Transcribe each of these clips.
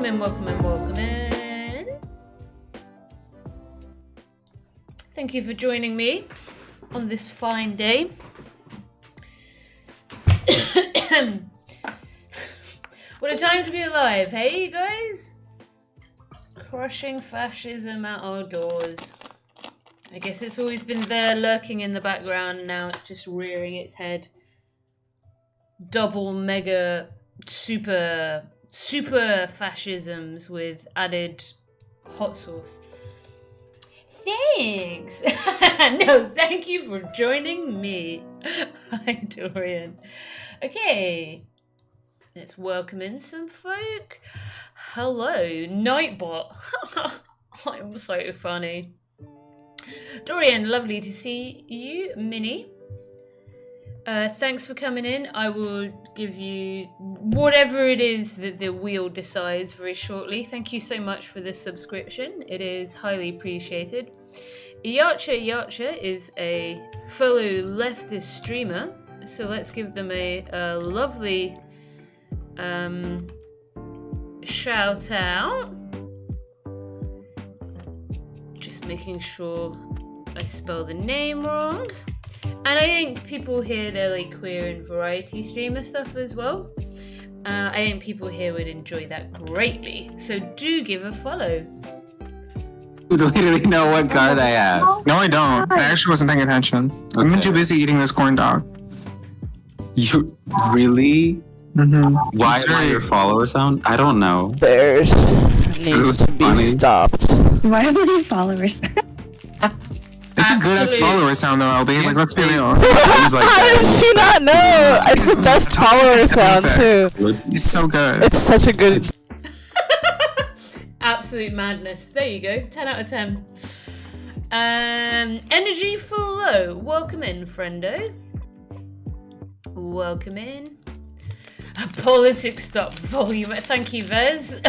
in, welcome in, welcome in. Thank you for joining me on this fine day. What a time to be alive, hey you guys? Crushing fascism at our doors. I guess it's always been there lurking in the background, now it's just rearing its head. Double mega super fascisms with added hot sauce. Thanks! No, thank you for joining me. Hi, Dorian. Okay, let's welcome in some folk. Hello, Nightbot. I'm so funny. Dorian, lovely to see you. Minnie. Thanks for coming in. I will give you whatever it is that the wheel decides very shortly. Thank you so much for this subscription. It is highly appreciated. Yacha is a fellow leftist streamer, so let's give them a lovely shout out. Just making sure I spell the name wrong. And I think people here, they're like queer and variety streamer stuff as well. I think people here would enjoy that greatly. So do give a follow. You literally know what card I have. No, I don't. I actually wasn't paying attention. Okay. I've been too busy eating this corn dog. You really? Mm-hmm. Why am I your follower sound? I don't know. Bears needs to be funny. stopped. Why are many followers? It's a good ass Absolutely. follower sound though, LB. Like, let's be real. He's like How that. does she not know? It's the best follower sound too. It's so good. It's such a good. Absolute madness. There you go. 10 out of 10. Energy full low. Welcome in, friendo. Welcome in. Politics stop volume. Thank you, Vez.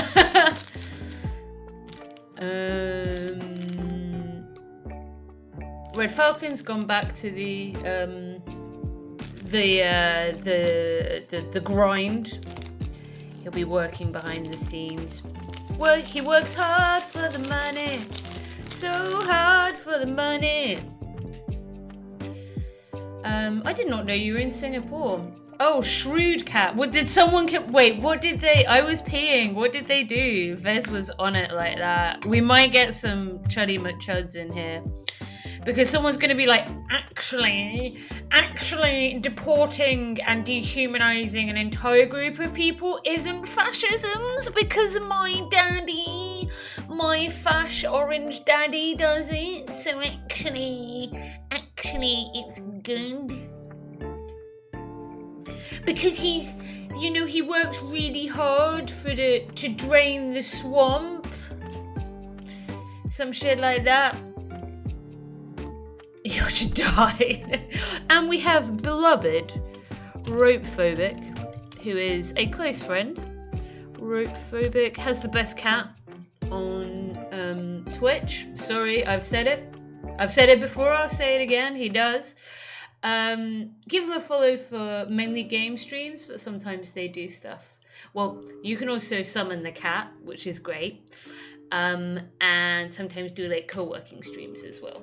Red Falcon's gone back to the grind. He'll be working behind the scenes. He works hard for the money, so hard for the money. I did not know you were in Singapore. Oh, Shrewd Cat. What did someone? Wait, what did they? I was peeing. What did they do? Vez was on it like that. We might get some Chuddy McChuds in here. Because someone's going to be like, actually deporting and dehumanizing an entire group of people isn't fascism because my daddy, my fash orange daddy does it. So actually it's good. Because he's, he works really hard to drain the swamp. Some shit like that. You're to die. And we have beloved Ropephobic, who is a close friend. Ropephobic has the best cat on Twitch. Sorry, I've said it. I've said it before, I'll say it again. He does. Give him a follow for mainly game streams, but sometimes they do stuff. Well, you can also summon the cat, which is great. And sometimes do like co-working streams as well.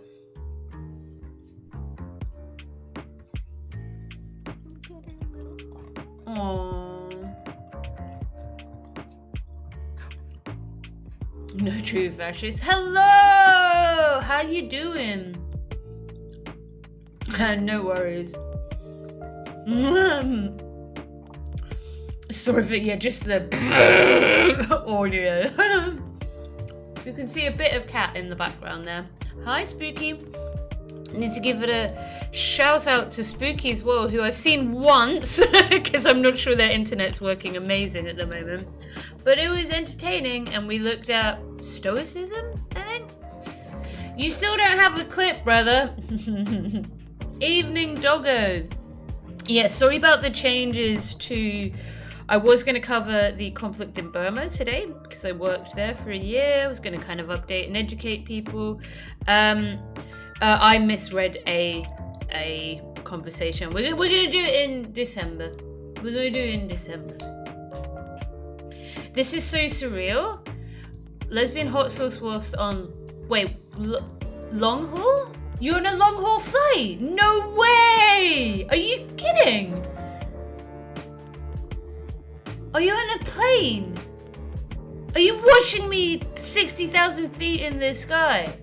Aww. No true fascist. Hello! How you doing? No worries. Sorry for just the audio. You can see a bit of cat in the background there. Hi, Spooky. I need to give it a shout out to Spooky as well, who I've seen once because I'm not sure their internet's working amazing at the moment. But it was entertaining, and we looked at stoicism, I think. You still don't have the clip, brother. Evening Doggo. Yeah, sorry about the changes to... I was going to cover the conflict in Burma today because I worked there for a year. I was going to kind of update and educate people. I misread a conversation. We're going to do it in December. We're going to do it in December. This is so surreal. Lesbian hot sauce whilst on... Wait, long haul? You're on a long haul flight? No way! Are you kidding? Are you on a plane? Are you watching me 60,000 feet in the sky?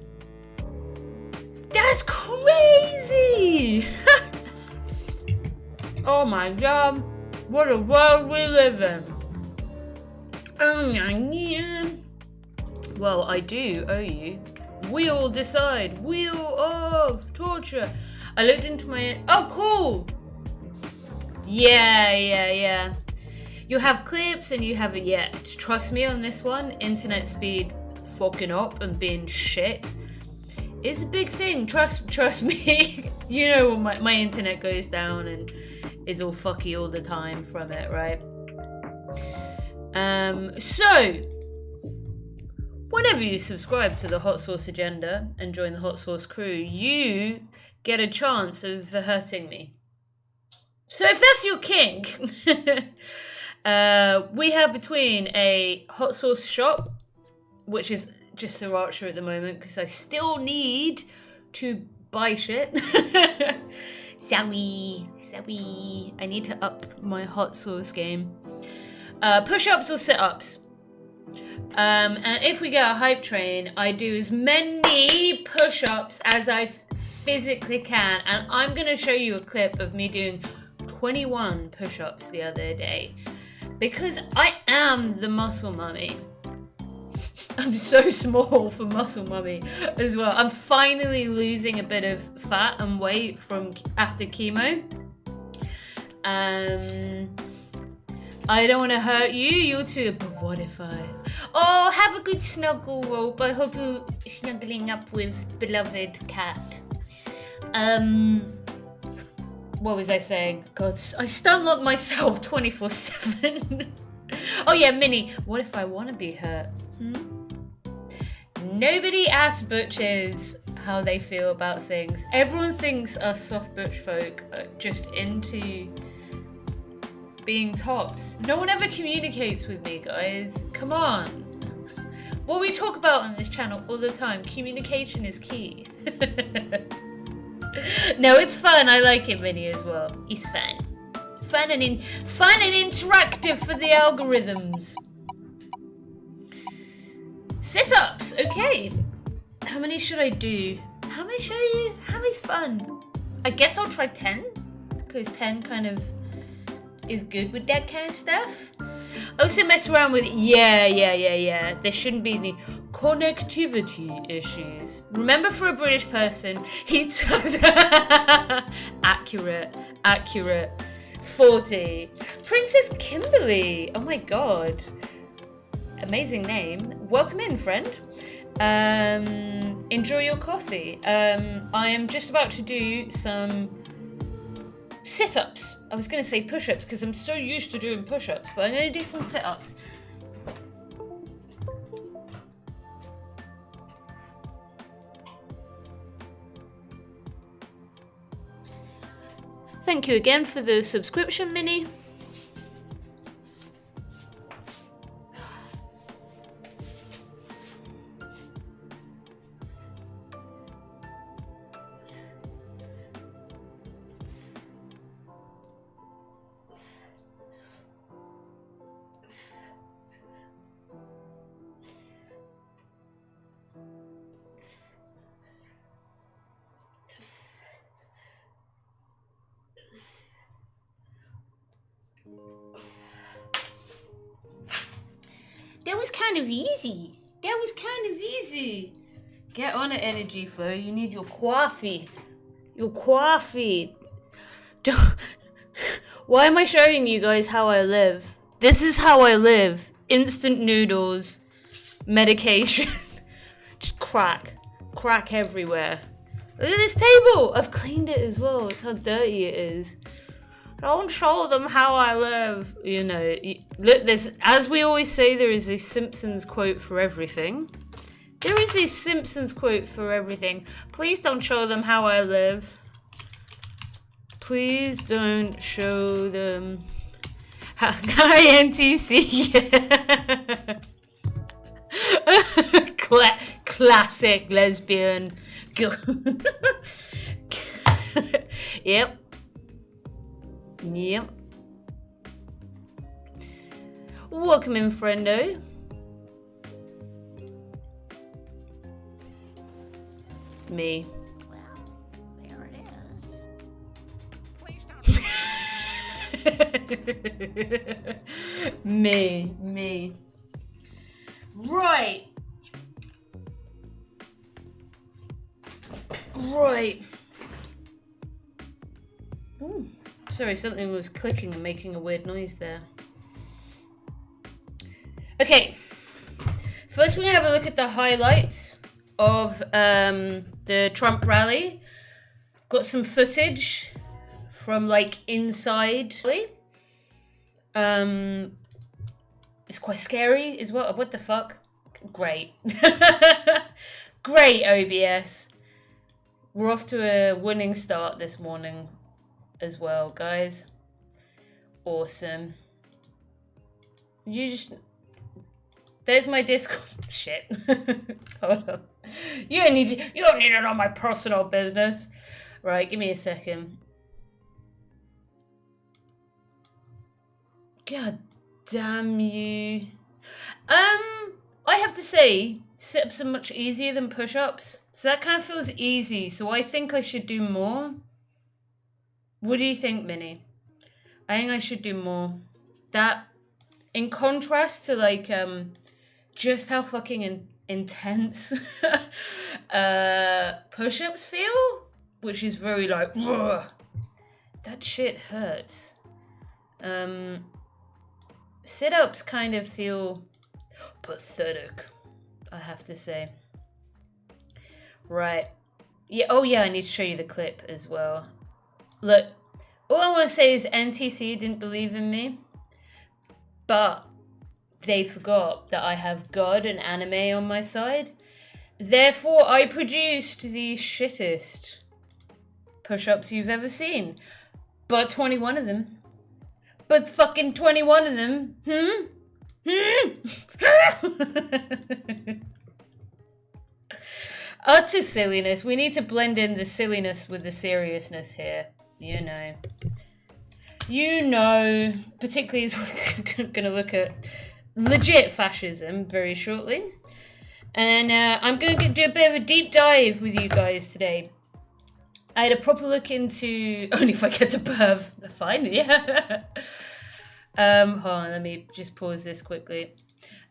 That's crazy! Oh my god. What a world we live in. Oh my god. Well, I do owe you. Wheel decide. Wheel of torture. I looked into my... Oh, cool! Yeah. You have clips and you haven't yet. Trust me on this one. Internet speed fucking up and being shit. It's a big thing. Trust me. You know when my internet goes down and is all fucky all the time from it, right? So whenever you subscribe to the Hot Sauce Agenda and join the Hot Sauce crew, you get a chance of hurting me. So if that's your kink, we have between a hot sauce shop, which is just sriracha at the moment because I still need to buy shit. Sorry. I need to up my hot sauce game. Push-ups or sit-ups. And if we get a hype train, I do as many push-ups as I physically can. And I'm going to show you a clip of me doing 21 push-ups the other day. Because I am the muscle mummy. I'm so small for muscle mummy as well. I'm finally losing a bit of fat and weight from after chemo. I don't want to hurt you. You too. But what if I... Oh, have a good snuggle rope. I hope you're snuggling up with beloved cat. What was I saying? God, I stun lock myself 24/7. Oh yeah, Minnie. What if I want to be hurt? Nobody asks butches how they feel about things. Everyone thinks us soft butch folk are just into being tops. No one ever communicates with me, guys. Come on. What we talk about on this channel all the time, communication is key. No, it's fun. I like it, Minnie, as well. It's fun. Fun and interactive for the algorithms. Sit-ups, okay. How many should I do? How many should I do? How many's fun? I guess I'll try 10, because 10 kind of is good with that kind of stuff. Also mess around with, yeah. There shouldn't be any connectivity issues. Remember, for a British person, he does... Accurate. 40. Princess Kimberly. Oh my god. Amazing name. Welcome in, friend. Enjoy your coffee. I am just about to do some sit-ups. I was going to say push-ups because I'm so used to doing push-ups, but I'm going to do some sit-ups. Thank you again for the subscription, Minnie. That was kind of easy. Get on it, Energy Flow. You need your coffee. Why am I showing you guys how I live? This is how I live. Instant noodles, medication, just crack everywhere. Look at this table. I've cleaned it as well. It's how dirty it is. Don't show them how I live. You know, look, there's, as we always say, there is a Simpsons quote for everything. Please don't show them how I live. Please don't show them how INTC. Classic lesbian. Yep. Yep. Welcome in, friendo. Me. There it is. Me. Right. Ooh, sorry, something was clicking and making a weird noise there. Okay. First, we're going to have a look at the highlights of the Trump rally. Got some footage from like inside. It's quite scary as well. What the fuck? Great. Great, OBS. We're off to a winning start this morning as well, guys. Awesome. There's my Discord. Shit. Hold on. You don't need to know my personal business. Right, give me a second. God damn you. I have to say, sit-ups are much easier than push-ups. So that kind of feels easy. So I think I should do more. What do you think, Minnie? I think I should do more. That, in contrast to like, just how fucking intense push-ups feel, which is very like, ugh, that shit hurts. Sit-ups kind of feel pathetic, I have to say. Right. Yeah. Oh yeah, I need to show you the clip as well. Look, all I want to say is NTC didn't believe in me, but they forgot that I have God and anime on my side. Therefore, I produced the shittest push-ups you've ever seen. But 21 of them. But fucking 21 of them. Utter silliness. We need to blend in the silliness with the seriousness here. You know. Particularly as we're going to look at legit fascism very shortly. And I'm going to do a bit of a deep dive with you guys today. I had a proper look into... Only if I get to perv. Fine, yeah. Hold on, let me just pause this quickly.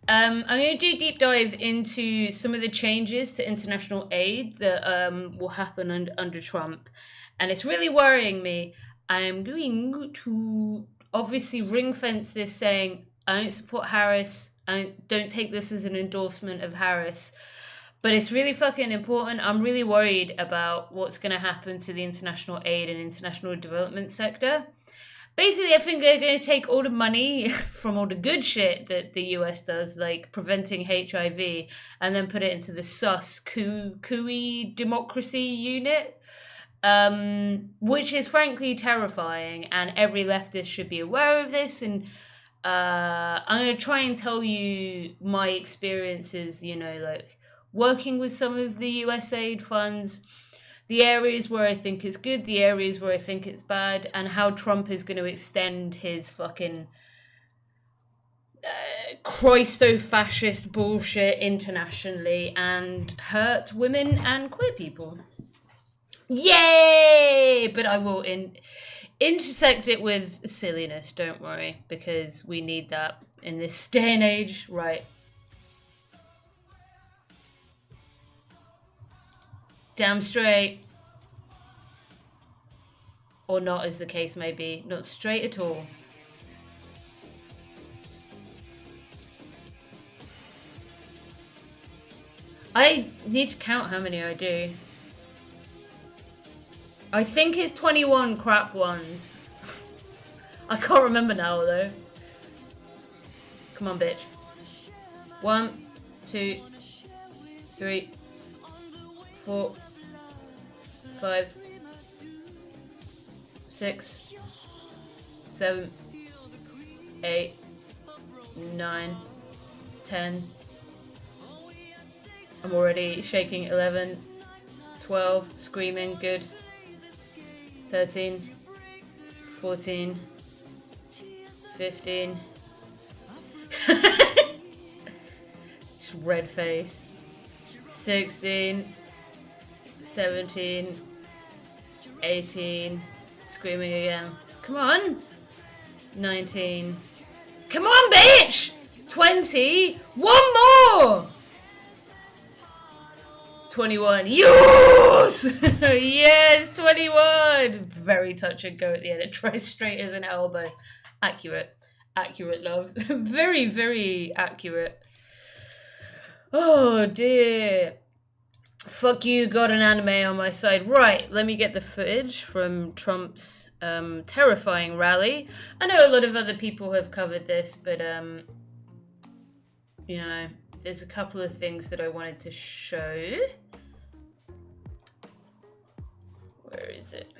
I'm going to do a deep dive into some of the changes to international aid that will happen under Trump. And it's really worrying me. I'm going to obviously ring fence this saying, I don't support Harris. I don't take this as an endorsement of Harris. But it's really fucking important. I'm really worried about what's going to happen to the international aid and international development sector. Basically, I think they're going to take all the money from all the good shit that the US does, like preventing HIV, and then put it into the sus cooey democracy unit, which is frankly terrifying, and every leftist should be aware of this. And I'm going to try and tell you my experiences, like working with some of the USAID funds, the areas where I think it's good, the areas where I think it's bad, and how Trump is going to extend his fucking Christo-fascist bullshit internationally and hurt women and queer people. Yay! But I will intersect it with silliness, don't worry, because we need that in this day and age. Right. Damn straight. Or not, as the case may be. Not straight at all. I need to count how many I do. I think it's 21 crap ones. I can't remember now, though. Come on, bitch. 1, 2, 3, 4, 5, 6, 7, 8, 9, 10. I'm already shaking. 11, 12, screaming, good. 13, 14, 15. Just red face. 16, 17, 18, screaming again. Come on. 19. Come on, bitch! 20. One more! 21. Yes! Yes, 21! Very touch and go at the end. It tries straight as an elbow. Accurate. Accurate, love. Very, very accurate. Oh, dear. Fuck you, got an anime on my side. Right, let me get the footage from Trump's terrifying rally. I know a lot of other people have covered this, but, you know, there's a couple of things that I wanted to show. Where is it?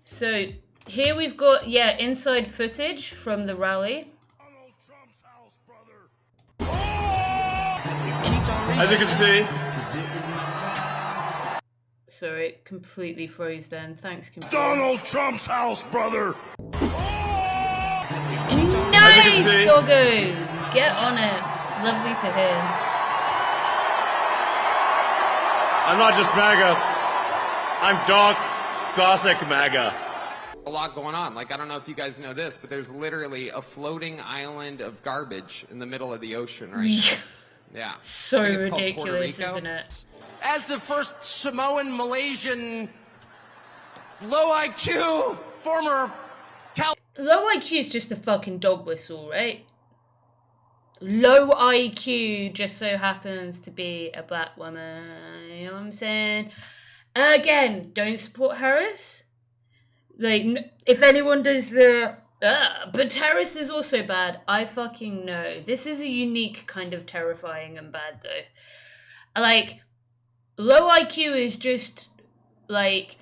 So, here we've got, yeah, inside footage from the rally. As you can see. Sorry, completely froze then. Thanks, computer. Donald Trump's house, brother. Nice, doggos! Get on it. Lovely to hear. I'm not just MAGA. I'm dark, gothic MAGA. A lot going on. Like, I don't know if you guys know this, but there's literally a floating island of garbage in the middle of the ocean right now. Yeah. So I think it's called Puerto ridiculous, Rico. isn't it? As the first Samoan Malaysian low IQ former Low IQ is just a fucking dog whistle, right? Low IQ just so happens to be a black woman. You know what I'm saying? Again, don't support Harris. Like, if anyone does the... but Harris is also bad. I fucking know. This is a unique kind of terrifying and bad, though. Like, low IQ is just, like...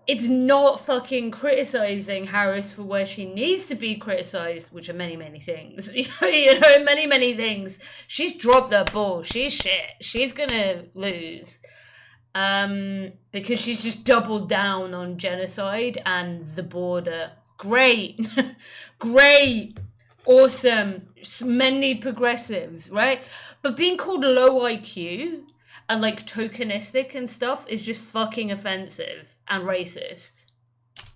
It's not fucking criticizing Harris for where she needs to be criticized, which are many, many things. You know, many, many things. She's dropped the ball. She's shit. She's gonna lose. Because she's just doubled down on genocide and the border. Great. Great. Awesome. Many progressives, right? But being called low IQ and like tokenistic and stuff is just fucking offensive and racist.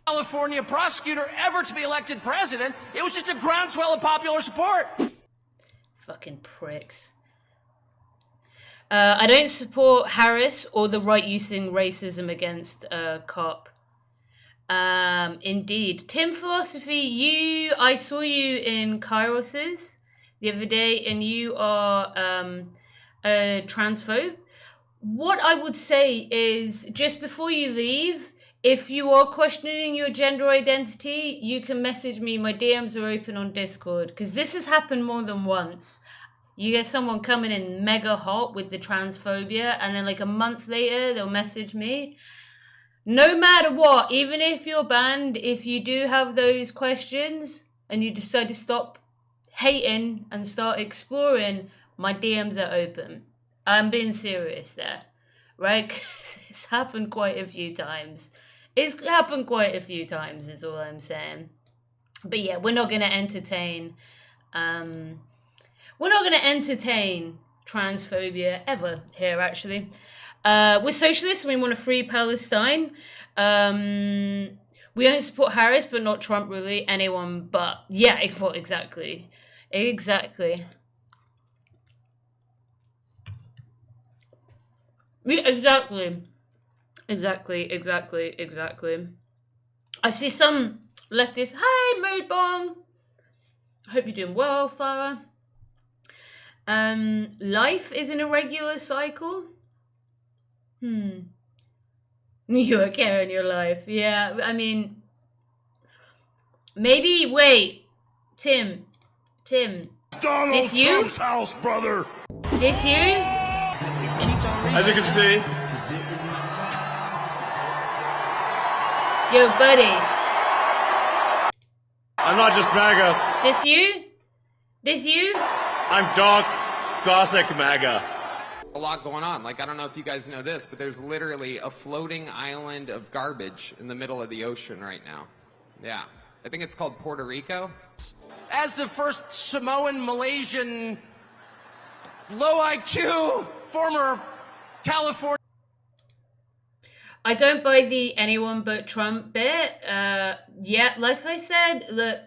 California prosecutor ever to be elected president. It was just a groundswell of popular support. Fucking pricks. I don't support Harris or the right using racism against cop. Indeed. Tim Philosophy, I saw you in Kairos's the other day and you are a transphobe. What I would say is, just before you leave, if you are questioning your gender identity, you can message me. My DMs are open on Discord, because this has happened more than once. You get someone coming in mega hot with the transphobia, and then like a month later, they'll message me. No matter what, even if you're banned, if you do have those questions, and you decide to stop hating and start exploring, my DMs are open. I'm being serious there, right? It's happened quite a few times. It's happened quite a few times is all I'm saying. But yeah, we're not going to entertain, transphobia ever here, actually. We're socialists and we want to free Palestine. We don't support Harris, but not Trump, really. Anyone but. Yeah, exactly. Exactly. Yeah, exactly. I see some leftists. Hi, Mood Bong. I hope you're doing well, Farah. Life is an irregular cycle. You are carrying your life. Yeah, I mean, maybe. Wait, Tim. Donald This you? Trump's house, brother. This you? As you can see. Yo, buddy. I'm not just MAGA. This you? This you? I'm dark, gothic MAGA. A lot going on. Like, I don't know if you guys know this, but there's literally a floating island of garbage in the middle of the ocean right now. Yeah. I think it's called Puerto Rico. As the first Samoan, Malaysian, low IQ, former California. I don't buy the anyone but Trump bit. Yeah, like I said, look,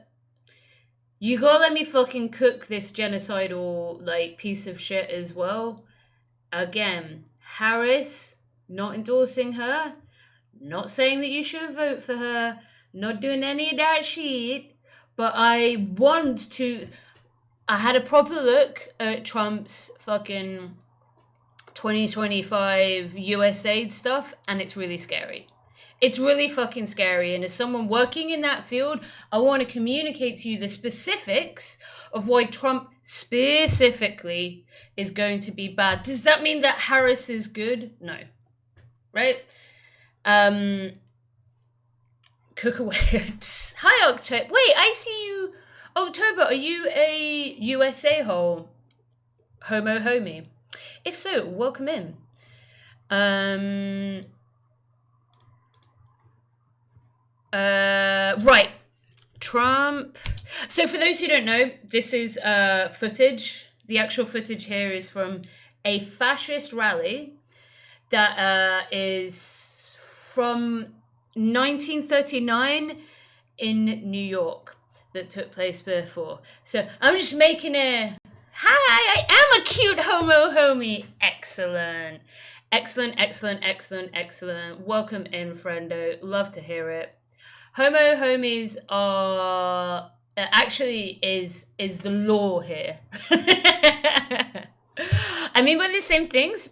you gotta let me fucking cook this genocidal, like, piece of shit as well. Again, Harris, not endorsing her, not saying that you should vote for her, not doing any of that shit, but I had a proper look at Trump's fucking 2025 USAID stuff, and it's really scary. It's really fucking scary, and as someone working in that field, I want to communicate to you the specifics of why Trump specifically is going to be bad. Does that mean that Harris is good? No. Right? Cook away. Hi, October. Wait, I see you. October, are you a USA homo homie? If so, welcome in. Right. Trump. So for those who don't know, this is footage. The actual footage here is from a fascist rally that is from 1939 in New York that took place before. So I'm just making a... Hi, I am a cute homo homie. Excellent. Excellent, excellent, excellent, excellent. Welcome in, friendo. Love to hear it. Homo homies are... actually is the law here. I mean by the same things.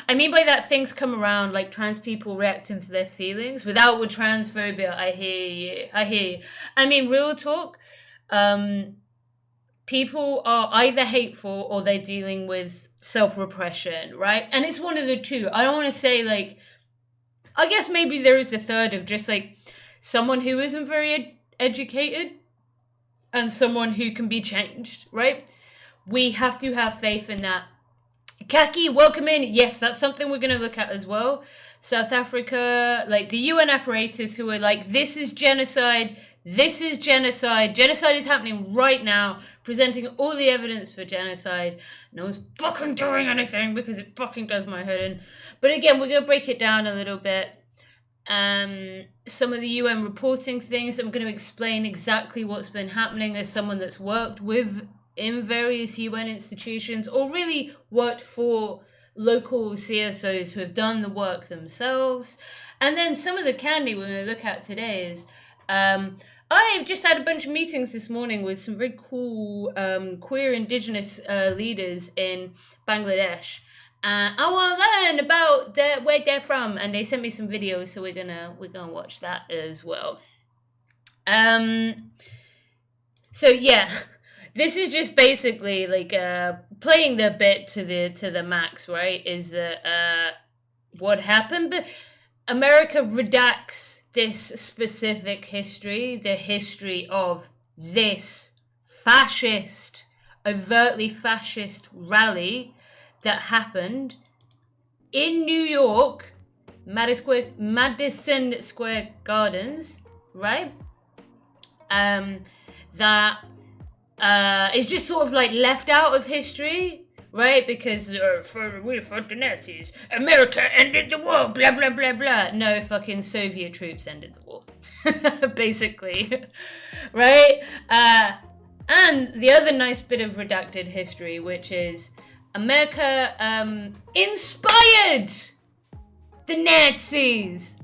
I mean by that things come around, like trans people reacting to their feelings without with transphobia. I hear you. I mean, real talk. People are either hateful or they're dealing with self-repression, right? And it's one of the two. I don't want to say, like, I guess maybe there is a third of just, like, someone who isn't very educated and someone who can be changed, right? We have to have faith in that. Kaki, welcome in. Yes, that's something we're going to look at as well. South Africa, like the UN apparatus who are like, this is genocide. This is genocide. Genocide is happening right now, presenting all the evidence for genocide. No one's fucking doing anything because it fucking does my head in. But again, we're going to break it down a little bit. Some of the UN reporting things. I'm going to explain exactly what's been happening as someone that's worked in various UN institutions or really worked for local CSOs who have done the work themselves. And then some of the candy we're going to look at today is... I've just had a bunch of meetings this morning with some very cool queer indigenous leaders in Bangladesh. I want to learn about where they're from, and they sent me some videos, so we're gonna watch that as well. So yeah, this is just basically like playing the bit to the max, right? Is that what happened? But America redacts this specific history, the history of this fascist, overtly fascist rally that happened in New York, Madison Square Gardens, right? That is just sort of like left out of history, right? Because we fought the Nazis. America ended the war, blah, blah, blah, blah. No, fucking Soviet troops ended the war, basically, right? And the other nice bit of redacted history, which is America inspired the Nazis.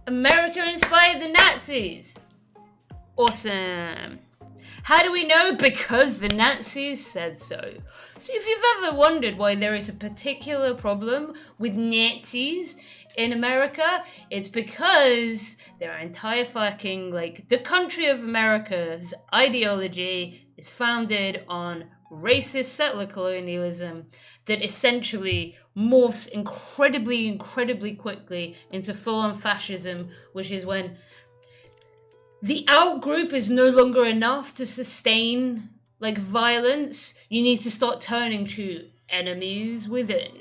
America inspired the Nazis. Awesome. How do we know? Because the Nazis said so. So if you've ever wondered why there is a particular problem with Nazis in America, it's because their entire fucking, like, the country of America's ideology is founded on racist settler colonialism that essentially morphs incredibly quickly into full-on fascism, which is when the out group is no longer enough to sustain like violence. You need to start turning to enemies within.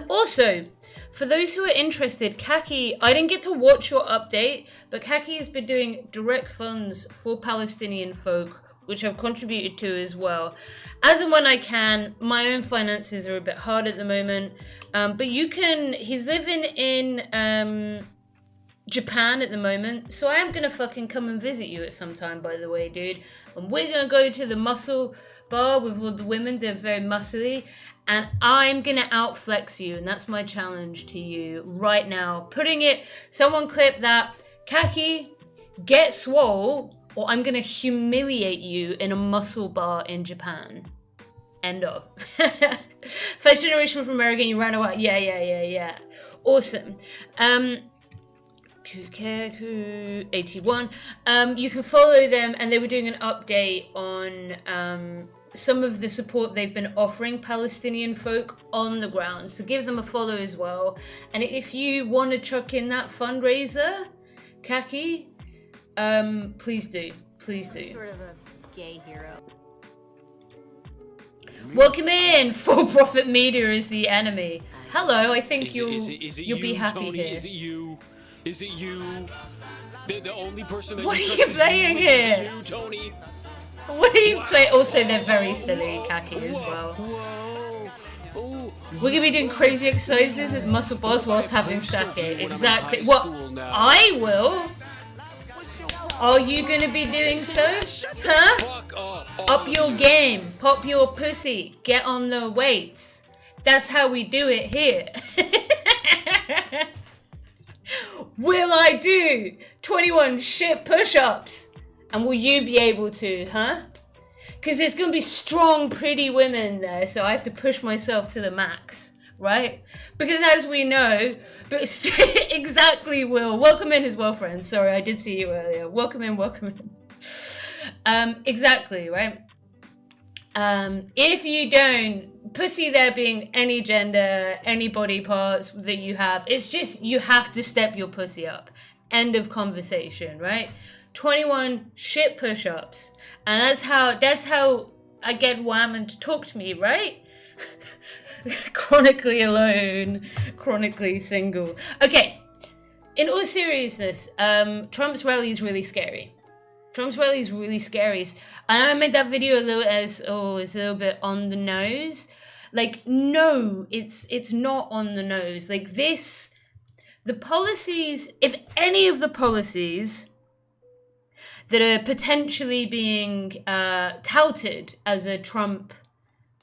Also, for those who are interested, Kaki, I didn't get to watch your update, but Kaki has been doing direct funds for Palestinian folk, which I've contributed to as well. As and when I can, my own finances are a bit hard at the moment, but you can, he's living in Japan at the moment, so I am gonna fucking come and visit you at some time, by the way, dude. And we're gonna go to the muscle bar with all the women, they're very muscly, and I'm gonna outflex you, and that's my challenge to you right now. Putting it, someone clip that, Kaki, get swole, or I'm gonna humiliate you in a muscle bar in Japan. End of. First generation from America, you ran away. Yeah. Awesome. Kukeku81. You can follow them, and they were doing an update on some of the support they've been offering Palestinian folk on the ground. So give them a follow as well. And if you want to chuck in that fundraiser, Kaki, please do. Please do. Sort of a gay hero. Welcome in! For-profit media is the enemy. Hello, I think you'll be happy Tony? here. Is it you? Is it you? The only person that What you are trust you is playing you? here? Is it you, Tony? What are you playing? Also, they're very silly, Kaki, as well. We're gonna be doing crazy exercises at muscle bars whilst having sake. Exactly. What? I will? Are you gonna be doing so? Huh? Up your game. Pop your pussy. Get on the weights. That's how we do it here. Will I do 21 shit push-ups? And will you be able to, huh? Because there's going to be strong, pretty women there, so I have to push myself to the max, right? Because as we know, but exactly, Will. Welcome in as well, friends. Sorry, I did see you earlier. Welcome in. Exactly, right? If you don't, pussy there being any gender, any body parts that you have, it's just, you have to step your pussy up. End of conversation, right? 21 shit push-ups. And that's how I get Whammon to talk to me, right? Chronically alone, chronically single. Okay, in all seriousness, Trump's rally is really scary. And I made that video a little it's a little bit on the nose. Like, no, it's not on the nose. Like this, the policies, if any of the policies that are potentially being touted as a Trump,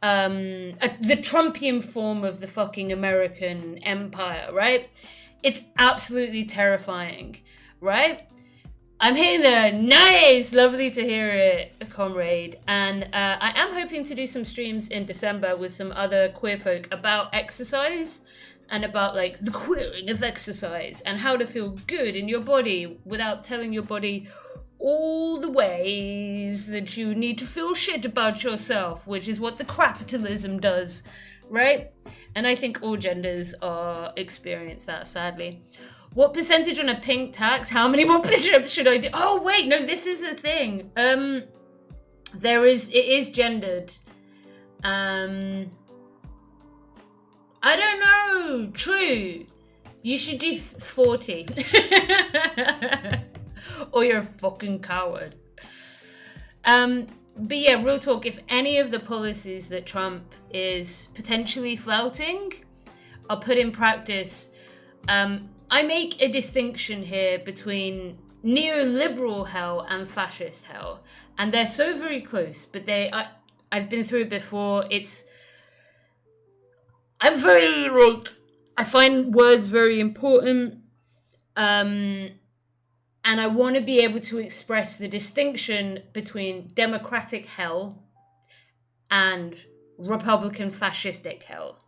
the Trumpian form of the fucking American empire, right? It's absolutely terrifying, right? I'm hearing the nice, lovely to hear it, comrade. And I am hoping to do some streams in December with some other queer folk about exercise and about like the queering of exercise and how to feel good in your body without telling your body all the ways that you need to feel shit about yourself, which is what the capitalism does, right? And I think all genders experience that, sadly. What percentage on a pink tax? How many more push-ups should I do? Oh wait, no, this is a thing. It is gendered. I don't know. True. You should do 40. Or you're a fucking coward. But yeah, real talk, if any of the policies that Trump is potentially flouting are put in practice, I make a distinction here between neoliberal hell and fascist hell. And they're so very close, but I've been through it before. I find words very important. And I want to be able to express the distinction between democratic hell and Republican fascistic hell.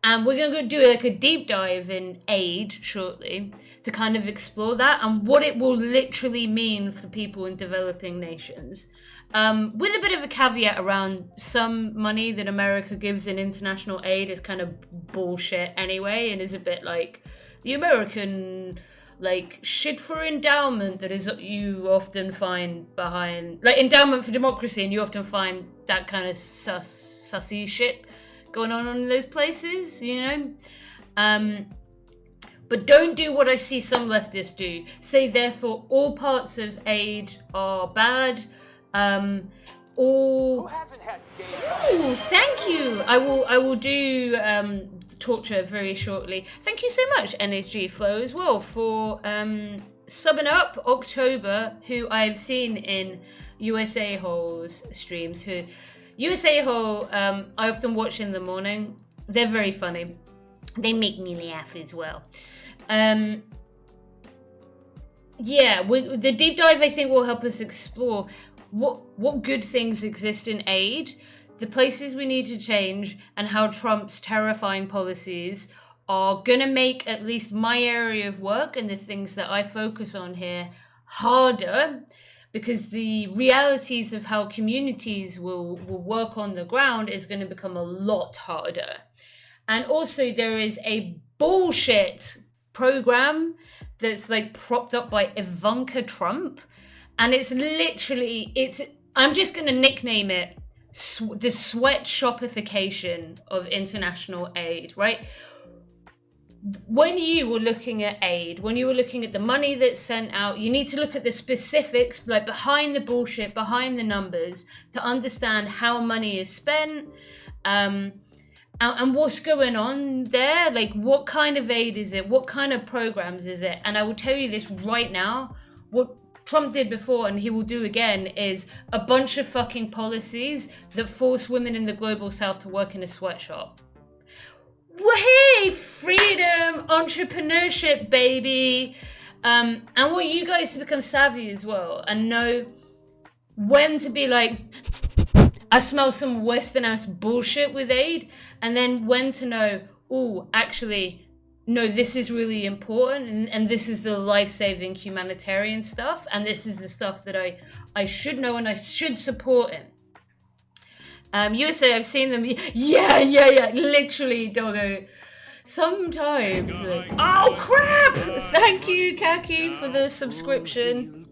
And we're going to do like a deep dive in aid shortly to kind of explore that and what it will literally mean for people in developing nations. With a bit of a caveat around some money that America gives in international aid is kind of bullshit anyway and is a bit like the American like shit for endowment that is you often find behind, like endowment for democracy, and you often find that kind of sussy shit going on in those places, you know. But don't do what I see some leftists do. Say therefore all parts of aid are bad. Or ooh, thank you. I will do torture very shortly. Thank you so much, NHG Flow, as well, for subbing up October, who I've seen in USA Hole's streams. Who USA Hole I often watch in the morning. They're very funny. They make me laugh as well. Yeah, the deep dive I think will help us explore what good things exist in aid, the places we need to change, and how Trump's terrifying policies are gonna make at least my area of work and the things that I focus on here harder, because the realities of how communities will work on the ground is going to become a lot harder. And also there is a bullshit program that's like propped up by Ivanka Trump, and it's literally, I'm just going to nickname it the sweatshopification of international aid, right? When you were looking at aid, when you were looking at the money that's sent out, you need to look at the specifics, like behind the bullshit, behind the numbers, to understand how money is spent, and what's going on there. Like, what kind of aid is it? What kind of programs is it? And I will tell you this right now, what Trump did before, and he will do again, is a bunch of fucking policies that force women in the global south to work in a sweatshop. Hey, freedom, entrepreneurship, baby. And I want you guys to become savvy as well and know when to be like, I smell some Western ass bullshit with aid, and then when to know, oh, actually, no, this is really important, and this is the life-saving humanitarian stuff, and this is the stuff that I should know and I should support in. USA, I've seen them. Yeah. Literally, doggo. Sometimes. Like, oh, crap! Thank you, Kaki, for the subscription.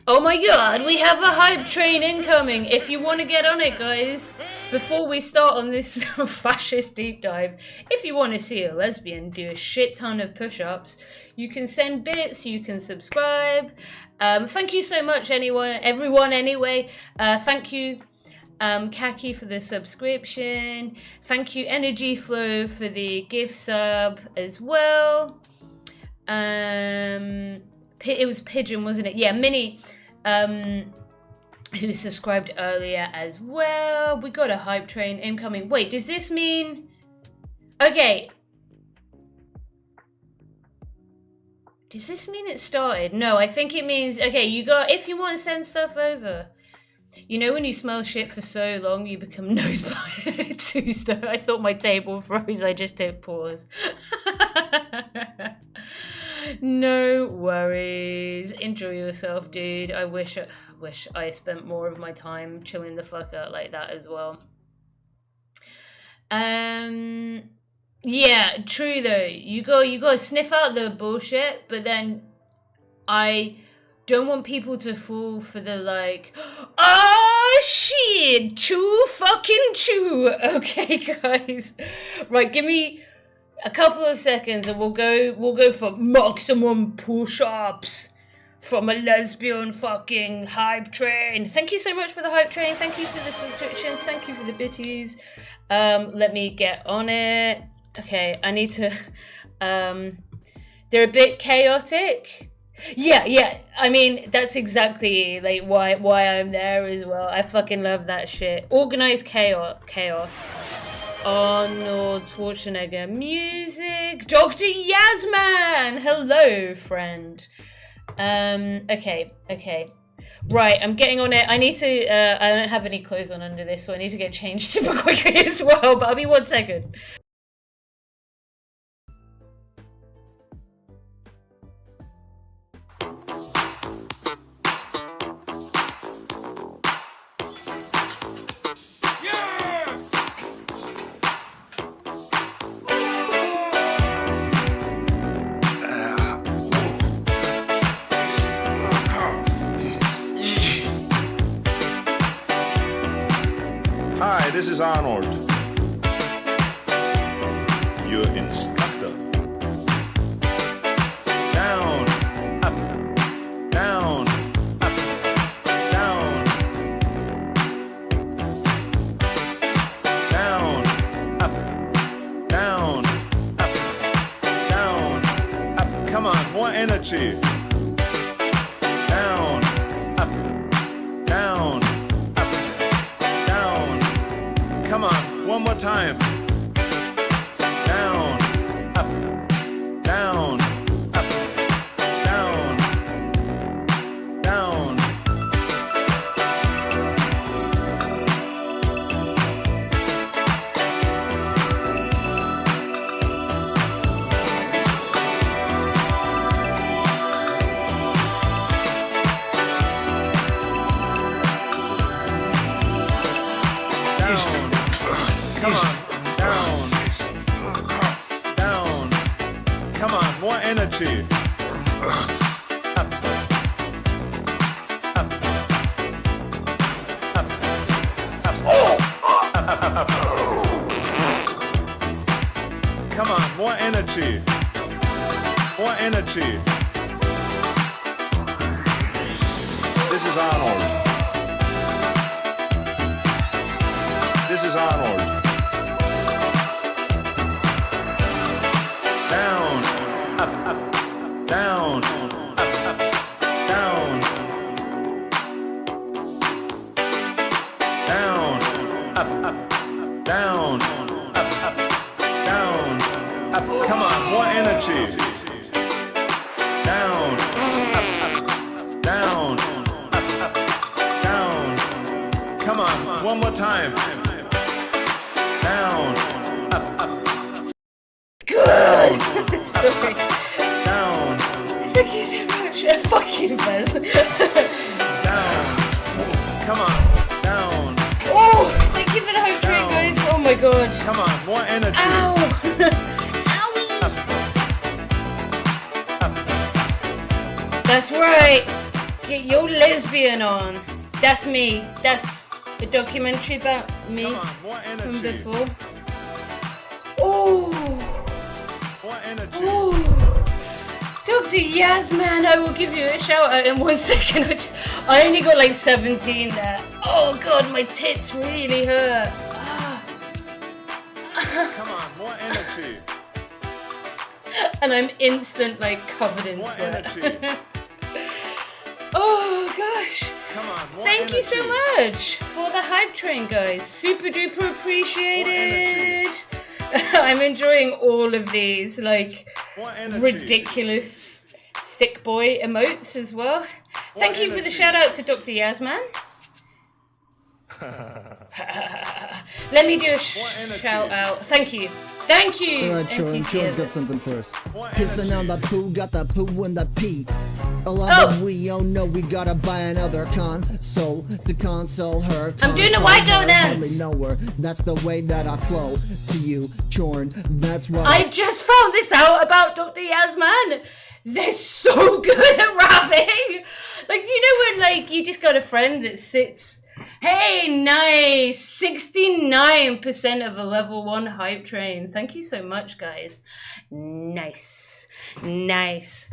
Oh my god, we have a hype train incoming. If you want to get on it, guys, before we start on this fascist deep dive, if you want to see a lesbian do a shit ton of push-ups, you can send bits, you can subscribe. Thank you so much, everyone, anyway. Thank you, Kaki, for the subscription. Thank you, Energy Flow, for the gift sub as well. It was Pigeon, wasn't it? Yeah, Minnie, who subscribed earlier as well. We got a hype train incoming. Wait, does this mean... Okay. Does this mean it started? No, I think it means... Okay, if you want to send stuff over... You know when you smell shit for so long, you become nose blind? I thought my table froze. I just hit pause. No worries. Enjoy yourself, dude. I wish I spent more of my time chilling the fuck out like that as well. Yeah, true though. You gotta sniff out the bullshit, but then I don't want people to fall for the like, oh shit, chew fucking chew. Okay, guys. Right, give me a couple of seconds and we'll go for maximum push-ups from a lesbian fucking hype train. Thank you so much for the hype train. Thank you for the subscription. Thank you for the bitties. Let me get on it. Okay, I need to they're a bit chaotic. Yeah. I mean, that's exactly like why I'm there as well. I fucking love that shit. Organized chaos. Arnold Schwarzenegger music. Dr. Yasman! Hello, friend. Okay. Right, I'm getting on it. I need to, I don't have any clothes on under this, so I need to get changed super quickly as well, but I'll be 1 second. this is Arnold, your instructor. Down, up, down, up, down, down, up, down, up, down, up. Come on, more energy. Down, up, down, up, down. Come on, one more time. Down, up, down, up, down, down. Come on, down, down. Come on, more energy. Up, up, up, up, up. Come on, more energy. More energy. This is Arnold. This is Arnold. Down, up, up, down, up, up, down. Down, up, up, down, up, up, down, up. Come on, more energy. Down, up, up, down, up, up, down. Come on, one more time. Down, up, up. Good! Sorry. Down, Thank you so much. Fuck you, Bez. down. Come on, down. Oh, thank you for the hype train, guys. Oh my god. Come on, more energy. Ow! Up. That's right. Get your lesbian on. That's me. That's the documentary about me Come on, more from energy. before. Oh, More energy. oh. Dr. Yasman, I will give you a shout out in 1 second. I only got like 17 there. Oh god, my tits really hurt. Come on, more energy. And I'm instant like covered in More sweat. energy. Oh gosh. Come on, more Thank energy. you so much for the hype train, guys. Super duper appreciated. I'm enjoying all of these, like, More energy. ridiculous thick boy emotes as well. Thank you for the energy. shout out to Dr. Yasman. Let me do a energy. shout out. Thank you. Thank you. Alright, Sean. NTT. Sean's got something for us. More Pissing energy. on the poo, got the poo in the pee. A lot Oh. of we all know we gotta buy another console to console her. I'm doing a console white girl her, dance. hardly know her. That's the way that I flow to you, Chorn. That's what I just found this out about Dr. Yasman. They're so good at rapping. Like, you know when, like, you just got a friend that sits, hey, nice, 69% of a level 1 hype train. Thank you so much, guys. Nice. Nice.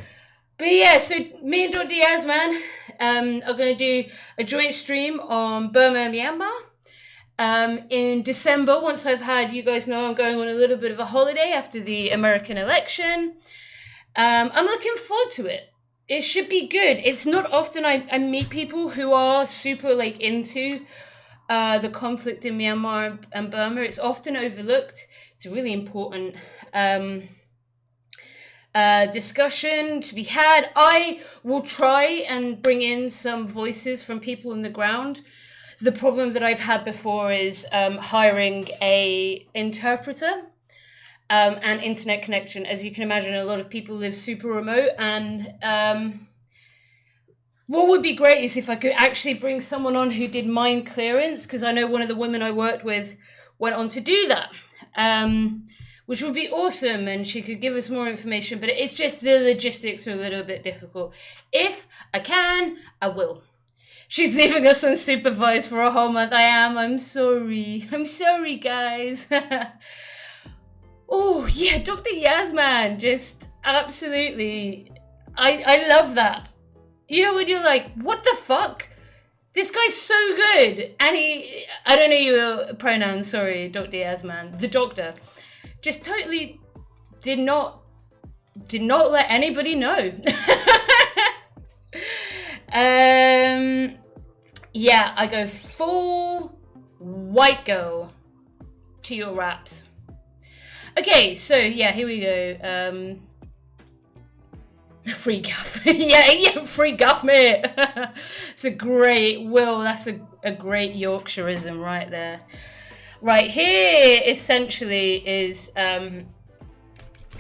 But yeah, so me and Dr. Yasman are going to do a joint stream on Burma and Myanmar. In December, once I've had, you guys know I'm going on a little bit of a holiday after the American election. I'm looking forward to it. It should be good. It's not often I meet people who are super like into the conflict in Myanmar and Burma. It's often overlooked. It's a really important discussion to be had. I will try and bring in some voices from people on the ground. The problem that I've had before is hiring a interpreter and internet connection. As you can imagine, a lot of people live super remote, and what would be great is if I could actually bring someone on who did mind clearance, because I know one of the women I worked with went on to do that, which would be awesome, and she could give us more information, but it's just the logistics are a little bit difficult. If I can, I will. She's leaving us unsupervised for a whole month. I am. I'm sorry. I'm sorry, guys. Oh, yeah, Dr. Yasman. Just absolutely. I love that. You know, when you're like, what the fuck? This guy's so good. And I don't know your pronouns, sorry, Dr. Yasman. The doctor. Just totally did not let anybody know. Yeah, I go full white girl to your raps. Okay, so yeah, here we go. Free guff. yeah, free guff, mate. It's a great, Will, that's a great Yorkshireism right there. Right, here essentially is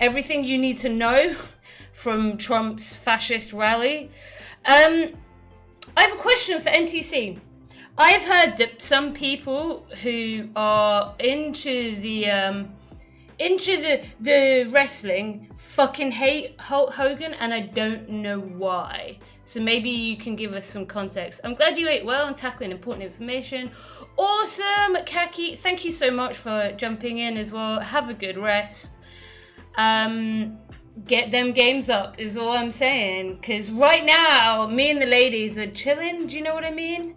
everything you need to know from Trump's fascist rally. I have a question for NTC. I've heard that some people who are into the wrestling fucking hate Hulk Hogan, and I don't know why. So maybe you can give us some context. I'm glad you ate well and tackling important information. Awesome, Kaki. Thank you so much for jumping in as well. Have a good rest. Get them games up is all I'm saying. Because right now, me and the ladies are chilling. Do you know what I mean?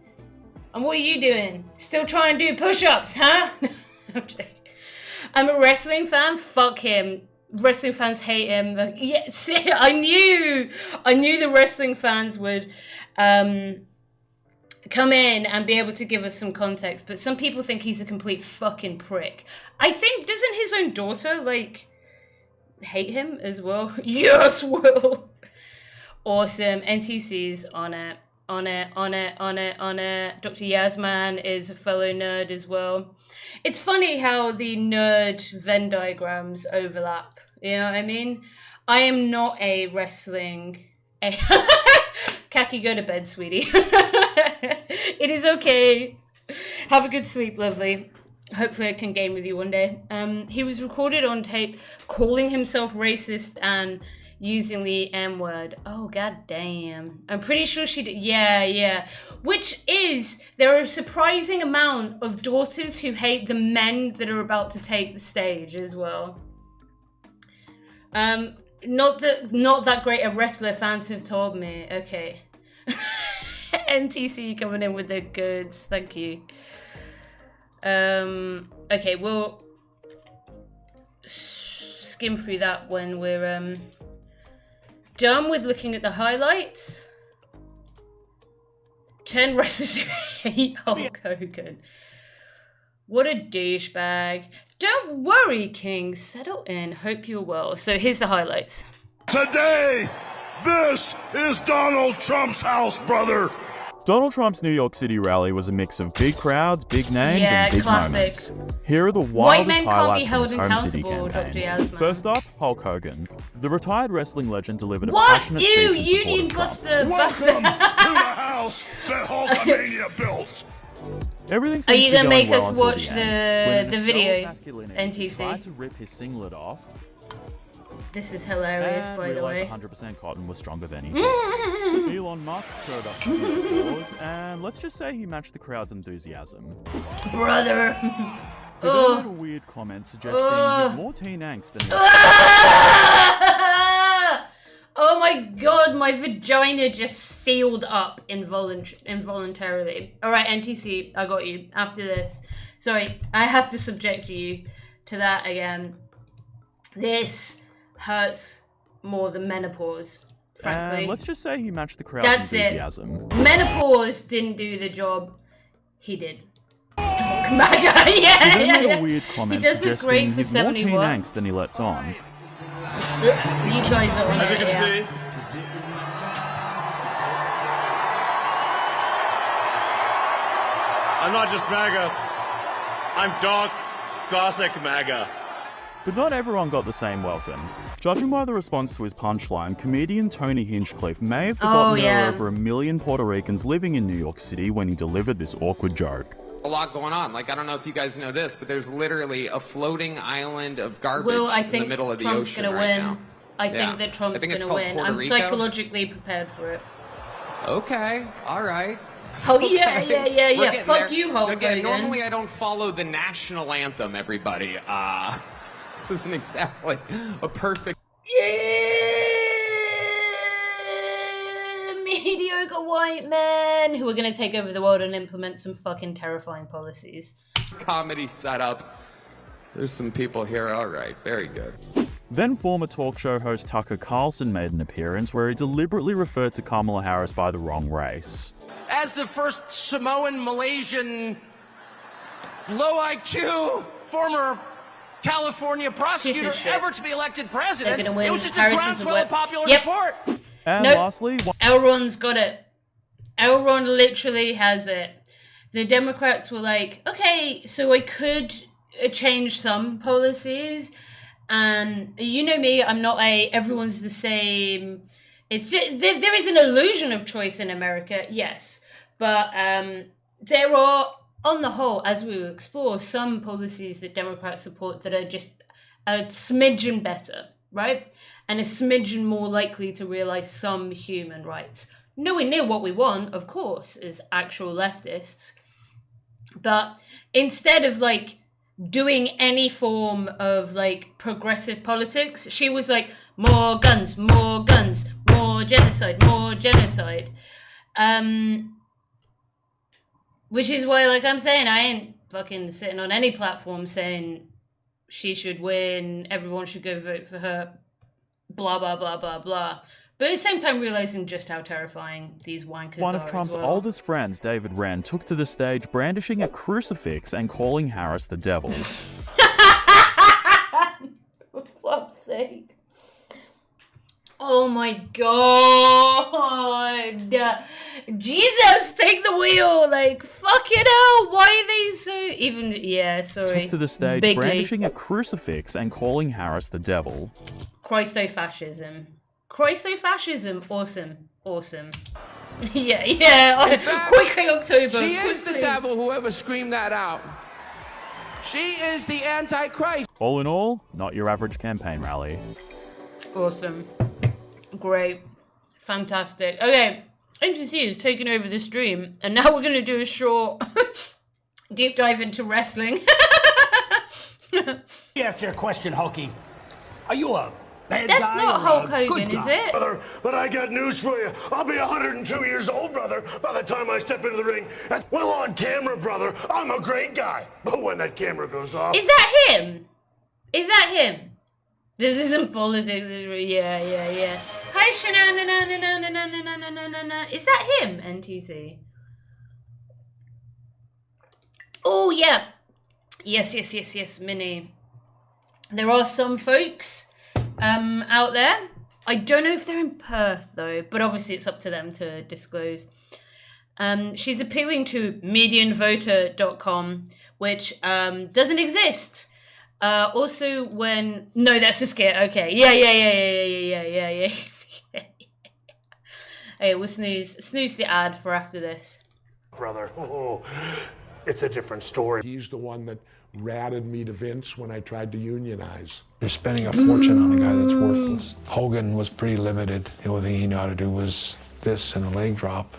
And what are you doing? Still trying to do push-ups, huh? I'm a wrestling fan. Fuck him. Wrestling fans hate him. Yeah, see, I knew the wrestling fans would come in and be able to give us some context. But some people think he's a complete fucking prick. I think, doesn't his own daughter, like, hate him as well? Yes, Will. Awesome. NTC's on it. On it. Dr. Yasman is a fellow nerd as well. It's funny how the nerd Venn diagrams overlap. You know what I mean? I am not a wrestling... Kaki, go to bed, sweetie. It is okay. Have a good sleep, lovely. Hopefully I can game with you one day. He was recorded on tape calling himself racist and using the M word. Oh, god damn. I'm pretty sure she did. Yeah. Which is, there are a surprising amount of daughters who hate the men that are about to take the stage as well. Not that great a wrestler, fans have told me. Okay. NTC coming in with the goods. Thank you. Okay, we'll skim through that when we're done with looking at the highlights. 10 wrestlers who hate Hulk Hogan. What a douchebag. Don't worry, King. Settle in. Hope you're well. So here's the highlights. Today, this is Donald Trump's house, brother. Donald Trump's New York City rally was a mix of big crowds, big names, and big moments. Here are the wildest highlights from his home city campaign. First up, Hulk Hogan. The retired wrestling legend delivered a passionate speech in support of Trump. Welcome to the house that Hulkamania built. Everything Are you going to make well us watch the video, NTC? Tried to rip his singlet off. This is hilarious, by the way. 100% cotton was stronger than he thought. Elon Musk showed up for the applause, and let's just say he matched the crowd's enthusiasm. Brother! He then made a weird comment suggesting he has more teen angst than Oh my god, my vagina just sealed up involuntarily. Alright, NTC, I got you. After this. Sorry, I have to subject you to that again. This hurts more than menopause, frankly. And let's just say he matched the crowd's enthusiasm. Menopause didn't do the job. He did. MAGA, yeah. He then made a weird comment suggesting he he's more teen angst than he lets on. You guys are on As you can see, I'm not just MAGA. I'm dark, gothic MAGA. But not everyone got the same welcome. Judging by the response to his punchline, comedian Tony Hinchcliffe may have forgotten there were over 1 million Puerto Ricans living in New York City when he delivered this awkward joke. A lot going on. Like, I don't know if you guys know this, but there's literally a floating island of garbage in the middle of the ocean right now. I think that Trump's going to win. I'm psychologically prepared for it. Okay, all right. Oh yeah, yeah, yeah, We're yeah. getting Fuck there. you, Hulk Again, Hogan. normally I don't follow the national anthem, everybody. This isn't exactly a perfect... Mediocre white men who are going to take over the world and implement some fucking terrifying policies. comedy setup. There's some people here. All right, very good. Then former talk show host Tucker Carlson made an appearance where he deliberately referred to Kamala Harris by the wrong race. As the first Samoan, Malaysian, low IQ, former California prosecutor ever to be elected president, it was just a groundswell of popular support. And lastly... Elron's got it. Elron literally has it. The Democrats were like, okay, so I could change some policies. And you know me, I'm not everyone's the same. It's there is an illusion of choice in America, yes. But there are, on the whole, as we will explore, some policies that Democrats support that are just a smidgen better, right? And a smidgen more likely to realize some human rights. Nowhere near what we want, of course, as actual leftists. But instead of doing any form of progressive politics, she was like, more guns, more genocide, more genocide. Which is why, I'm saying, I ain't fucking sitting on any platform saying she should win, everyone should go vote for her, blah, blah, blah, blah, blah. But at the same time, realizing just how terrifying these wankers are. One of Trump's oldest friends, David Wren, took to the stage brandishing a crucifix and calling Harris the devil. For fuck's sake. Oh my god. Jesus, take the wheel. Fucking hell. Why are they so... sorry. Took to the stage brandishing a crucifix and calling Harris the devil. Christo-fascism. Christo-fascism. Awesome. yeah. Quickly, October. She is the devil, whoever screamed that out. She is the Antichrist. All in all, not your average campaign rally. Awesome. Great. Fantastic. Okay, NGC is taking over the stream, and now we're going to do a short deep dive into wrestling. After your question, Hulky, are you a bad That's guy not or Hulk a Hogan, good is guy? it? Brother, but I got news for you. I'll be 102 years old, brother, by the time I step into the ring. And well, on camera, brother, I'm a great guy. But when that camera goes off... Is that him? This isn't politics. Yeah. Hi, Shana. Is that him, NTC? Oh, yeah. Yes, Minnie. There are some folks out there. I don't know if they're in Perth, though, but obviously it's up to them to disclose. She's appealing to medianvoter.com, which doesn't exist. Also, when... No, that's a skit. Okay. Yeah. Hey, we'll snooze the ad for after this. Brother, it's a different story. He's the one that ratted me to Vince when I tried to unionize. You're spending a fortune on a guy that's worthless. Hogan was pretty limited. The only thing he knew how to do was this and a leg drop.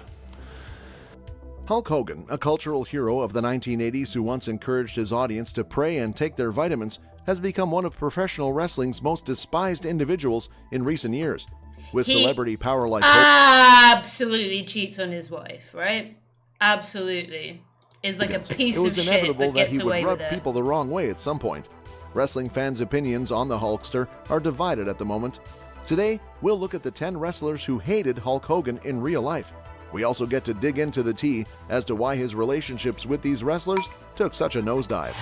Hulk Hogan, a cultural hero of the 1980s who once encouraged his audience to pray and take their vitamins, has become one of professional wrestling's most despised individuals in recent years. With celebrity power like absolutely cheats on his wife, right? Absolutely. Is a piece of shit. It was inevitable that he would rub it. people the wrong way at some point. Wrestling fans' opinions on the Hulkster are divided at the moment. Today, we'll look at the 10 wrestlers who hated Hulk Hogan in real life. We also get to dig into the tea as to why his relationships with these wrestlers took such a nosedive.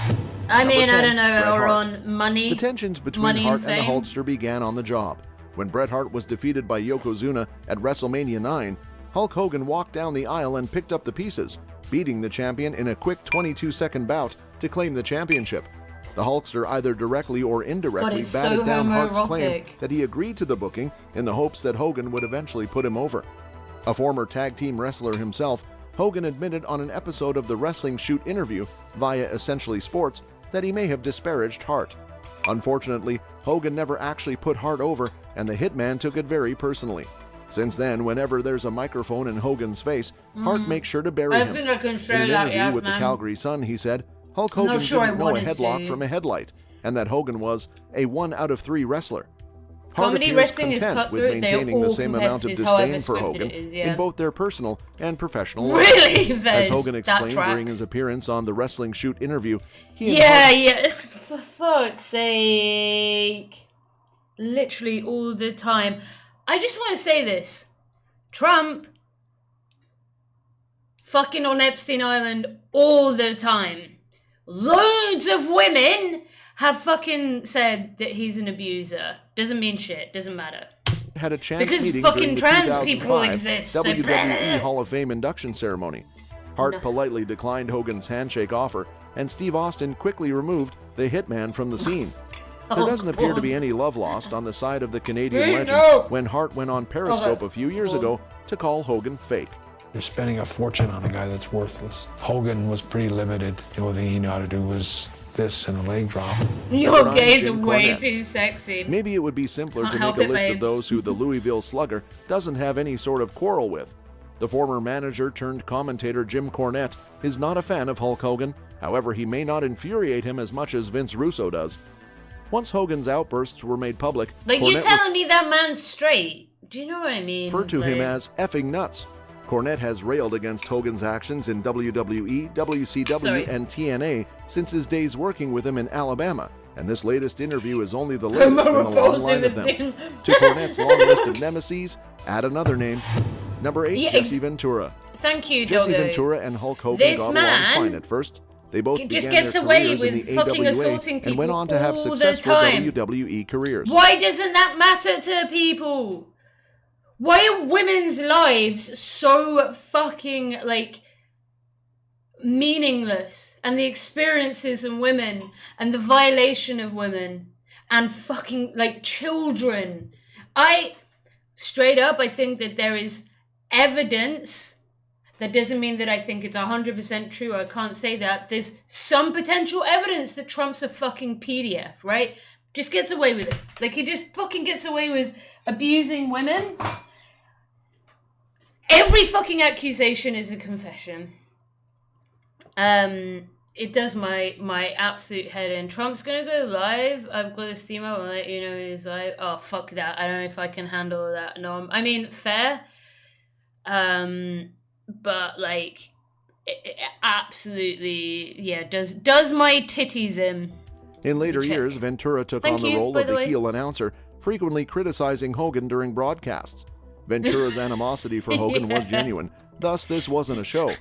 I mean, 10, I don't know, Bret Hart. Elron, money. The tensions between Hart and the Hulkster began on the job. When Bret Hart was defeated by Yokozuna at WrestleMania 9, Hulk Hogan walked down the aisle and picked up the pieces, beating the champion in a quick 22-second bout to claim the championship. The Hulkster either directly or indirectly batted down Hart's claim that he agreed to the booking in the hopes that Hogan would eventually put him over. A former tag team wrestler himself, Hogan admitted on an episode of the Wrestling Shoot interview via Essentially Sports that he may have disparaged Hart. Unfortunately, Hogan never actually put Hart over, and the Hitman took it very personally. Since then, whenever there's a microphone in Hogan's face, Hart makes sure to bury him. think I can In say an that, interview with the Calgary Sun, he said, Hulk Hogan didn't know a headlock from a headlight, and that Hogan was a 1 out of 3 wrestler. Hart Comedy appears wrestling is content with cutthroat. They are maintaining the all same amount of competitors, however disdain for scripted Hogan it is, yeah. in both their personal and professional Really, lives. Vez, As Hogan that explained during tracks. his appearance on the Wrestling Shoot interview, he and Yeah, Hart yeah. For fuck's sake. Literally all the time. I just want to say this. Trump fucking on Epstein Island all the time. Loads of women have fucking said that he's an abuser. Doesn't mean shit. Doesn't matter. had a chance Because meeting fucking during the trans people 2005 exist, so WWE Hall of Fame induction ceremony. Hart politely declined Hogan's handshake offer, and Steve Austin quickly removed the Hitman from the scene. There doesn't appear to be any love lost on the side of the Canadian legend when Hart went on Periscope a few years ago to call Hogan fake. You're spending a fortune on a guy that's worthless. Hogan was pretty limited. The only thing he knew how to do was this and a leg drop. Your gays are way too sexy. Maybe it would be simpler Can't to help make a it, list of babes. those who the Louisville Slugger doesn't have any sort of quarrel with. The former manager turned commentator Jim Cornette is not a fan of Hulk Hogan. However, he may not infuriate him as much as Vince Russo does. Once Hogan's outbursts were made public, Like, you Cornette telling me that man's straight? Do you know what I mean? referred to him Like- as effing nuts. Cornette has railed against Hogan's actions in WWE, WCW, and TNA since his days working with him in Alabama, and this latest interview is only the latest in the long line of them. To Cornette's long list of nemesis, add another name. Number 8, Yeah, Jesse Ventura. Thank you, Jesse Doggo. Ventura and Hulk Hogan This got man along fine at first. They both just began gets their away careers in with the fucking AWA assaulting and went people on to have all the successful time. WWE careers. Why doesn't that matter to people? Why are women's lives so fucking, like, meaningless? And the experiences of women and the violation of women and fucking, like, children. Straight up, I think that there is evidence. That doesn't mean that I think it's 100% true. I can't say that. There's some potential evidence that Trump's a fucking PDF, right? Just gets away with it. Like, he just fucking gets away with abusing women. Every fucking accusation is a confession. It does my absolute head in. Trump's gonna go live. I've got a steam up. I'll let you know he's live. Oh, fuck that. I don't know if I can handle that. No, I mean, fair. But, like, it absolutely, yeah, does my titties in. In later years, Ventura took on the role of the heel announcer, frequently criticizing Hogan during broadcasts. Ventura's animosity for Hogan was genuine, thus this wasn't a show.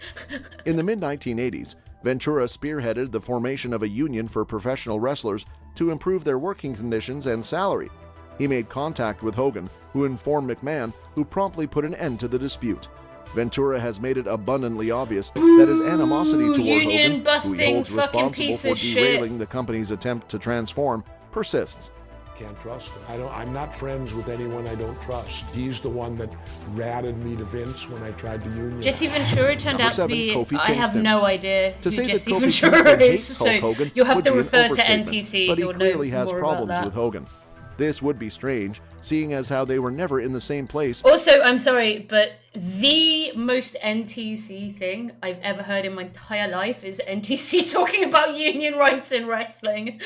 In the mid-1980s, Ventura spearheaded the formation of a union for professional wrestlers to improve their working conditions and salary. He made contact with Hogan, who informed McMahon, who promptly put an end to the dispute. Ventura has made it abundantly obvious that his animosity toward Hogan, who he holds responsible for derailing the company's attempt to transform, persists. Can't trust him. I'm not friends with anyone I don't trust. He's the one that ratted me to Vince when I tried to unionize. Jesse Ventura turned Number out to 7, be. Kofi I have Kingston. no idea To who say that Jesse Kofi Ventura Kingston is, hates so Hulk Hogan you'll have would to be an refer to overstatement, NTC. but he You'll clearly know has more problems about that. with Hogan. This would be strange, seeing as how they were never in the same place. Also, I'm sorry, but the most NTC thing I've ever heard in my entire life is NTC talking about union rights in wrestling.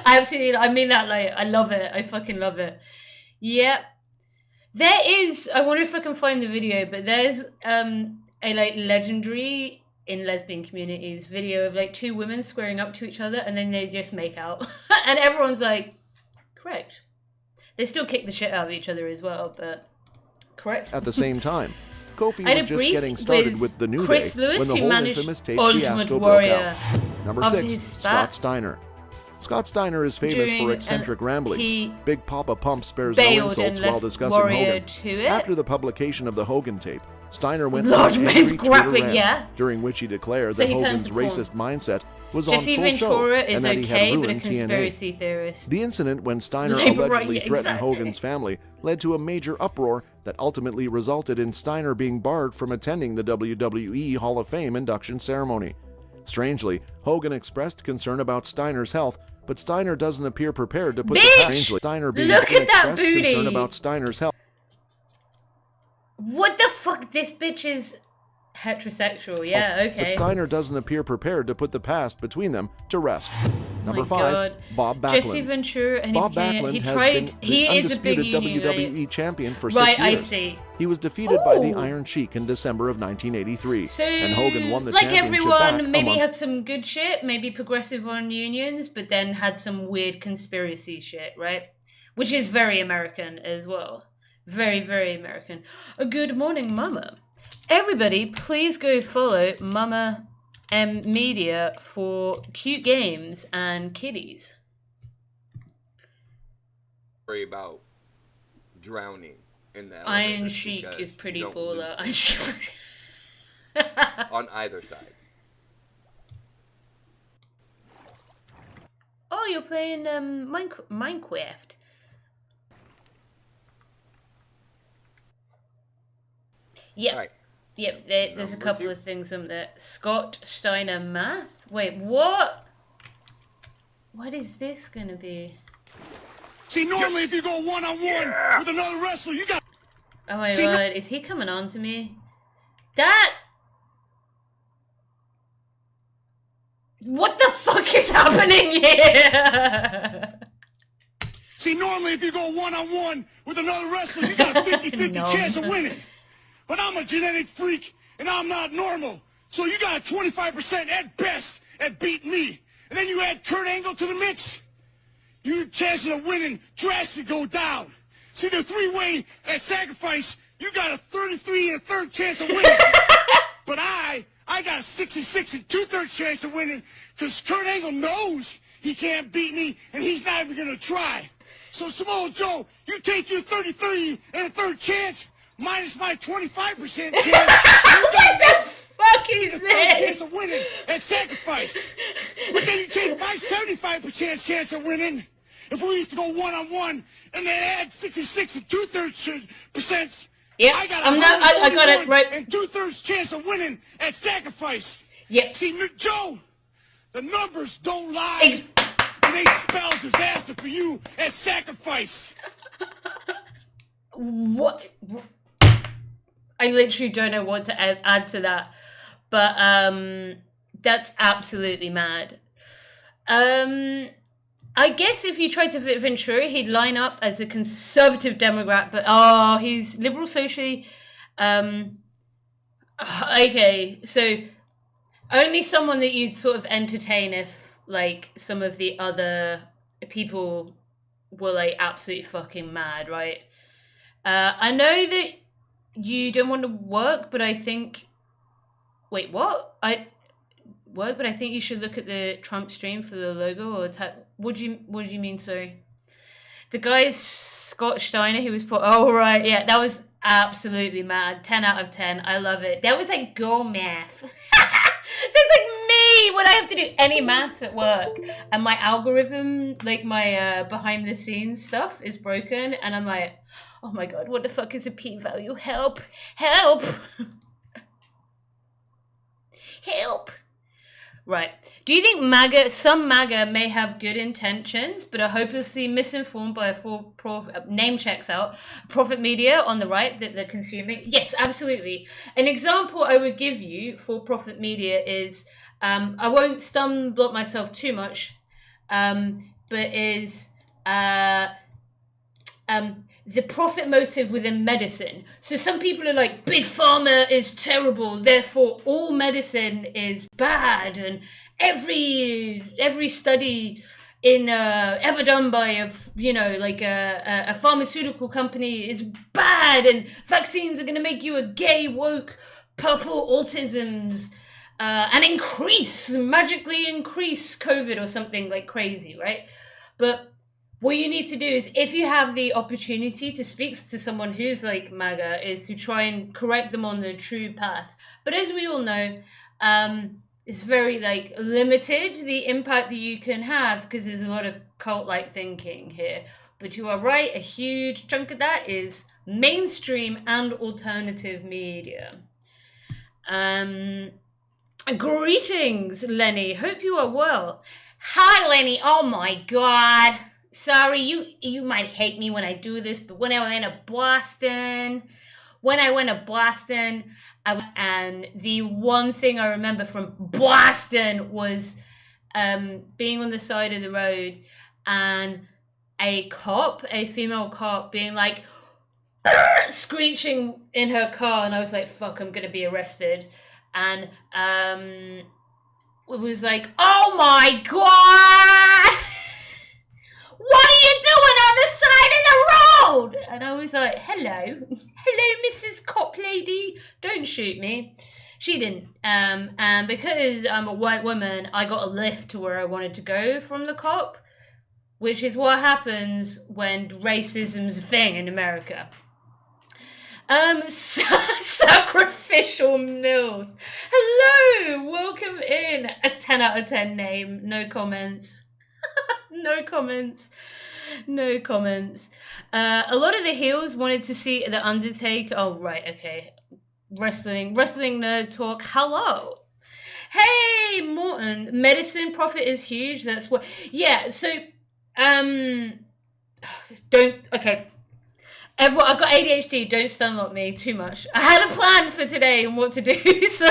I mean that, like, I love it. I fucking love it. Yep. There is, I wonder if I can find the video, but there's a, like, legendary in lesbian communities video of, like, 2 women squaring up to each other and then they just make out. And everyone's like, correct. They still kick the shit out of each other as well, but correct. At the same time, Kofi I had was a just brief getting started with with the New Chris Day Lewis, when the who whole managed infamous tape Ultimate fiasco Warrior broke out. Number after 6, his spat. Scott Steiner. Scott Steiner is famous During for eccentric rambling. he Big Papa Pump spares no bailed insults and while left discussing Warrior Hogan. to it. After the publication of the Hogan tape, Steiner went Large on an man's angry Twitter graphic, rant, yeah. during which he declared So that he turned Hogan's to porn. racist mindset was Jesse on full show Ventura and is that he had okay, but a ruined conspiracy TNA. theorist. The incident when Steiner Labor allegedly right, threatened exactly. Hogan's family led to a major uproar that ultimately resulted in Steiner being barred from attending the WWE Hall of Fame induction ceremony. Strangely, Hogan expressed concern about Steiner's health, but Steiner doesn't appear prepared to put the Bitch! strangely Steiner being Look at that expressed booty! concern about Steiner's health. What the fuck? This bitch is heterosexual. Yeah, okay. But Steiner doesn't appear prepared to put the past between them to rest. Number 5, Bob Backlund. Jesse Ventura, and Bob Backlund he has tried. been He the is a big undisputed WWE union, champion for 6 right, years. I see. He was defeated by the Iron Sheik in December of 1983, So, and Hogan won the like championship everyone, back maybe a month. had some good shit, maybe progressive on unions, but then had some weird conspiracy shit, right? Which is very American as well. Very, very American. Good morning, Mama. Everybody, please go follow Mama Media for cute games and kitties. Worry about drowning in the Iron Sheik is pretty baller. Iron Sheik. on either side. Oh, you're playing Minecraft. Yep. Right. Yep, there's a couple of things on there. Scott Steiner math? Wait, what? What is this gonna be? See, normally if you go one-on-one with another wrestler, you got... Oh my god, is he coming on to me? That... What the fuck is happening here? See, normally if you go one-on-one with another wrestler, you got a 50-50 chance of winning. But I'm a genetic freak, and I'm not normal. So you got a 25% at best at beating me. And then you add Kurt Angle to the mix, your chances of winning drastically go down. See, the 3-way at sacrifice, you got a 33 1/3 chance of winning. But I got a 66 2/3 chance of winning, because Kurt Angle knows he can't beat me, and he's not even going to try. So, Samoa Joe, you take your 33 1/3 chance, minus my 25% chance. What the fuck is this? Chance of winning at sacrifice. But then you take my 75% chance of winning. If we used to go one-on-one and then add 66 2/3%, yep, I got I got it right. And 2/3 chance of winning at sacrifice. Yep. See, Joe, the numbers don't lie. And they spell disaster for you at sacrifice. What? I literally don't know what to add to that, but that's absolutely mad. I guess if you tried to fit Ventura, he'd line up as a conservative Democrat, but he's liberal socially. Okay, so only someone that you'd sort of entertain if, like, some of the other people were, like, absolutely fucking mad, right? I know that you don't want to work, but I think... Wait, what? Work, but I think you should look at the Trump stream for the logo or what do you mean, sorry? The guy Scott Steiner, he was put... Oh, right, yeah, that was absolutely mad. 10 out of 10. I love it. That was like go math. That's like me when I have to do any maths at work. And my algorithm, like my behind the scenes stuff is broken. And I'm like, oh my god, what the fuck is a p-value? Help! Help! Help! Right. Do you think some MAGA may have good intentions, but are hopelessly misinformed by a for-profit, name checks out, profit media on the right that they're consuming? Yes, absolutely. An example I would give you for profit media is, I won't stun block myself too much, but is the profit motive within medicine. So some people are like, big pharma is terrible, therefore all medicine is bad, and every study in ever done by a pharmaceutical company is bad, and vaccines are going to make you a gay woke purple autisms and magically increase COVID or something like crazy, right? But what you need to do is, if you have the opportunity to speak to someone who's like MAGA, is to try and correct them on the true path. But as we all know, it's very like limited, the impact that you can have, because there's a lot of cult-like thinking here. But you are right, a huge chunk of that is mainstream and alternative media. Greetings, Lenny. Hope you are well. Hi, Lenny. Oh my god. Sorry, you might hate me when I do this, but when I went to Boston, when I went to Boston, and the one thing I remember from Boston was being on the side of the road and a female cop being like screeching in her car, and I was like, fuck, I'm gonna be arrested. And it was like, oh my god, what are you doing on the side of the road? And I was like, hello, Mrs. Cop Lady, don't shoot me. She didn't. And because I'm a white woman, I got a lift to where I wanted to go from the cop, which is what happens when racism's a thing in America. Sacrificial MILF. Hello, welcome in. A 10 out of 10 name. No comments. No comments. No comments. A lot of the heels wanted to see the Undertaker. Oh, right, okay. Wrestling nerd talk. Hello. Hey, Morton. Medicine profit is huge. That's what. Yeah. So, Okay. Everyone, I've got ADHD. Don't stunlock me too much. I had a plan for today and what to do. So,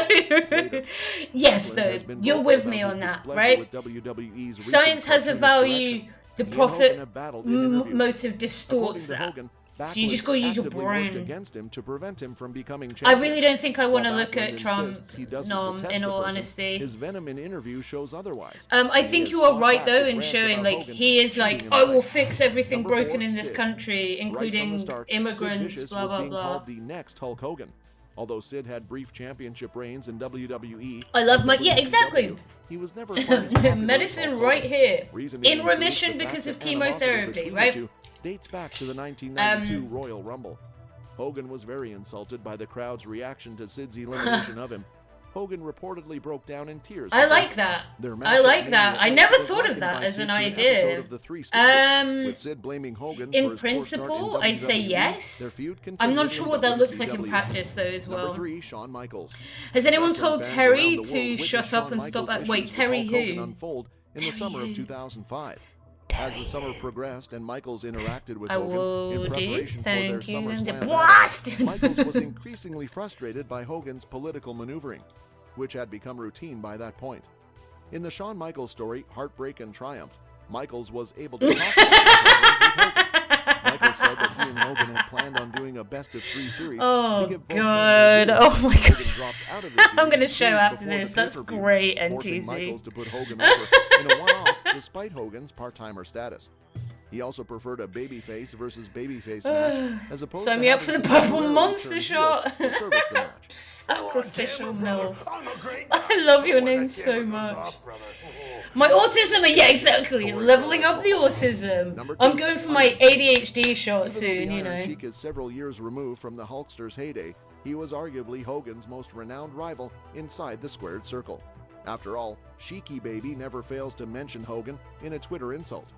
yes, though, you're with me on that, right? Science has a value. The profit motive distorts that. So you just gotta use your brain. I really don't think I want to look at Trump, in all honesty. His venom in interview shows otherwise. I think you are right though in showing like he is like, I will fix everything broken in this country, including immigrants, blah blah blah. The next Hulk Hogan. Although Sid had brief championship reigns in WWE, I love my exactly. He was never medicine right here in remission because of chemotherapy, right? Dates back to the 1992 Royal Rumble. Hogan was very insulted by the crowd's reaction to Sid's elimination of him. Hogan reportedly broke down in tears. I like that. I like that. I never thought of that as an idea. With Sid blaming Hogan in principle, I'd say yes. I'm not sure what that looks like in practice though as well. Number 3, Shawn Michaels. Has anyone told Terry to shut up and stop that? Wait, Terry who? Unfold in the summer of 2005. As the summer progressed and Michaels interacted with Hogan in preparation for their SummerSlam match, Michaels was increasingly frustrated by Hogan's political maneuvering, which had become routine by that point. In the Shawn Michaels story, Heartbreak and Triumph, Michaels was able to talk about Michaels said that he and Hogan had planned on doing a best-of-3 series. Oh, God. Oh, my God. I'm going to show after this. That's great, NTZ. Michaels to put Hogan over in a one-off despite Hogan's part-timer status. He also preferred a babyface versus babyface match as opposed sign to me up for the purple monster shot. Sacrificial MILF. I love your name so much. My autism, yeah, exactly. Leveling up the autism. I'm going for my ADHD shot soon, you know. Sheik is several years removed from the Hulkster's heyday. He was arguably Hogan's most renowned rival inside the squared circle. After all, Sheiky Baby never fails to mention Hogan in a Twitter insult.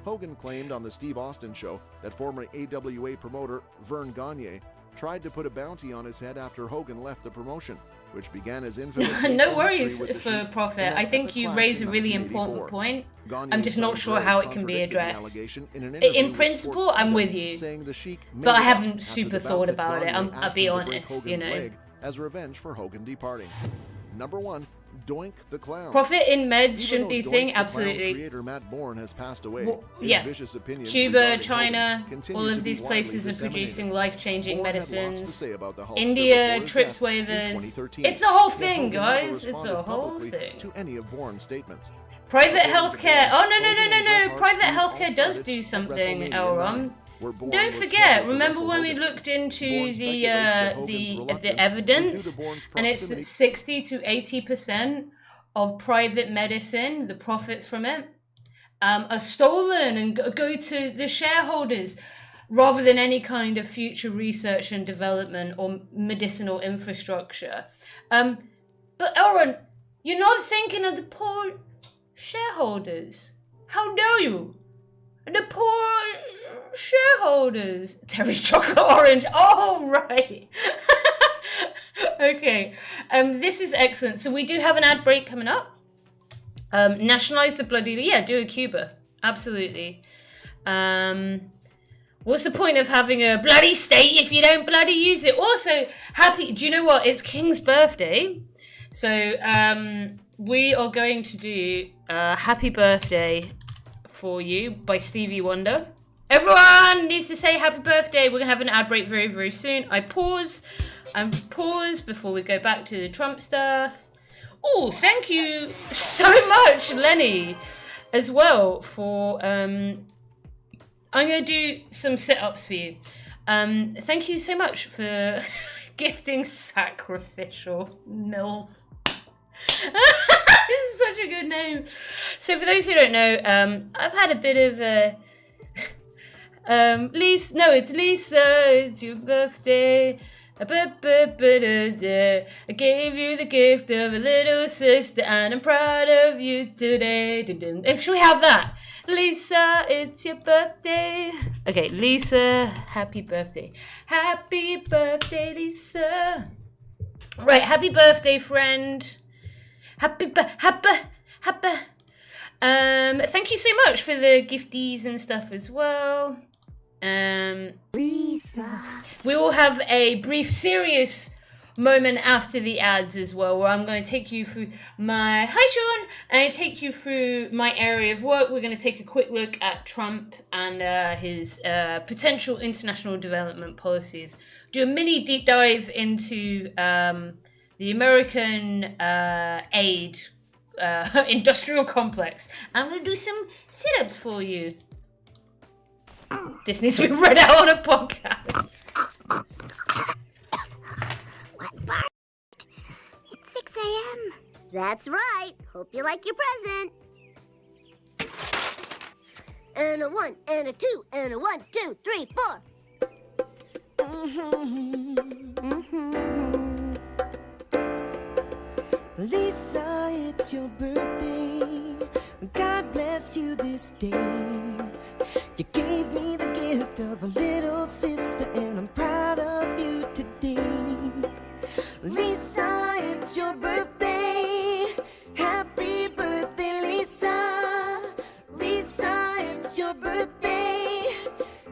Hogan claimed on the Steve Austin show that former AWA promoter Vern Gagne tried to put a bounty on his head after Hogan left the promotion, which began his infamous no worries for Prophet. I think you raise a really important point. I'm just not sure how it can be addressed. In principle, I'm with you, but I haven't super thought about it. I'll be honest, you know. As revenge for Hogan departing. Number 1, Doink the Clown. Profit in meds shouldn't be a thing, absolutely. Creator Matt Bourne has passed away. Well, yeah, Cuba, China, all of these places are producing life-changing medicines. India, trips waivers. It's a whole thing, guys. It's a whole thing. To any of Bourne's statements. Private healthcare. Oh no! Private healthcare does do something, Elron. Don't forget, remember when we looked into the evidence, and it's that 60 to 80% of private medicine, the profits from it, are stolen and go to the shareholders rather than any kind of future research and development or medicinal infrastructure. But Elron, you're not thinking of the poor shareholders. How dare you? The poor shareholders. Terry's chocolate orange. Oh, right. Okay. This is excellent. So we do have an ad break coming up. Nationalize the bloody... Yeah, do a Cuba. Absolutely. What's the point of having a bloody state if you don't bloody use it? Also, do you know what? It's King's birthday. So, we are going to do Happy Birthday for You by Stevie Wonder. Everyone needs to say happy birthday. We're going to have an ad break very, very soon. I pause before we go back to the Trump stuff. Oh, thank you so much, Lenny, as well for... I'm going to do some sit-ups for you. Thank you so much for gifting Sacrificial MILF. This is such a good name. So for those who don't know, I've had a bit of a... it's Lisa, it's your birthday. I gave you the gift of a little sister and I'm proud of you today. Should we have that? Lisa, it's your birthday. Okay, Lisa, happy birthday. Happy birthday, Lisa. Right, happy birthday, friend. Happy. Thank you so much for the gifties and stuff as well. Lisa. We will have a brief serious moment after the ads as well, where I'm going to take you through my... Hi, Sean! And I take you through my area of work. We're going to take a quick look at Trump and his potential international development policies. Do a mini deep dive into the American aid industrial complex. I'm going to do some sit-ups for you. This needs to be read out on a podcast. It's 6 a.m. That's right. Hope you like your present. And a 1, and a 2, and a 1, 2, 3, 4. Lisa, it's your birthday. God bless you this day. You gave me the gift of a little sister, and I'm proud of you today. Lisa, it's your birthday. Happy birthday, Lisa. Lisa, it's your birthday.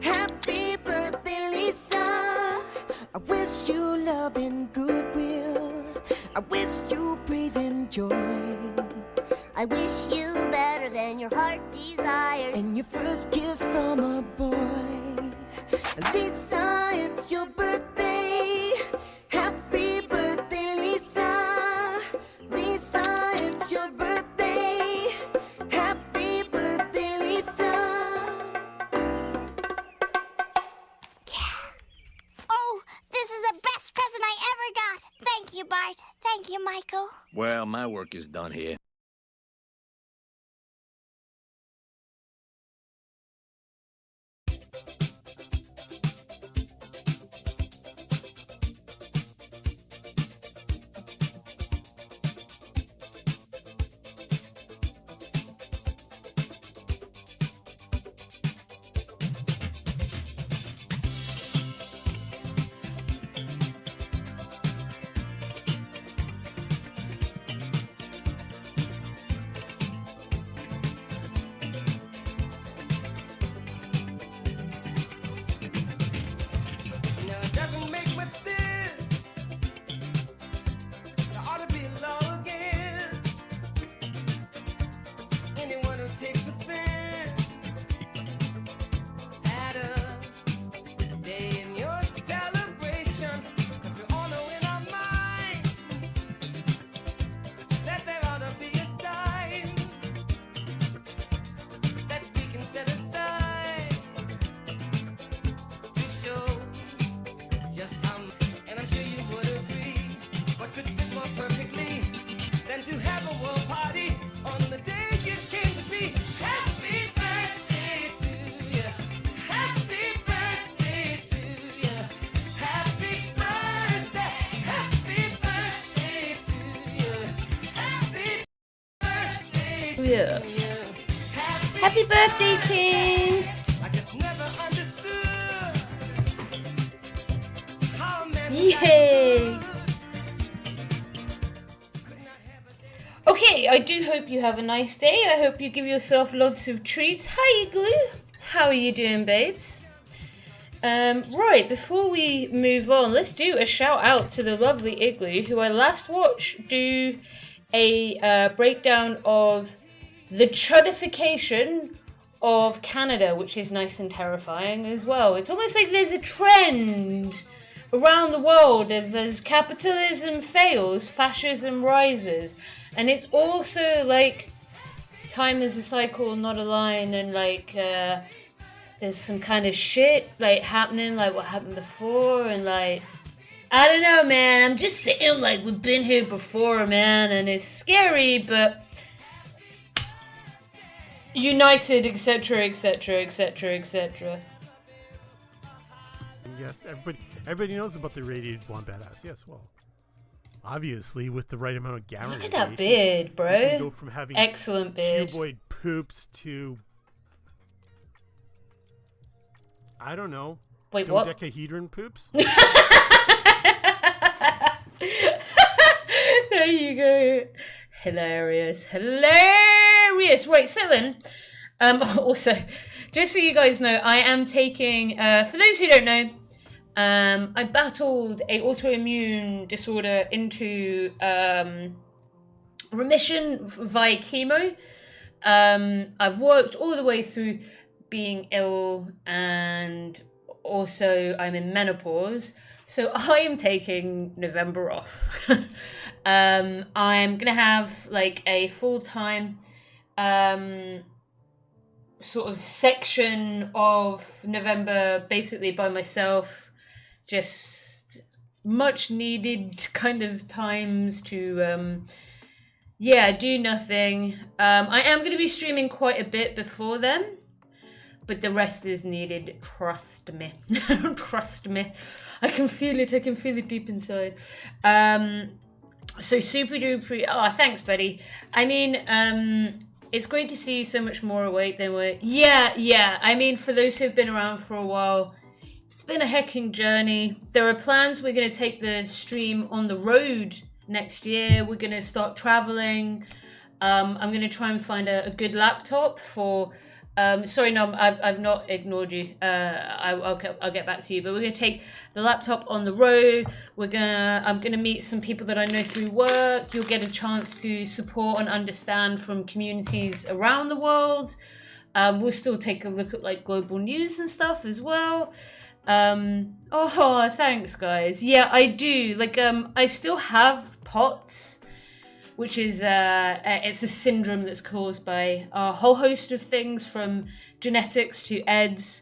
Happy birthday, Lisa. I wish you love and goodwill. I wish you praise and joy. I wish you better than your heart desires. And your first kiss from a boy. Lisa, it's your birthday. Happy birthday, Lisa. Lisa, it's your birthday. Happy birthday, Lisa. Yeah. Oh, this is the best present I ever got. Thank you, Bart. Thank you, Michael. Well, my work is done here. Yeah. Happy birthday, King! Yay! Okay, I do hope you have a nice day. I hope you give yourself lots of treats. Hi, Igloo. How are you doing, babes? Right, before we move on, let's do a shout out to the lovely Igloo, who I last watched do a breakdown of the chudification of Canada, which is nice and terrifying as well. It's almost like there's a trend around the world as capitalism fails, fascism rises. And it's also like time is a cycle, not a line, and like there's some kind of shit like happening, like what happened before, and like I don't know, man. I'm just saying, like we've been here before, man, and it's scary, but united, etc., etc., etc., etc. Yes, everybody knows about the radiated blonde badass. Yes, well, obviously with the right amount of gamma. Look at that beard, bro. You can go from having excellent beard, cuboid poops to I don't know. Wait, what? Dodecahedron poops. There you go. Hilarious. Right, Cylin. Also, just so you guys know, I am taking, for those who don't know, I battled a autoimmune disorder into remission via chemo. I've worked all the way through being ill, and also I'm in menopause, so I am taking November off. I'm gonna have like a full-time sort of section of November basically by myself, just much needed kind of times to do nothing. I am going to be streaming quite a bit before then, but the rest is needed, trust me. Trust me, I can feel it deep inside. So super duper, thanks buddy. I mean, it's great to see you so much more awake than we're... Yeah. I mean, for those who've been around for a while, it's been a hecking journey. There are plans. We're going to take the stream on the road next year. We're going to start traveling. I'm going to try and find a good laptop for... sorry, no, I've not ignored you. I'll get back to you. But we're going to take the laptop on the road. I'm gonna meet some people that I know through work. You'll get a chance to support and understand from communities around the world. We'll still take a look at like global news and stuff as well. Thanks guys. Yeah, I do. Like I still have POTS, which is it's a syndrome that's caused by a whole host of things, from genetics to AIDS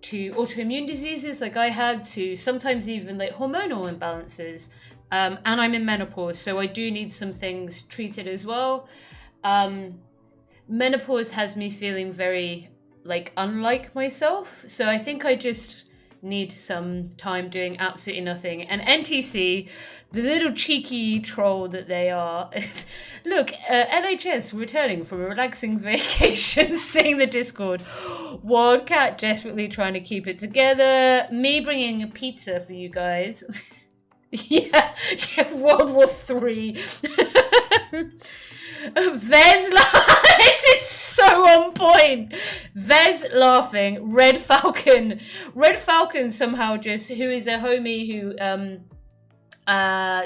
to autoimmune diseases like I had, to sometimes even like hormonal imbalances. And I'm in menopause, so I do need some things treated as well. Menopause has me feeling very like unlike myself, so I think I just need some time doing absolutely nothing. And NTC, the little cheeky troll that they are, look, LHS returning from a relaxing vacation, seeing the Discord. Wildcat desperately trying to keep it together. Me bringing a pizza for you guys. yeah, World War III. Vez, this is so on point. Vez laughing. Red Falcon somehow just, who is a homie who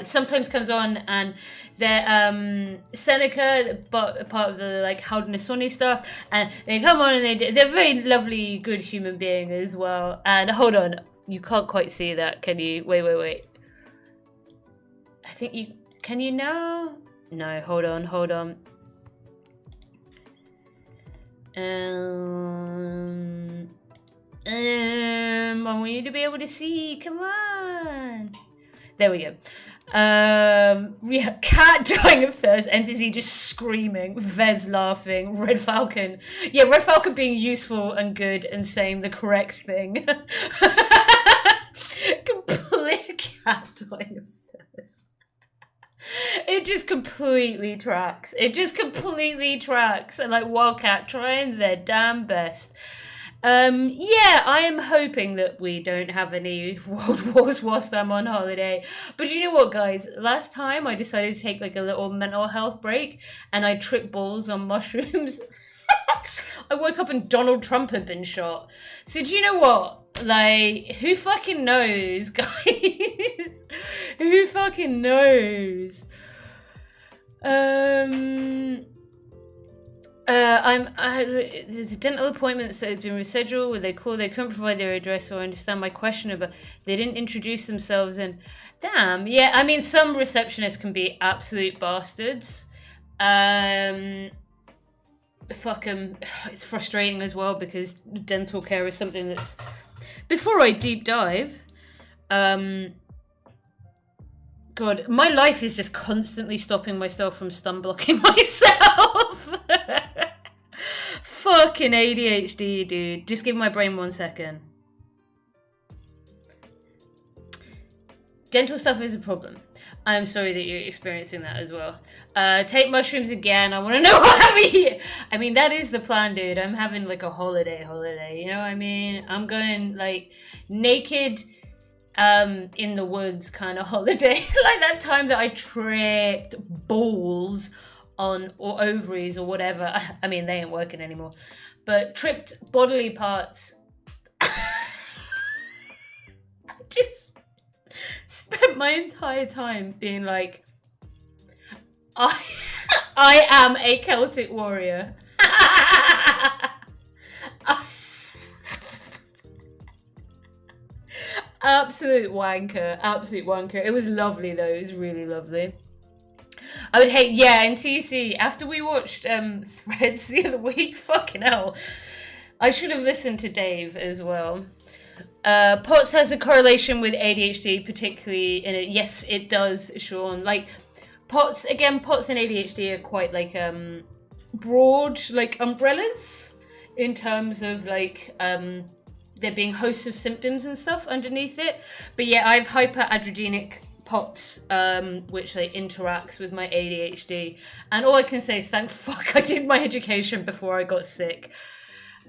sometimes comes on, and they're Seneca, but part of the like Haudenosaunee stuff, and they come on and they're a very lovely, good human being as well. And hold on, you can't quite see that, can you? Wait. I think you can. You now? No, hold on. I want you to be able to see. Come on. There we go. Cat dying of thirst. Entity just screaming. Vez laughing. Red Falcon. Yeah, Red Falcon being useful and good and saying the correct thing. Complete cat dying of thirst. It just completely tracks. And like Wildcat trying their damn best. I am hoping that we don't have any world wars whilst I'm on holiday. But you know what, guys? Last time I decided to take like a little mental health break, and I tripped balls on mushrooms. I woke up and Donald Trump had been shot. So do you know what? Like, who fucking knows, guys? Who fucking knows? There's dental appointments that have been rescheduled where they couldn't provide their address or understand my question about they didn't introduce themselves and damn, yeah, I mean some receptionists can be absolute bastards. Fuck them. It's frustrating as well because dental care is something that's before I deep dive, God, my life is just constantly stopping myself from stun blocking myself. Fucking ADHD, dude. Just give my brain 1 second. Dental stuff is a problem. I'm sorry that you're experiencing that as well. Take mushrooms again. I want to know what I mean, that is the plan, dude. I'm having like a holiday. You know what I mean? I'm going like naked in the woods kind of holiday. Like that time that I tripped balls on or ovaries or whatever. I mean, they ain't working anymore. But tripped bodily parts. I just spent my entire time being like, I am a Celtic warrior. Absolute wanker. It was lovely though. It was really lovely. I would hate, yeah, in TC, after we watched Threads the other week, fucking hell. I should have listened to Dave as well. POTS has a correlation with ADHD, particularly in it. Yes, it does, Sean. Like, POTS and ADHD are quite, like, broad, like, umbrellas in terms of, like, there being hosts of symptoms and stuff underneath it. But yeah, I have hyperandrogenic POTS, which like interacts with my ADHD. And all I can say is thank fuck I did my education before I got sick.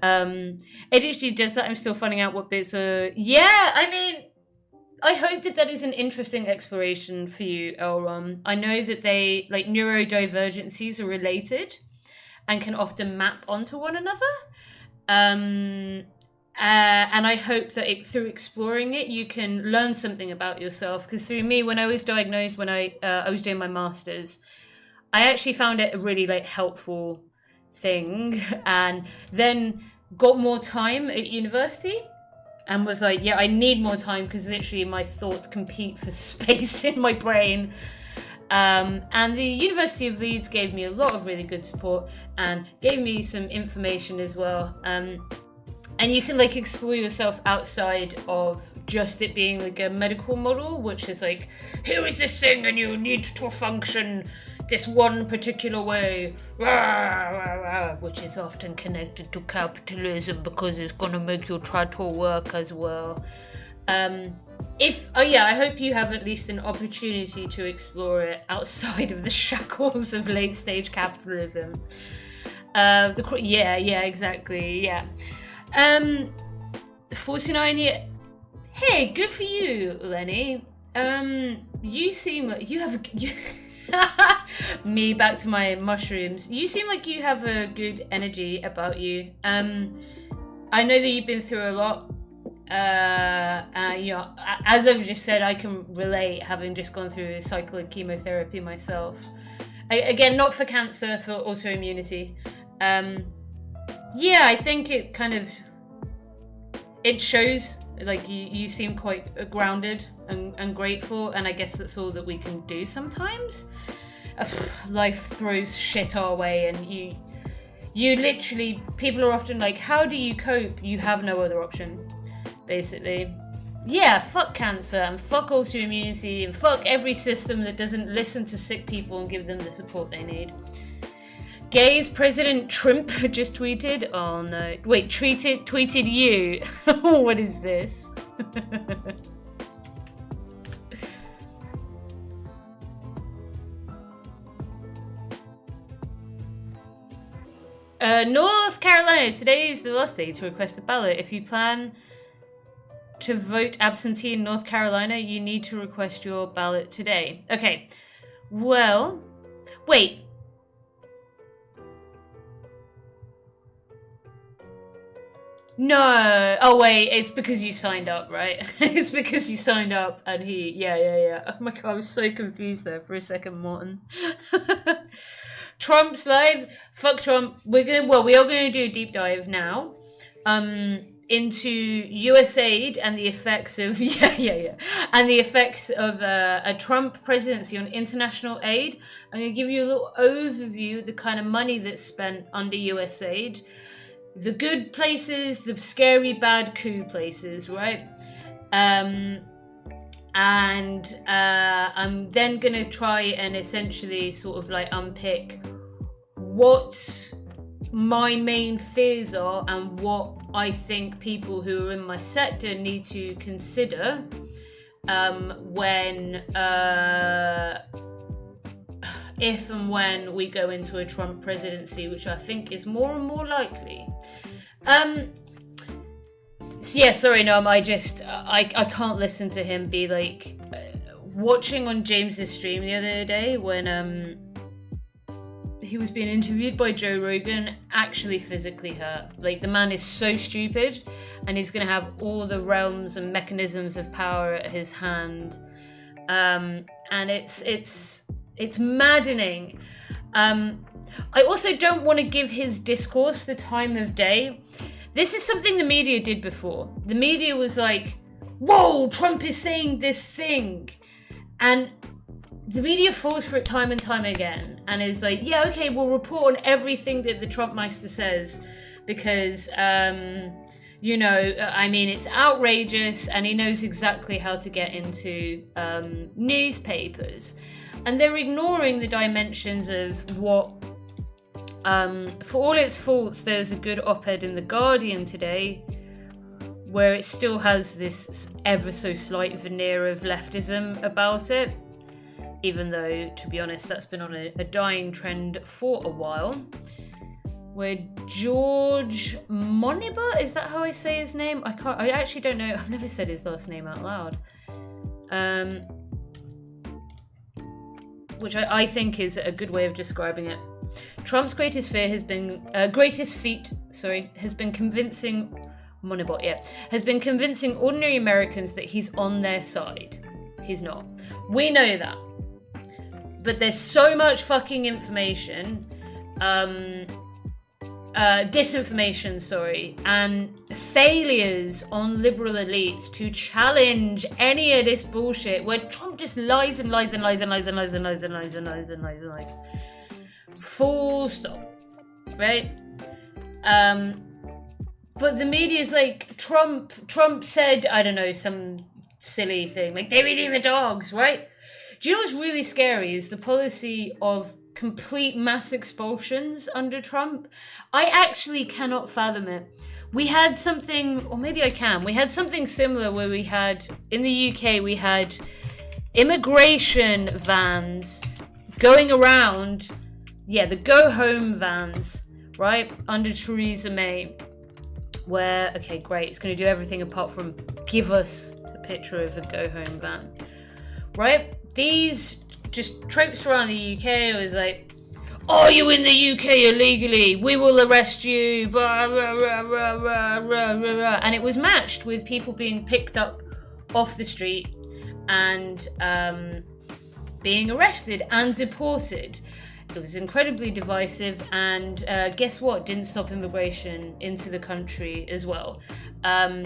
ADHD does that. I'm still finding out what bits are... Yeah, I mean, I hope that is an interesting exploration for you, Elron. I know that they, like, neurodivergencies are related and can often map onto one another. And I hope that through exploring it, you can learn something about yourself. Because through me, when I was diagnosed, when I was doing my master's, I actually found it a really like helpful thing. And then got more time at university and was like, yeah, I need more time because literally my thoughts compete for space in my brain. And the University of Leeds gave me a lot of really good support and gave me some information as well. And you can like explore yourself outside of just it being like a medical model, which is like, here is this thing and you need to function this one particular way, rah, rah, rah, which is often connected to capitalism because it's going to make you try to work as well. I hope you have at least an opportunity to explore it outside of the shackles of late stage capitalism. Exactly. 49 years. Hey, good for you, Lenny. You seem like you have me back to my mushrooms. You seem like you have a good energy about you. I know that you've been through a lot. As I've just said, I can relate, having just gone through a cycle of chemotherapy myself. Again, not for cancer, for autoimmunity. I think it kind of, it shows, like, you seem quite grounded and grateful, and I guess that's all that we can do sometimes. Life throws shit our way, and you literally, people are often like, how do you cope? You have no other option, basically. Yeah, fuck cancer, and fuck autoimmunity, and fuck every system that doesn't listen to sick people and give them the support they need. Gay's President Trump just tweeted. Oh no. Wait, tweeted you. What is this? North Carolina. Today is the last day to request a ballot. If you plan to vote absentee in North Carolina, you need to request your ballot today. Okay. Well, wait. No. Oh wait, it's because you signed up, right? It's because you signed up, and he. Yeah. Oh my god, I was so confused there for a second, Morton. Trump's live. Fuck Trump. We are gonna do a deep dive now. Into USAID and the effects of and the effects of a Trump presidency on international aid. I'm gonna give you a little overview of the kind of money that's spent under USAID, the good places, the scary bad coup places, right? And I'm then gonna try and essentially sort of like unpick what my main fears are and what I think people who are in my sector need to consider when if and when we go into a Trump presidency, which I think is more and more likely. I can't listen to him be like watching on James's stream the other day when he was being interviewed by Joe Rogan, actually physically hurt. Like, the man is so stupid, and he's gonna have all the realms and mechanisms of power at his hand, and it's maddening. I also don't want to give his discourse the time of day. This is something the media did before. The media was like, "Whoa, Trump is saying this thing," and the media falls for it time and time again, and is like, yeah, okay, we'll report on everything that the Trumpmeister says, because, it's outrageous, and he knows exactly how to get into newspapers. And they're ignoring the dimensions of what, for all its faults, there's a good op-ed in The Guardian today, where it still has this ever so slight veneer of leftism about it. Even though, to be honest, that's been on a dying trend for a while. Where George Moniba, is that how I say his name? I actually don't know. I've never said his last name out loud. Which I think is a good way of describing it. Trump's greatest feat has been convincing Monibot, has been convincing ordinary Americans that he's on their side. He's not. We know that. But there's so much fucking information, disinformation, and failures on liberal elites to challenge any of this bullshit where Trump just lies and lies and lies and lies and lies and lies and lies and lies and lies and lies. Full stop. Right? But the media's like, Trump said, I don't know, some silly thing, like they're eating the dogs, right? Do you know what's really scary is the policy of complete mass expulsions under Trump? I actually cannot fathom it. We had something, or maybe I can, we had something similar where we had, in the UK, we had immigration vans going around, the go home vans, right, under Theresa May, where, okay, great, it's going to do everything apart from give us a picture of a go home van, right? These just traipsed around the UK. It was like, are you in the UK illegally? We will arrest you. Blah, blah, blah, blah, blah, blah, blah. And it was matched with people being picked up off the street and being arrested and deported. It was incredibly divisive, and guess what? Didn't stop immigration into the country as well.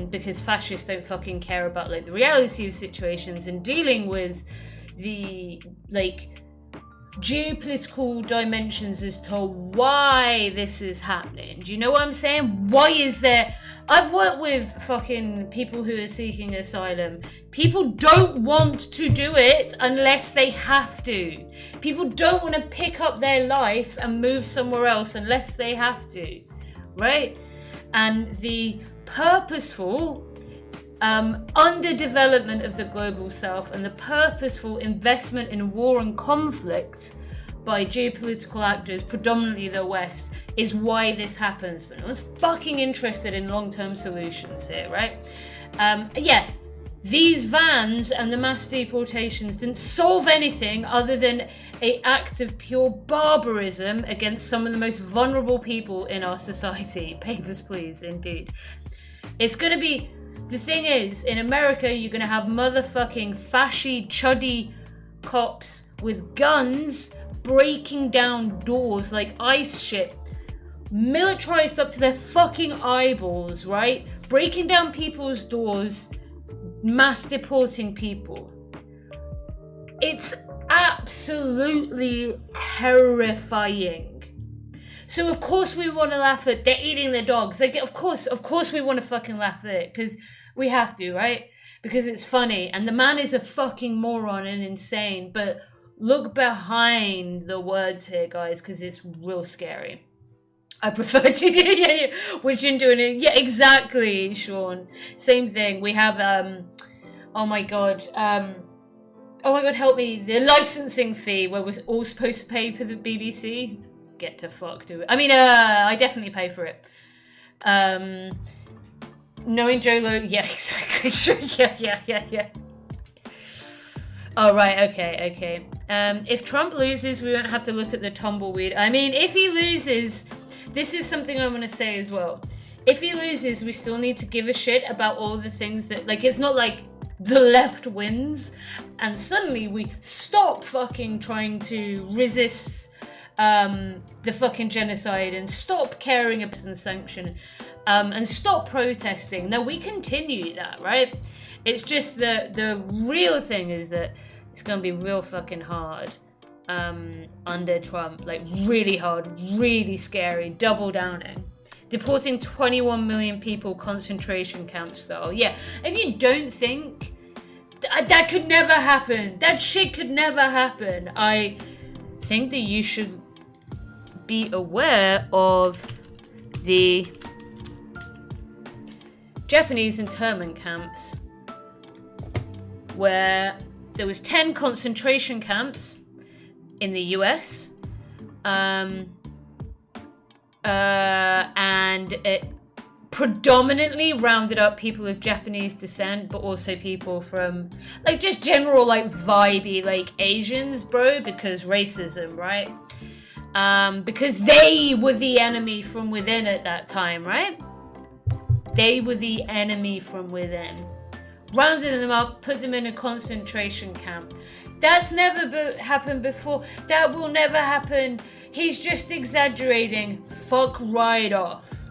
Because fascists don't fucking care about like the reality of situations and dealing with the geopolitical dimensions as to why this is happening. Do you know what I'm saying? Why is there... I've worked with fucking people who are seeking asylum. People don't want to do it unless they have to. People don't want to pick up their life and move somewhere else unless they have to, right? And the purposeful underdevelopment of the global south and the purposeful investment in war and conflict by geopolitical actors, predominantly the West, is why this happens. But no one's fucking interested in long-term solutions here, right? These vans and the mass deportations didn't solve anything other than an act of pure barbarism against some of the most vulnerable people in our society. Papers, please, indeed. It's gonna be, the thing is, in America, you're gonna have motherfucking fashy, chuddy cops with guns breaking down doors like ice shit, militarized up to their fucking eyeballs, right? Breaking down people's doors, mass deporting people. It's absolutely terrifying. So of course we want to laugh at they're eating the dogs. Like of course we want to fucking laugh at it because we have to, right? Because it's funny and the man is a fucking moron and insane. But look behind the words here, guys, because it's real scary. I prefer to yeah, we're doing it. Yeah, exactly, Sean. Same thing. We have oh my god, help me. The licensing fee where we're all supposed to pay for the BBC. Get to fuck, do it. I mean, I definitely pay for it. Knowing Jolo, yeah, exactly. Sure, yeah. Oh, right, okay. If Trump loses, we won't have to look at the tumbleweed. I mean, if he loses, this is something I want to say as well. If he loses, we still need to give a shit about all the things that, like, it's not like the left wins and suddenly we stop fucking trying to resist the fucking genocide and stop caring about the sanction and stop protesting. No, we continue that, right? It's just the real thing is that it's gonna be real fucking hard under Trump, like really hard, really scary, double downing. Deporting 21 million people concentration camp style. Yeah, if you don't think that could never happen, that shit could never happen, I think that you should be aware of the Japanese internment camps where there was 10 concentration camps in the US and it predominantly rounded up people of Japanese descent, but also people from like just general like vibey like Asians, bro, because racism, right? Because they were the enemy from within at that time, right? They were the enemy from within. Rounded them up, put them in a concentration camp. That's never happened before. That will never happen. He's just exaggerating. Fuck right off.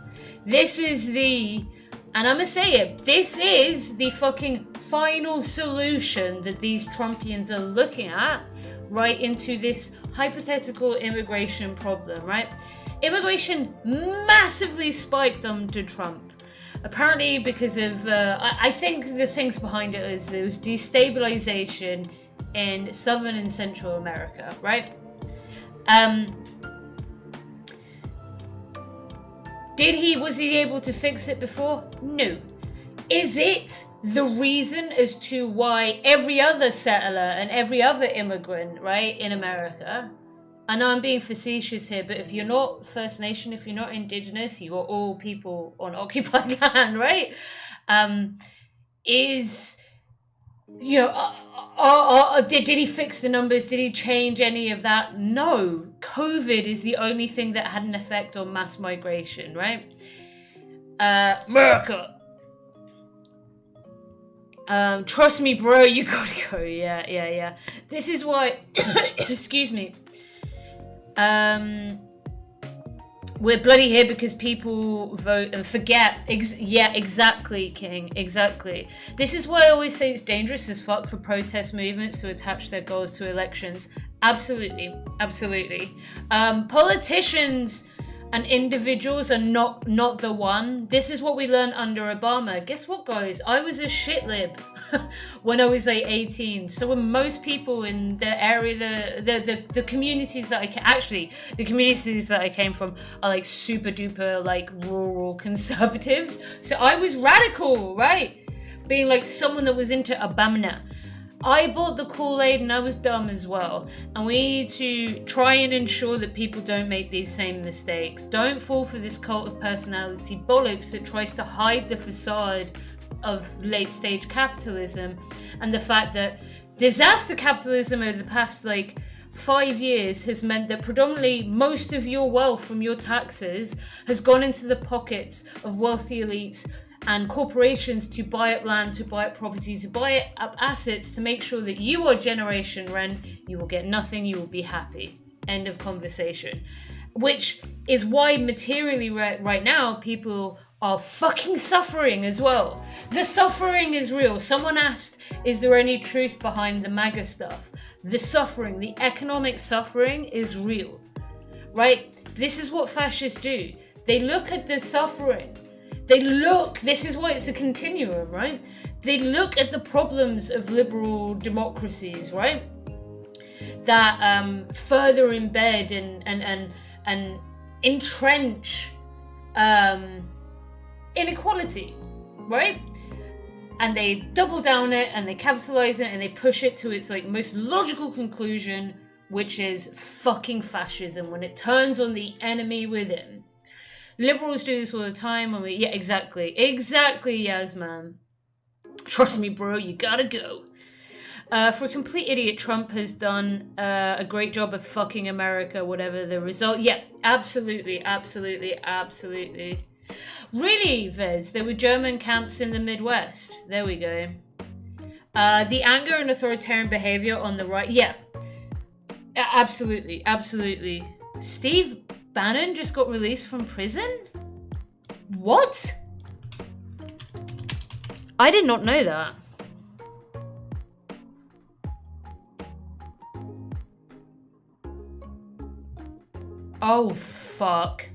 This is and I'm gonna say it, this is the fucking final solution that these Trumpians are looking at, right, into this hypothetical immigration problem, right? Immigration massively spiked under Trump. Apparently because of, I think the things behind it is there was destabilization in Southern and Central America, right? Was he able to fix it before? No. Is it the reason as to why every other settler and every other immigrant, right, in America, I know I'm being facetious here, but if you're not First Nation, if you're not Indigenous, you are all people on occupied land, right? Did he fix the numbers? Did he change any of that? No. COVID is the only thing that had an effect on mass migration, right? America. Trust me, bro, you gotta go. Yeah. This is why, excuse me. We're bloody here because people vote and forget. Yeah, exactly, King. Exactly. This is why I always say it's dangerous as fuck for protest movements to attach their goals to elections. Absolutely. Politicians and individuals are not the one. This is what we learned under Obama. Guess what, guys? I was a shit lib when I was like 18. So when most people in the area, the communities that the communities that I came from are like super duper like rural conservatives. So I was radical, right? Being like someone that was into Obama. I bought the Kool-Aid and I was dumb as well. And we need to try and ensure that people don't make these same mistakes. Don't fall for this cult of personality bollocks that tries to hide the facade of late-stage capitalism and the fact that disaster capitalism over the past 5 years has meant that predominantly most of your wealth from your taxes has gone into the pockets of wealthy elites and corporations to buy up land, to buy up property, to buy up assets to make sure that you are Generation Ren. You will get nothing, you will be happy. End of conversation. Which is why materially right now people are fucking suffering as well. The suffering is real. Someone asked, is there any truth behind the MAGA stuff? The suffering, the economic suffering is real, right? This is what fascists do. They look at the suffering. This is why it's a continuum, right? They look at the problems of liberal democracies, right? That further embed and entrench inequality, right? And they double down it and they capitalize it and they push it to its like most logical conclusion, which is fucking fascism when it turns on the enemy within. Liberals do this all the time. Yeah, exactly, Yasman. Trust me, bro, you gotta go. For a complete idiot, Trump has done a great job of fucking America, whatever the result. Yeah, absolutely. Really, Vez, there were German camps in the Midwest. There we go. The anger and authoritarian behavior on the right. Yeah, absolutely. Steve Bannon just got released from prison? What? I did not know that. Oh, fuck.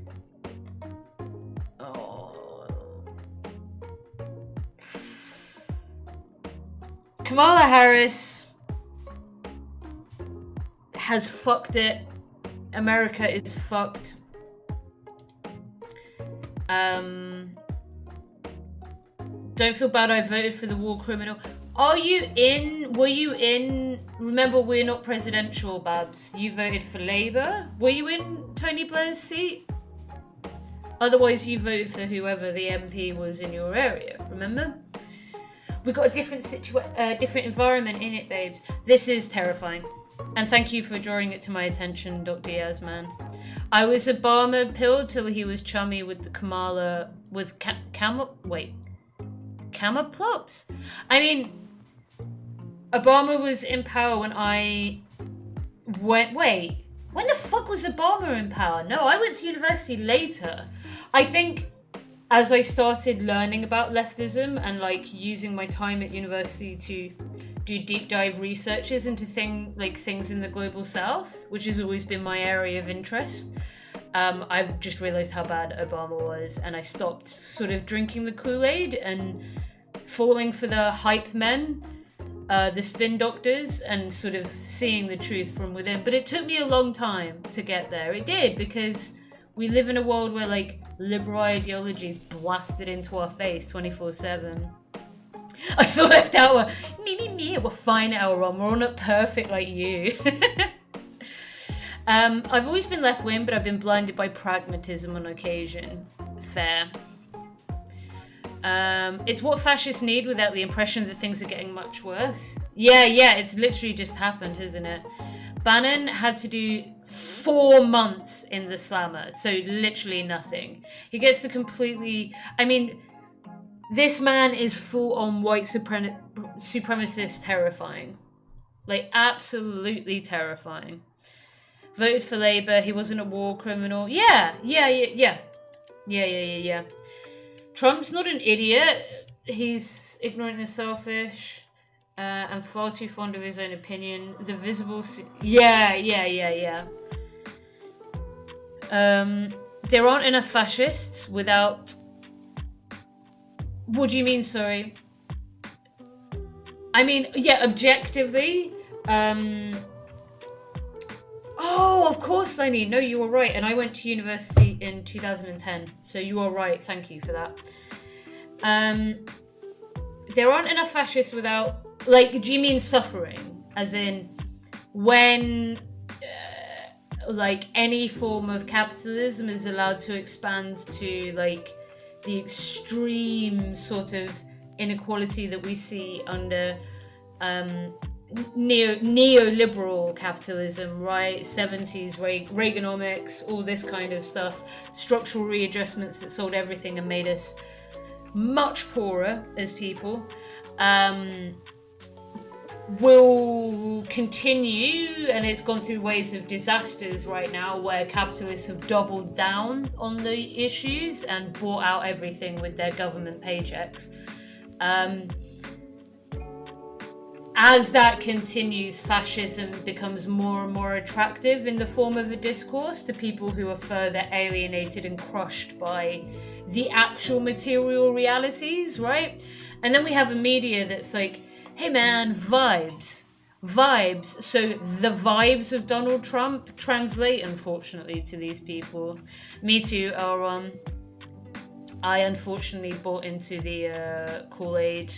Kamala Harris has fucked it. America is fucked. Don't feel bad I voted for the war criminal. Were you in, remember we're not presidential, Babs. You voted for Labour. Were you in Tony Blair's seat? Otherwise you voted for whoever the MP was in your area, remember? We got a different different environment in it, babes. This is terrifying. And thank you for drawing it to my attention, Dr. Yasman. I was Obama pilled till he was chummy with the Kamala, with Kamaplops? I mean, Obama was in power when I went, when the fuck was Obama in power? No, I went to university later. I think as I started learning about leftism and like using my time at university to do deep dive researches into things in the global south, which has always been my area of interest, I've just realized how bad Obama was, and I stopped sort of drinking the Kool-Aid and falling for the hype men, the spin doctors, and sort of seeing the truth from within. But it took me a long time to get there. It did, because we live in a world where like liberal ideology is blasted into our face 24/7. I feel left out. We're fine, Elron. We're all not perfect like you. I've always been left-wing, but I've been blinded by pragmatism on occasion. Fair. It's what fascists need without the impression that things are getting much worse. Yeah, it's literally just happened, hasn't it? Bannon had to do 4 months in the slammer, so literally nothing. He gets to completely... I mean, this man is full-on white supremacist terrifying. Like, absolutely terrifying. Voted for Labour, he wasn't a war criminal. Yeah. Trump's not an idiot. He's ignorant and selfish, and far too fond of his own opinion. The visible... Yeah. There aren't enough fascists without... What do you mean, sorry? I mean, yeah, objectively... Oh, of course, Lenny. No, you were right. And I went to university in 2010. So you are right. Thank you for that. There aren't enough fascists without... Like, do you mean suffering? As in, when... like, any form of capitalism is allowed to expand to, like, the extreme sort of inequality that we see under... neoliberal capitalism, right? 70s Reaganomics, all this kind of stuff, structural readjustments that sold everything and made us much poorer as people, will continue, and it's gone through waves of disasters right now where capitalists have doubled down on the issues and bought out everything with their government paychecks. As that continues, fascism becomes more and more attractive in the form of a discourse to people who are further alienated and crushed by the actual material realities, right? And then we have a media that's like, hey man, vibes. So the vibes of Donald Trump translate, unfortunately, to these people. Me too, Aaron. I unfortunately bought into the Kool-Aid.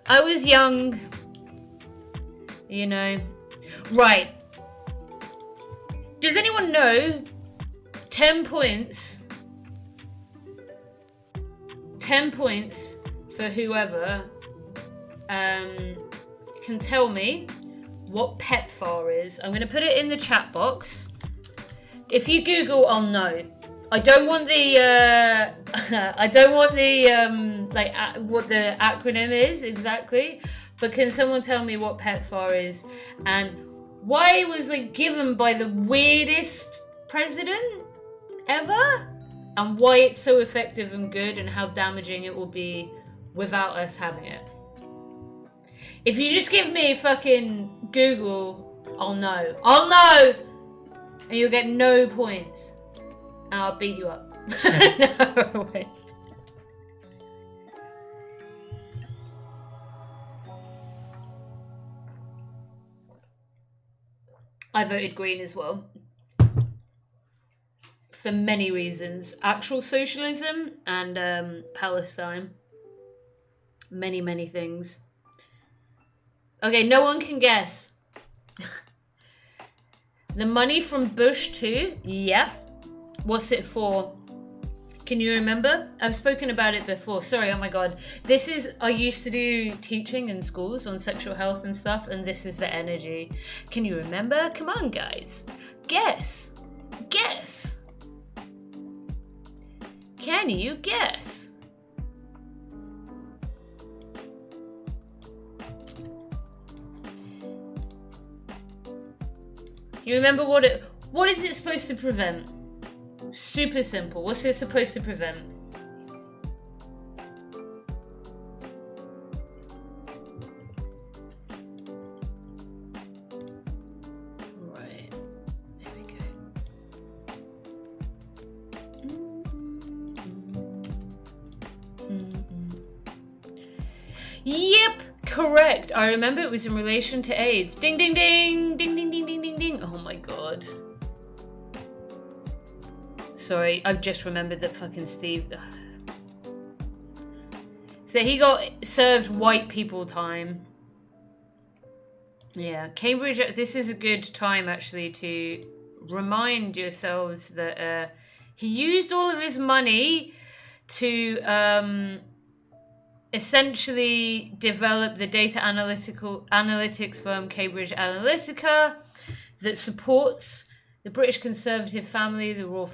I was young, you know. Right. Does anyone know 10 points? 10 points for whoever can tell me what PEPFAR is. I'm going to put it in the chat box. If you Google, I'll know. I don't want the what the acronym is exactly, but can someone tell me what PEPFAR is and why it was like given by the weirdest president ever, and why it's so effective and good, and how damaging it will be without us having it. If you just give me fucking Google, I'll know. I'll know! And you'll get no points. And I'll beat you up. No way. I voted green as well. For many reasons. Actual socialism and Palestine. Many, many things. Okay, no one can guess. The money from Bush too? Yep. What's it for? Can you remember? I've spoken about it before. Sorry, oh my god. I used to do teaching in schools on sexual health and stuff, and this is the energy. Can you remember? Come on, guys. Guess. Guess. Can you guess? You remember what is it supposed to prevent? Super simple. What's it supposed to prevent? Right. There we go. Yep, correct. I remember it was in relation to AIDS. Ding, ding, ding, ding, ding, ding, ding, ding, ding. Oh my god. Sorry, I've just remembered that fucking Steve. So he got served white people time. Yeah, Cambridge. This is a good time actually to remind yourselves that he used all of his money to essentially develop the data analytics firm Cambridge Analytica that supports the British Conservative family, the Royal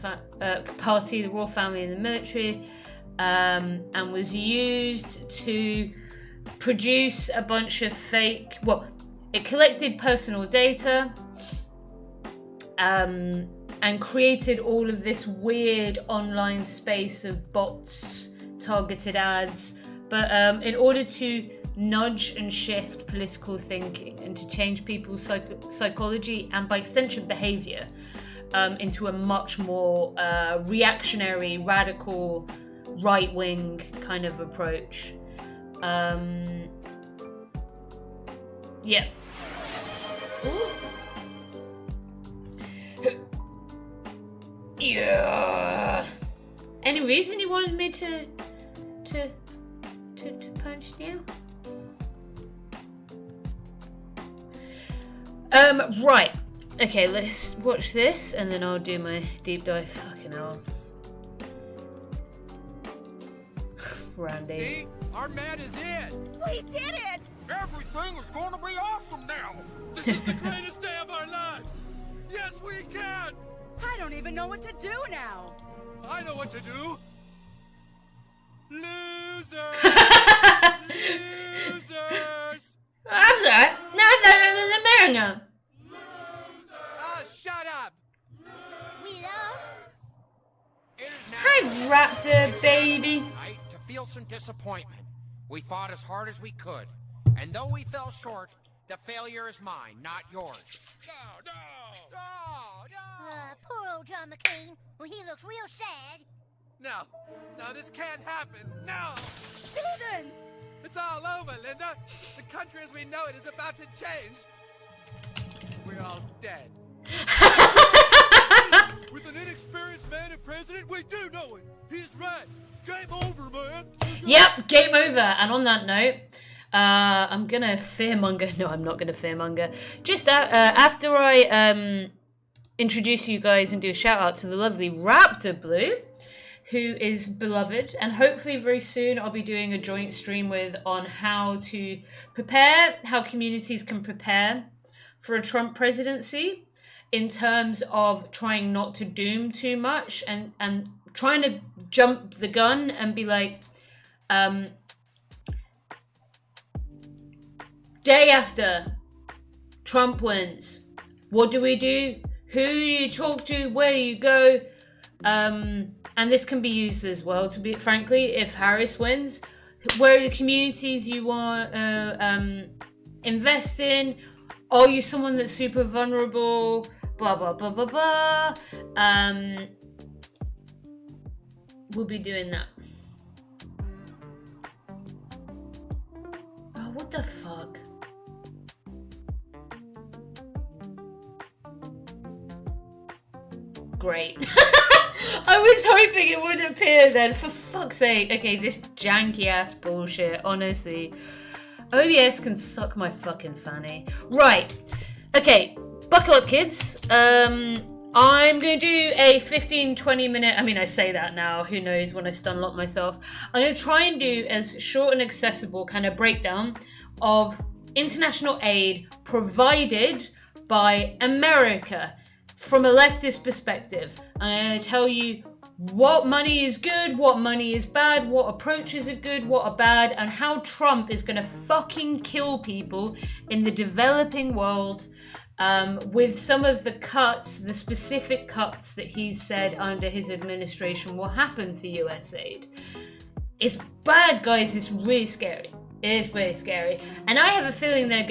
Party, the Royal Family and the military, and was used to produce a bunch of fake... Well, it collected personal data and created all of this weird online space of bots, targeted ads, but in order to nudge and shift political thinking and to change people's psychology and by extension behavior into a much more reactionary, radical, right-wing kind of approach. Yeah. Ooh. Yeah. Any reason you wanted me to punch you? Right. Okay, let's watch this and then I'll do my deep dive. Fucking hell. Randy. See? Our man is in! We did it! Everything is going to be awesome now! This is the greatest day of our lives! Yes, we can! I don't even know what to do now! I know what to do! Lose I'm sorry. No, I thought it was America. Oh, shut up. We lost? Hi, Raptor, baby. Right, to feel some disappointment. We fought as hard as we could. And though we fell short, the failure is mine, not yours. Poor old John McCain. Well, he looks real sad. No, this can't happen. No! Stephen! It's all over, Linda. The country as we know it is about to change. We're all dead. With an inexperienced man and president, we do know it. He's right. Game over, man. Yep, game over. And on that note, I'm gonna fearmonger. No, I'm not gonna fearmonger. Just after I introduce you guys and do a shout out to the lovely Raptor Blue, who is beloved, and hopefully very soon I'll be doing a joint stream with on how to prepare, how communities can prepare for a Trump presidency in terms of trying not to doom too much and trying to jump the gun and be like, day after Trump wins, what do we do? Who do you talk to? Where do you go? And this can be used as well, to be frankly, if Harris wins, where are the communities you want to invest in? Are you someone that's super vulnerable? Blah, blah, blah, blah, blah. We'll be doing that. Oh, what the fuck? Great. I was hoping it would appear then. For fuck's sake. Okay, this janky ass bullshit, honestly. OBS can suck my fucking fanny. Right. Okay, buckle up, kids. I'm going to do a 15-20 minute, I mean, I say that now, who knows when I stunlock myself. I'm going to try and do as short and accessible kind of breakdown of international aid provided by America from a leftist perspective. I'm going to tell you what money is good, what money is bad, what approaches are good, what are bad, and how Trump is going to fucking kill people in the developing world with some of the cuts, the specific cuts that he's said under his administration will happen for US aid. It's bad, guys. It's really scary. It is very scary. And I have a feeling I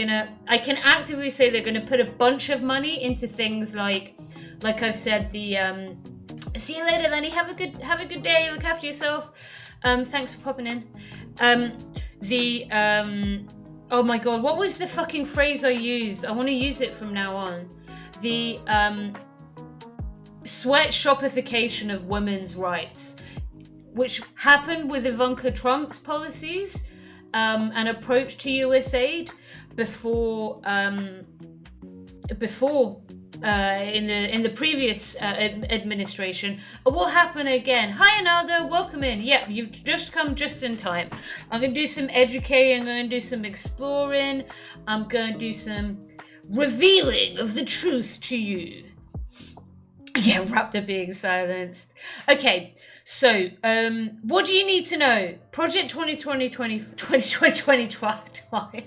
can actively say they're gonna put a bunch of money into things like I've said, the see you later, Lenny. Have a good day. Look after yourself. Thanks for popping in. Oh my god, what was the fucking phrase I used? I want to use it from now on. The sweatshopification of women's rights, which happened with Ivanka Trump's policies and approach to US aid before in the previous administration. Will happen again. Hi Another, welcome in. Yeah, you've just come just in time. I'm going to do some educating, I'm going to do some exploring, I'm going to do some revealing of the truth to you. Yeah, Raptor being silenced. Okay, so what do you need to know? Project 2020-2025.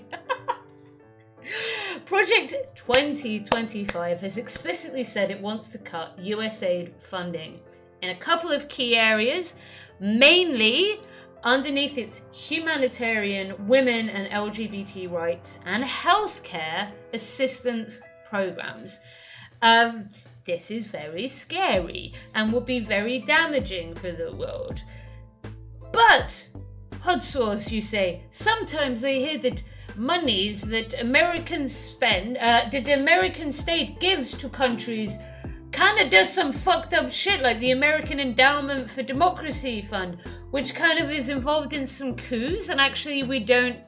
Project 2025 has explicitly said it wants to cut US aid funding in a couple of key areas, mainly underneath its humanitarian, women and LGBT rights and healthcare assistance programs. This is very scary and will be very damaging for the world. But, hotsauce, you say, sometimes I hear that monies that Americans spend, that the American state gives to countries, kind of does some fucked up shit, like the American Endowment for Democracy Fund, which kind of is involved in some coups, and actually we don't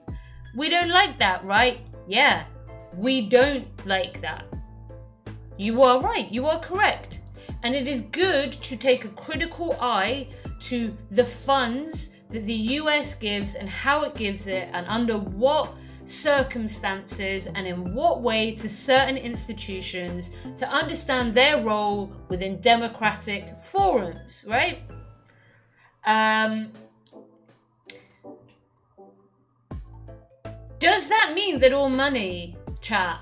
like that, right? Yeah, we don't like that. You are right, you are correct. And it is good to take a critical eye to the funds that the US gives and how it gives it and under what circumstances and in what way to certain institutions to understand their role within democratic forums, right? Does that mean that all money, chat,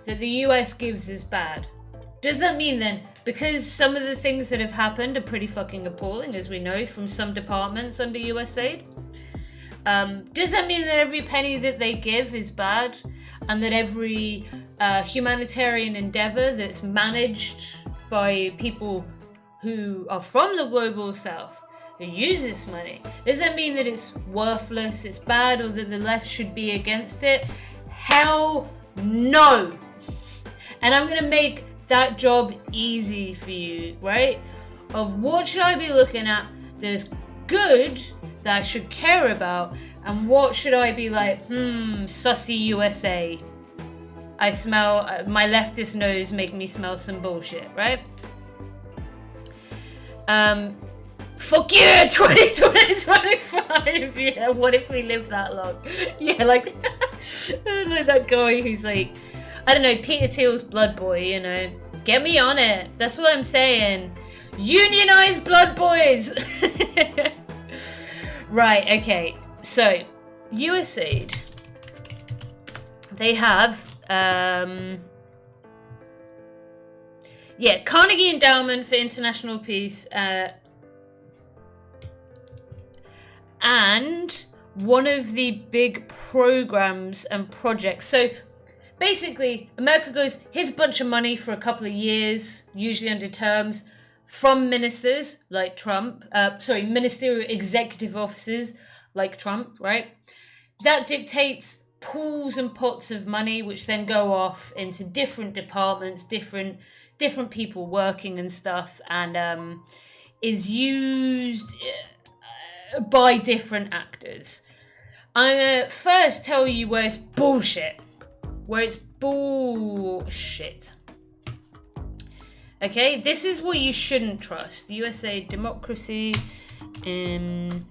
that the US gives is bad? Does that mean then, because some of the things that have happened are pretty fucking appalling, as we know from some departments under USAID, does that mean that every penny that they give is bad, and that every humanitarian endeavor that's managed by people who are from the global south, who use this money, does that mean that it's worthless, it's bad, or that the left should be against it? Hell no! And I'm gonna make that job easy for you, right? Of what should I be looking at that's good, that I should care about, and what should I be like, sussy USA. I smell, my leftist nose make me smell some bullshit, right? Fuck yeah, 2025, yeah, what if we live that long? Yeah, like, like that guy who's like, I don't know, Peter Thiel's Blood Boy, you know, get me on it, that's what I'm saying. Unionize Blood Boys! Right, okay, so, USAID, they have, Carnegie Endowment for International Peace, and one of the big programs and projects. So basically, America goes, here's a bunch of money for a couple of years, usually under terms, from ministers like Trump, ministerial executive offices like Trump, right? That dictates pools and pots of money, which then go off into different departments, different people working and stuff, and is used by different actors. I'm gonna first tell you where it's bullshit. Okay, this is what you shouldn't trust. USA democracy and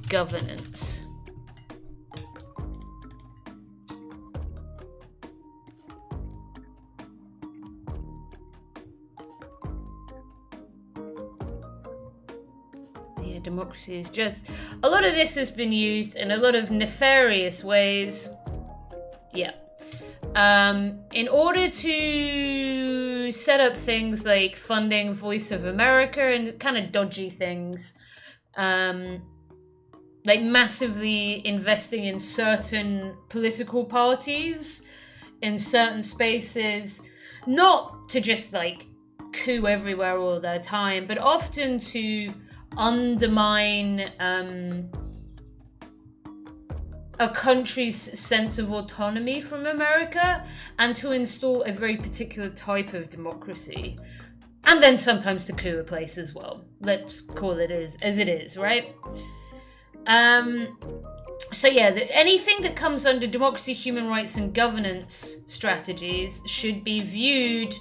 governance. Democracy is just, a lot of this has been used in a lot of nefarious ways. Yeah. In order to set up things like funding Voice of America and kind of dodgy things, like massively investing in certain political parties in certain spaces, not to just like coup everywhere all the time, but often to undermine a country's sense of autonomy from America and to install a very particular type of democracy. And then sometimes to coup a place as well. Let's call it as it is, right? So yeah, anything that comes under democracy, human rights, and governance strategies should be viewed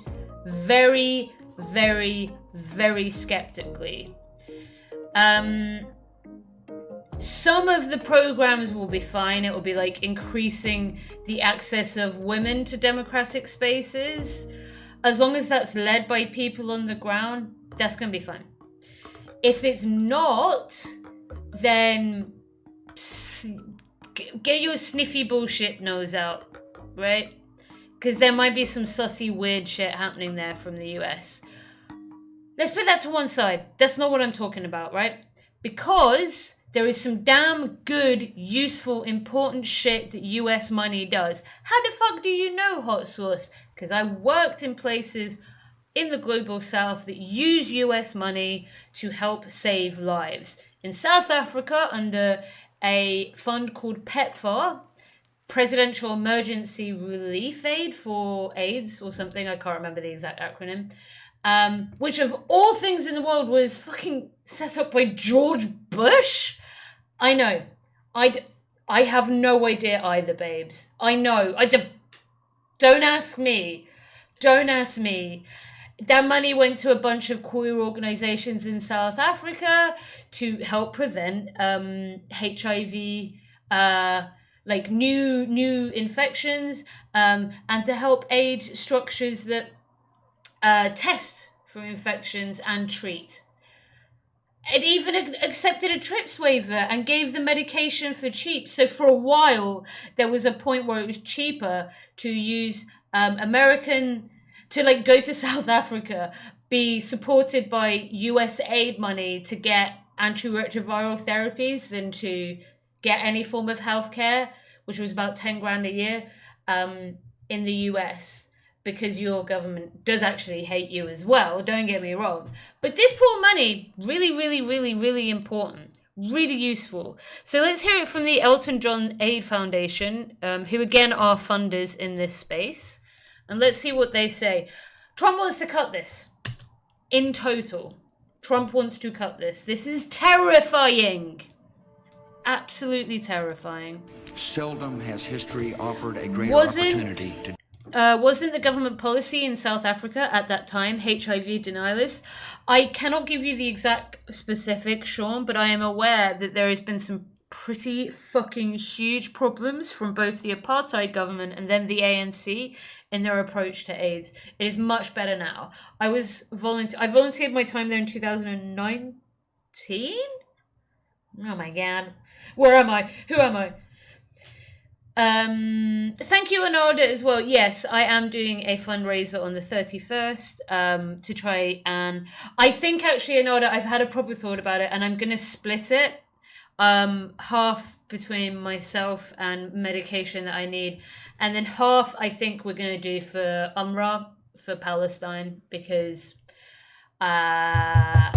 very, very, very skeptically. Some of the programs will be fine. It will be like increasing the access of women to democratic spaces. As long as that's led by people on the ground, that's going to be fine. If it's not, then get your sniffy bullshit nose out, right? Because there might be some sussy weird shit happening there from the US. Let's put that to one side. That's not what I'm talking about, right? Because there is some damn good, useful, important shit that US money does. How the fuck do you know, Hot Sauce? Because I worked in places in the global south that use US money to help save lives. In South Africa, under a fund called PEPFAR, Presidential Emergency Relief Aid for AIDS or something, I can't remember the exact acronym, which of all things in the world was fucking set up by George Bush? I know. I have no idea either, babes. I know. Don't ask me. Don't ask me. That money went to a bunch of queer organizations in South Africa to help prevent HIV, like new infections, and to help aid structures that test for infections and treat. It even accepted a TRIPS waiver and gave the medication for cheap. So for a while, there was a point where it was cheaper to use to go to South Africa, be supported by US aid money to get antiretroviral therapies than to get any form of healthcare, which was about 10 grand a year in the US, because your government does actually hate you as well, don't get me wrong. But this pool of money, really, really, really, really important, really useful. So let's hear it from the Elton John Aid Foundation, who again are funders in this space. And let's see what they say. Trump wants to cut this. In total, Trump wants to cut this. This is terrifying. Absolutely terrifying. Seldom has history offered a greater opportunity to... Wasn't the government policy in South Africa at that time HIV denialist? I cannot give you the exact specifics, Sean, but I am aware that there has been some pretty fucking huge problems from both the apartheid government and then the ANC in their approach to AIDS. It is much better now. I volunteered my time there in 2019? Oh my god. Where am I? Who am I? Thank you, Anada, as well. Yes, I am doing a fundraiser on the 31st to try and... I think, actually, Anada, I've had a proper thought about it, and I'm going to split it half between myself and medication that I need, and then half I think we're going to do for UMRA, for Palestine, because I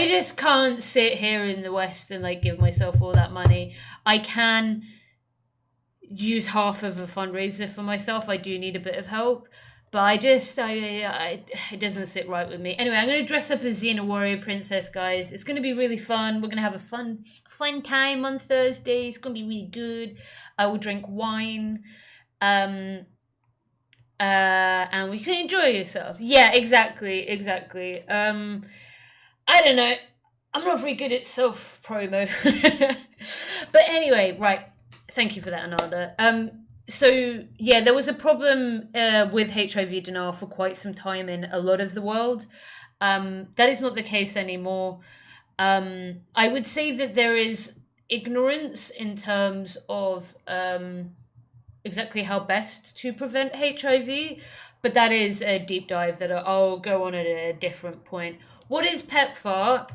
just can't sit here in the West and give myself all that money. I can use half of a fundraiser for myself. I do need a bit of help, but it doesn't sit right with me. Anyway, I'm going to dress up as Xena Warrior Princess, guys. It's going to be really fun. We're going to have a fun time on Thursday. It's going to be really good. I will drink wine, and we can enjoy yourself. Yeah, exactly. I don't know. I'm not very good at self-promo. But anyway, right. Thank you for that, Ananda. So, yeah, there was a problem with HIV denial for quite some time in a lot of the world. That is not the case anymore. I would say that there is ignorance in terms of exactly how best to prevent HIV, but that is a deep dive that I'll go on at a different point. What is PEPFAR?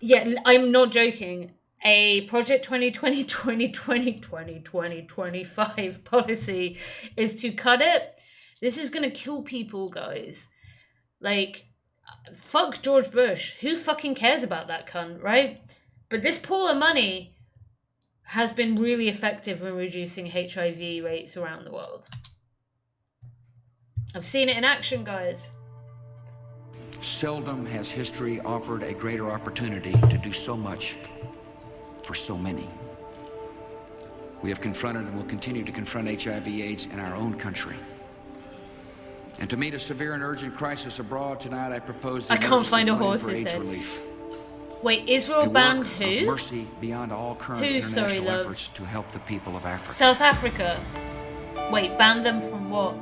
Yeah, I'm not joking. A Project 2020-2025 policy is to cut it. This is going to kill people, guys. Fuck George Bush. Who fucking cares about that cunt, right? But this pool of money has been really effective in reducing HIV rates around the world. I've seen it in action, guys. Seldom has history offered a greater opportunity to do so much for so many. We have confronted and will continue to confront HIV/AIDS in our own country. And to meet a severe and urgent crisis abroad tonight, I propose the I can't find a horse's head. Relief. Wait, Israel banned who? Mercy beyond all current international efforts to help the people of Africa. South Africa. Wait, ban them from what?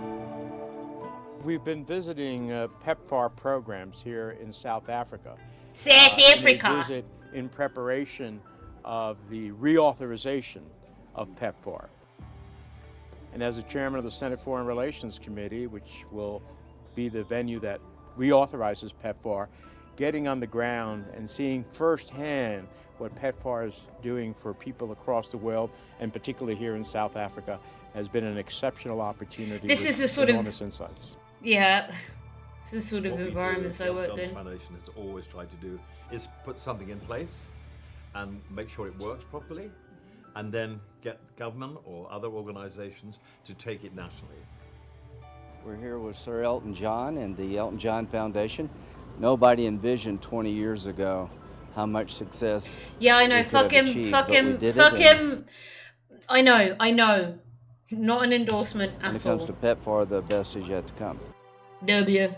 We've been visiting PEPFAR programs here in South Africa. South Africa. We visit in preparation of the reauthorization of PEPFAR. And as the chairman of the Senate Foreign Relations Committee, which will be the venue that reauthorizes PEPFAR, getting on the ground and seeing firsthand what PEPFAR is doing for people across the world, and particularly here in South Africa, has been an exceptional opportunity. This is the sort of enormous insights. Yeah, it's the sort of environments I worked in. What the Foundation has always tried to do is put something in place and make sure it works properly, and then get government or other organizations to take it nationally. We're here with Sir Elton John and the Elton John Foundation. Nobody envisioned 20 years ago how much success. Yeah, I know. Fuck him. I know. Not an endorsement at all. When it comes to PEPFAR, the best is yet to come. W.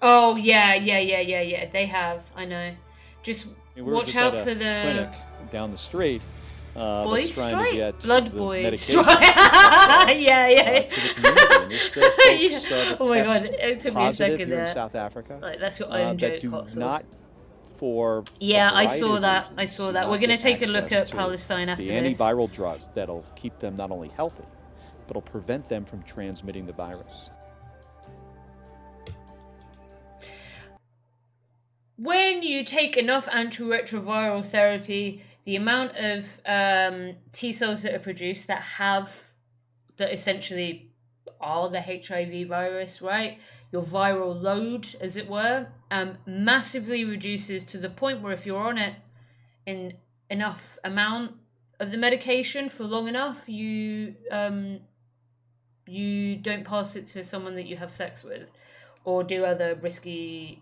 Oh, yeah. They have. I know. Just watch out for the clinic down the street, Boys trying strike? to get Blood the boys medication, strike. Yeah. to the community. And there's still folks, Yeah. that Oh my test God, it took me a positive second here there. in South Africa. Like, that's your own joke, that do hot sauce. not for Yeah, a I variety saw of that. reasons, I saw do that. not We're going to get take a look access at to Palestine after the this. antiviral drugs that'll keep them not only healthy, but will prevent them from transmitting the virus. When you take enough antiretroviral therapy, the amount of T cells that are produced that essentially are the HIV virus, right? Your viral load, as it were, massively reduces to the point where if you're on it in enough amount of the medication for long enough, you don't pass it to someone that you have sex with or do other risky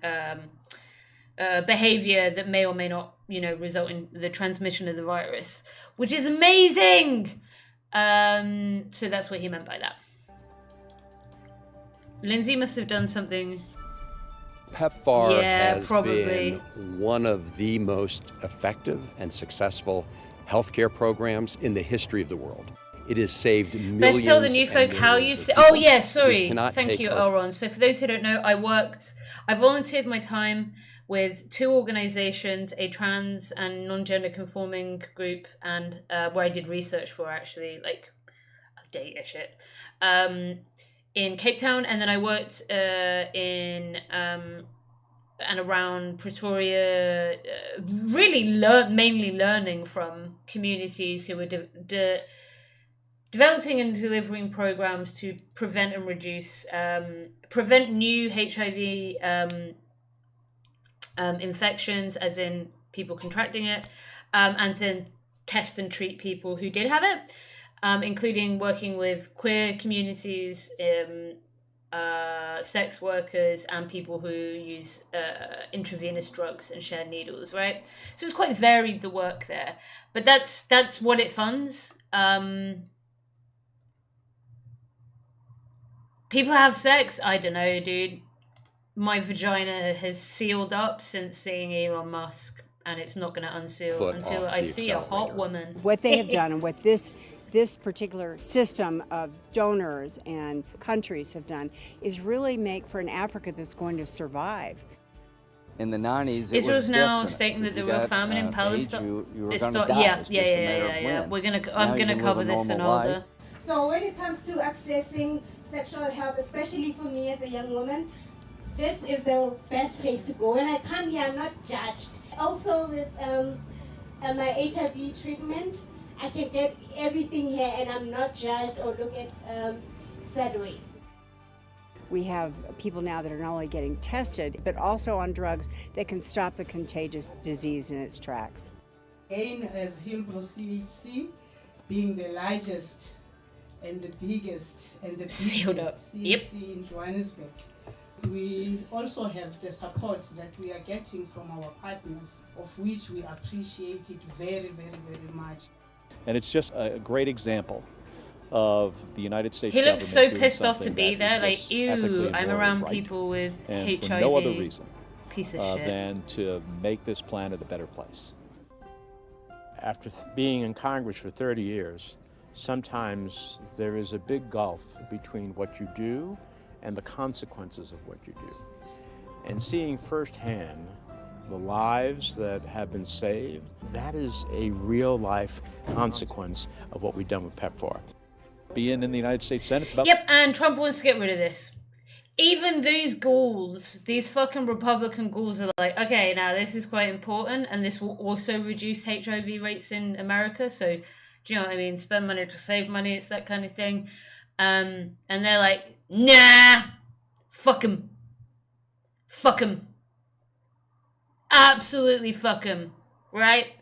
behavior that may or may not, result in the transmission of the virus, which is amazing. So that's what he meant by that. Lindsay must have done something. PEPFAR Yeah, has probably. been one of the most effective and successful healthcare programs in the history of the world. It has saved millions. Best tell the new and folk how you millions of Oh people. yeah, We sorry. cannot Thank take you, our- Elron. So for those who don't know, I volunteered my time with 2 organizations, a trans and non-gender conforming group, and where I did research for actually, like data shit, in Cape Town, and then I worked in and around Pretoria, really mainly learning from communities who were developing and delivering programs to prevent and reduce, prevent new HIV infections, as in people contracting it, and then test and treat people who did have it, including working with queer communities, sex workers, and people who use intravenous drugs and share needles, right? So it's quite varied, the work there. But that's what it funds. People have sex. I don't know, dude. My vagina has sealed up since seeing Elon Musk, and it's not going to unseal until I see a hot woman. What they have done and what this particular system of donors and countries have done is really make for an Africa that's going to survive. In the 90s, Israel's now death stating that sentence. the If real you got, famine in AIDS, Palestine. you were It's going to not- die. yeah, It's just a matter of yeah. when. I'm Now you gonna can cover live a this normal another. life. So when it comes to accessing sexual health, especially for me as a young woman, this is the best place to go. When I come here, I'm not judged. Also with my HIV treatment, I can get everything here and I'm not judged or look at sideways. We have people now that are not only getting tested, but also on drugs that can stop the contagious disease in its tracks. Again, as Hillbrow CHC, being the largest and the biggest and the Sealed up. busiest CHC in Johannesburg, we also have the support that we are getting from our partners, of which we appreciate it very, very, very much. And it's just a great example of the United States He looks so government doing pissed off to something be that there. is Like, just ethically ew, and I'm morally around right. people with And HIV. for no other reason Piece of shit. than to make this planet a better place. After being in Congress for 30 years, sometimes there is a big gulf between what you do and the consequences of what you do. And seeing firsthand the lives that have been saved, that is a real life consequence of what we've done with PEPFAR. Being in the United States Senate, it's about Yep, and Trump wants to get rid of this. Even these ghouls, these fucking Republican ghouls are like, okay, now this is quite important, and this will also reduce HIV rates in America, so, do you know what I mean? Spend money to save money, it's that kind of thing. And they're like, nah, fuck 'em. Fuck 'em. Absolutely fuck 'em, right?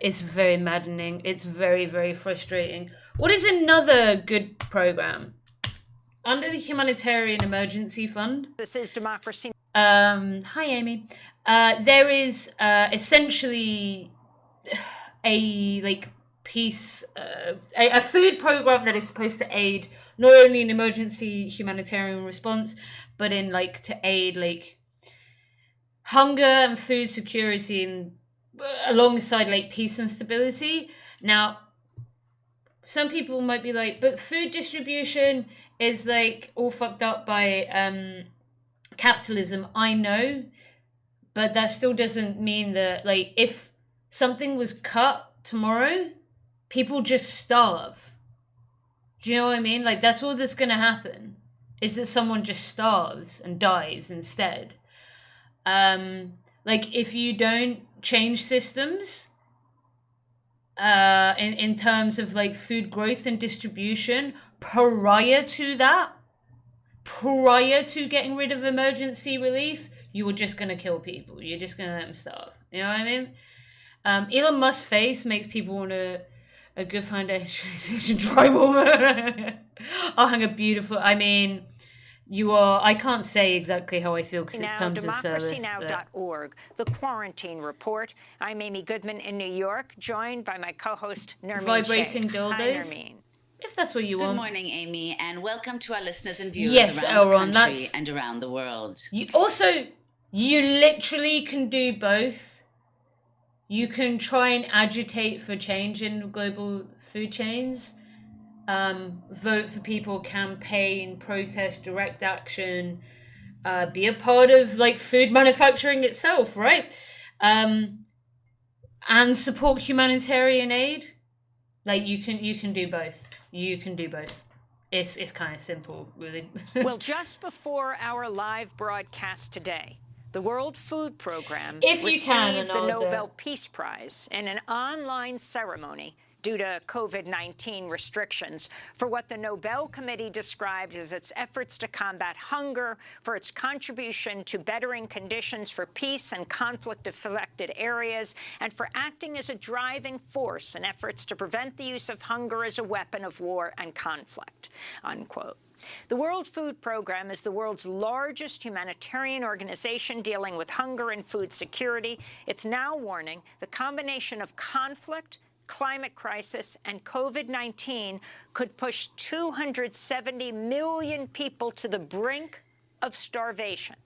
It's very maddening. It's very, very frustrating. What is another good program? Under the Humanitarian Emergency Fund. This is democracy. Hi, Amy. There is essentially a piece, a food program that is supposed to aid not only in emergency humanitarian response, but in to aid hunger and food security in alongside like peace and stability. Now, some people might be like, but food distribution is like all fucked up by capitalism. I know, but that still doesn't mean that, like, if something was cut tomorrow, people just starve. Do you know what I mean? Like, that's all that's gonna happen, is that someone just starves and dies instead. Like, if you don't change systems in terms of like food growth and distribution prior to that, prior to getting rid of emergency relief, you were just going to kill people. You're just going to let them starve. You know what I mean? Elon Musk's face makes people want a good foundation dry warmer. I'll hang a beautiful, I mean, you are, I can't say exactly how I feel because it's terms of service. DemocracyNow.org, the Quarantine Report. I'm Amy Goodman in New York, joined by my co-host, Nermeen Vibrating Sheikh. dildos. Hi, Nermeen. If that's what you want. Good morning, Amy, and welcome to our listeners and viewers Yes, around Elron, the country that's... and around the world. You literally can do both. You can try and agitate for change in global food chains. Vote for people, campaign, protest, direct action, be a part of like food manufacturing itself, right? And support humanitarian aid. Like you can do both. You can do both. It's kind of simple, really. Well, just before our live broadcast today, the World Food Program received the Nobel Peace Prize in an online ceremony due to COVID-19 restrictions for what the Nobel Committee described as its efforts to combat hunger, for its contribution to bettering conditions for peace and conflict-affected areas, and for acting as a driving force in efforts to prevent the use of hunger as a weapon of war and conflict, unquote. The World Food Program is the world's largest humanitarian organization dealing with hunger and food security. It's now warning the combination of conflict, climate crisis, and COVID-19 could push 270 million people to the brink of starvation.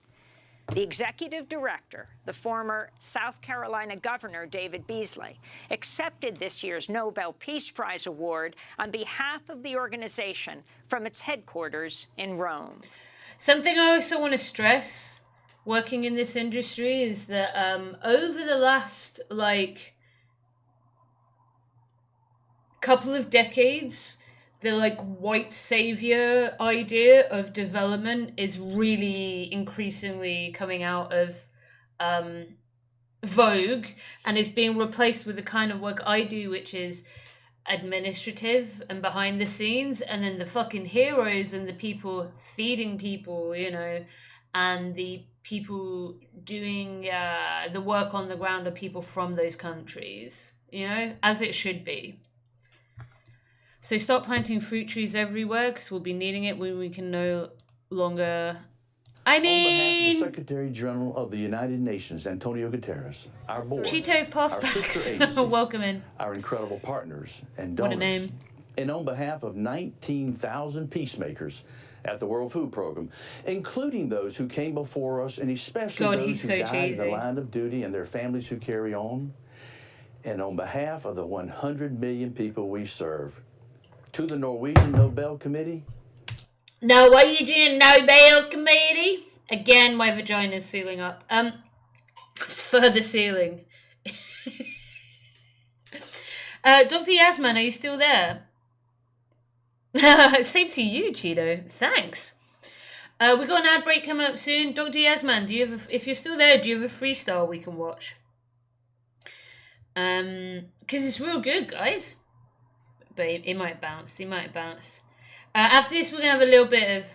The executive director, the former South Carolina Governor David Beasley, accepted this year's Nobel Peace Prize award on behalf of the organization from its headquarters in Rome. Something I also want to stress, working in this industry, is that over the last, couple of decades, the white savior idea of development is really increasingly coming out of vogue and is being replaced with the kind of work I do, which is administrative and behind the scenes, and then the fucking heroes and the people feeding people, and the people doing the work on the ground are people from those countries, as it should be. So stop planting fruit trees everywhere, because we'll be needing it when we can no longer... On behalf of the Secretary General of the United Nations, Antonio Guterres, our board, Cheeto our sister agencies, welcome in, our incredible partners and donors, what a name. And on behalf of 19,000 peacemakers at the World Food Program, including those who came before us, and especially those who died in the line of duty and their families who carry on, and on behalf of the 100 million people we serve, to the Norwegian Nobel Committee. Norwegian Nobel Committee. Again, my vagina's sealing up. It's further sealing. Dr. Yasman, are you still there? Same to you, Cheeto. Thanks. We got an ad break coming up soon. Dr. Yasman, do you have if you're still there, do you have a freestyle we can watch? Because it's real good, guys. But it might bounce. He might have bounced. After this, we're going to have a little bit of...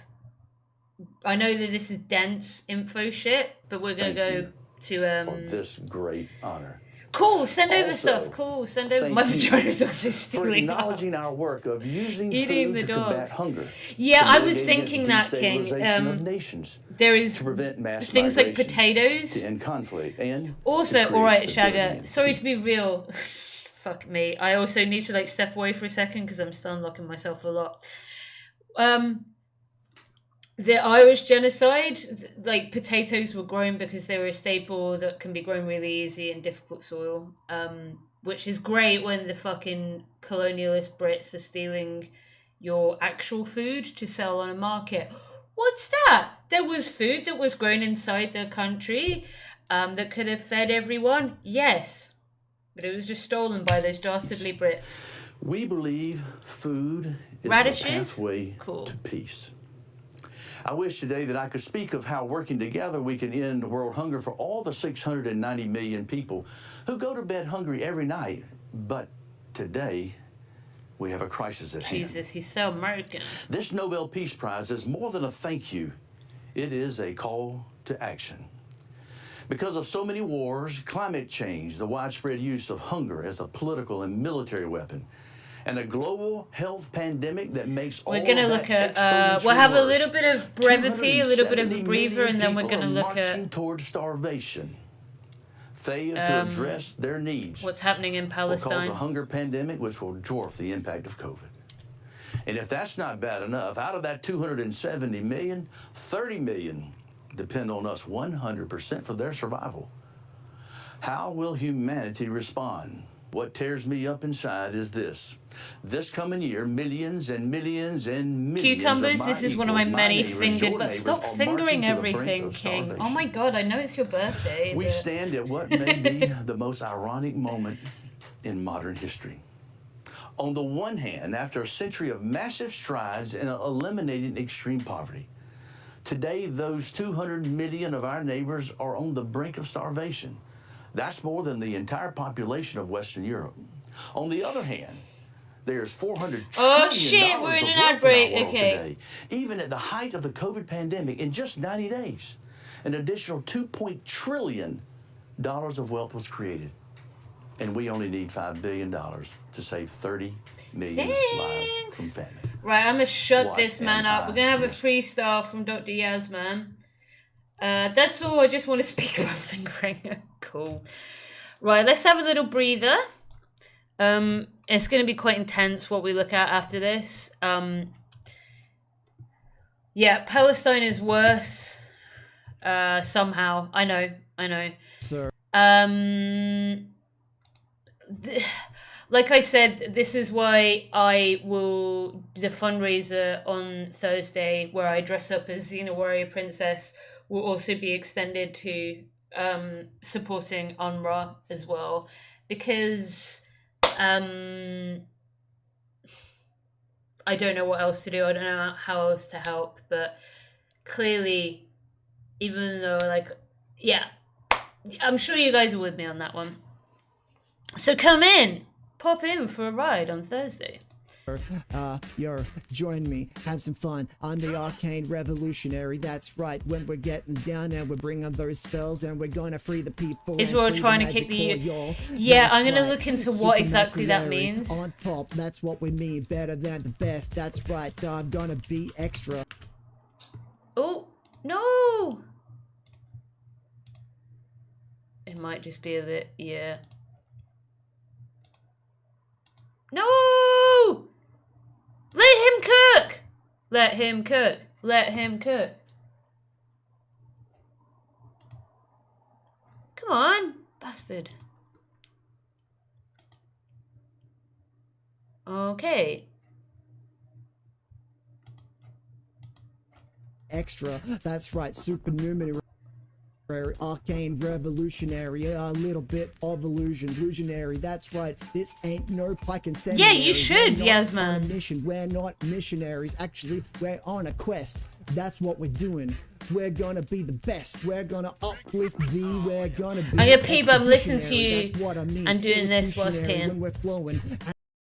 I know that this is dense info shit, but we're going to go to... for this great honor. Cool, send over stuff. Cool, send over... My vagina's also for stealing acknowledging our work of using Eating food the to dog. combat hunger. Yeah, to I was mitigate thinking against that, King. destabilization of nations, There is to prevent mass things like migration, potatoes. to end conflict, and Also, to create alright, stability Shagger, and sorry to be real. Fuck me. I also need to step away for a second because I'm still unlocking myself a lot. the Irish genocide, like potatoes were grown because they were a staple that can be grown really easy in difficult soil, which is great when the fucking colonialist Brits are stealing your actual food to sell on a market. What's that? There was food that was grown inside the country that could have fed everyone. Yes, but it was just stolen by those dastardly Brits. We believe food is Radishes? the pathway to peace. I wish today that I could speak of how working together we can end world hunger for all the 690 million people who go to bed hungry every night. But today, we have a crisis at hand. Jesus, he's so American. This Nobel Peace Prize is more than a thank you. It is a call to action. Because of so many wars, climate change, the widespread use of hunger as a political and military weapon, and a global health pandemic that makes all we're going to look at, we'll have a little bit of brevity, a little bit of a breather, and then we're going to look at towards starvation. Fail to address their needs. What's happening in Palestine. Will cause a hunger pandemic which will dwarf the impact of COVID. And if that's not bad enough, out of that 270 million, 30 million depend on us 100% for their survival. How will humanity respond? What tears me up inside is this. This coming year, millions and millions and millions cucumbers, of this is one of my many fingered, but stop fingering everything, King. Oh my God, I know it's your birthday. We stand at what may be the most ironic moment in modern history. On the one hand, after a century of massive strides in eliminating extreme poverty, today those 200 million of our neighbors are on the brink of starvation. That's more than the entire population of Western Europe. On the other hand, there's $400 trillion we're in an of ad wealth break. in our world Okay. today. Even at the height of the COVID pandemic, in just 90 days, an additional $2 trillion of wealth was created. And we only need $5 billion to save 30 million lives from famine. Right, I'm going to shut What this man am up. We're going to have a freestyle from Dr. Yasman. That's all. I just want to speak about fingering. Cool. Right, let's have a little breather. It's going to be quite intense what we look at after this. Yeah, Palestine is worse. Somehow. I know. Sir. Like I said, this is why I will the fundraiser on Thursday where I dress up as Xena Warrior Princess will also be extended to supporting UNRWA as well, because I don't know what else to do. I don't know how else to help, but clearly, even though I'm sure you guys are with me on that one. So pop in for a ride on Thursday. Join me, have some fun. I'm the Arcane Revolutionary, that's right. When we're getting down and we're bringing those spells and we're gonna free the people. Israel trying to kick the... Yeah, I'm gonna look into what exactly that means. On top, that's what we mean. Better than the best, that's right. I'm gonna be extra. Oh, no! It might just be a bit, yeah. No! Let him cook! Let him cook. Let him cook. Come on, bastard. Okay. Extra, that's right. Supernumerary. Arcane Revolutionary, a little bit of illusionary, that's right. This ain't no pike and seminary. Yeah, you should, Yasman. On a mission. We're not missionaries, actually, we're on a quest. That's what we're doing. We're gonna be the best. We're gonna uplift thee. We're gonna be. I'm gonna peep. I'm listening to you. That's what I mean. I'm doing this whilst peeing. When we're flowing.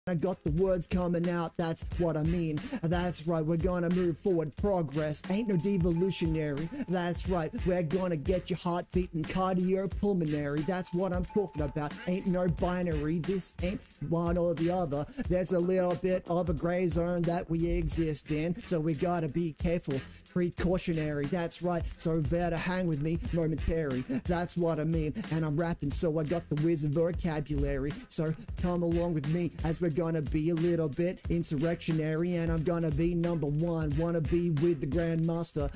I got the words coming out, that's what I mean. That's right, we're gonna move forward. Progress ain't no devolutionary. That's right, we're gonna get your heart beating cardiopulmonary. That's what I'm talking about. Ain't no binary, this ain't one or the other. There's a little bit of a gray zone that we exist in, so we gotta be careful. Precautionary, that's right, so better hang with me momentary. That's what I mean, and I'm rapping, so I got the wizard vocabulary. So come along with me as we're gonna be a little bit insurrectionary, and I'm gonna be number one. Wanna be with the Grandmaster.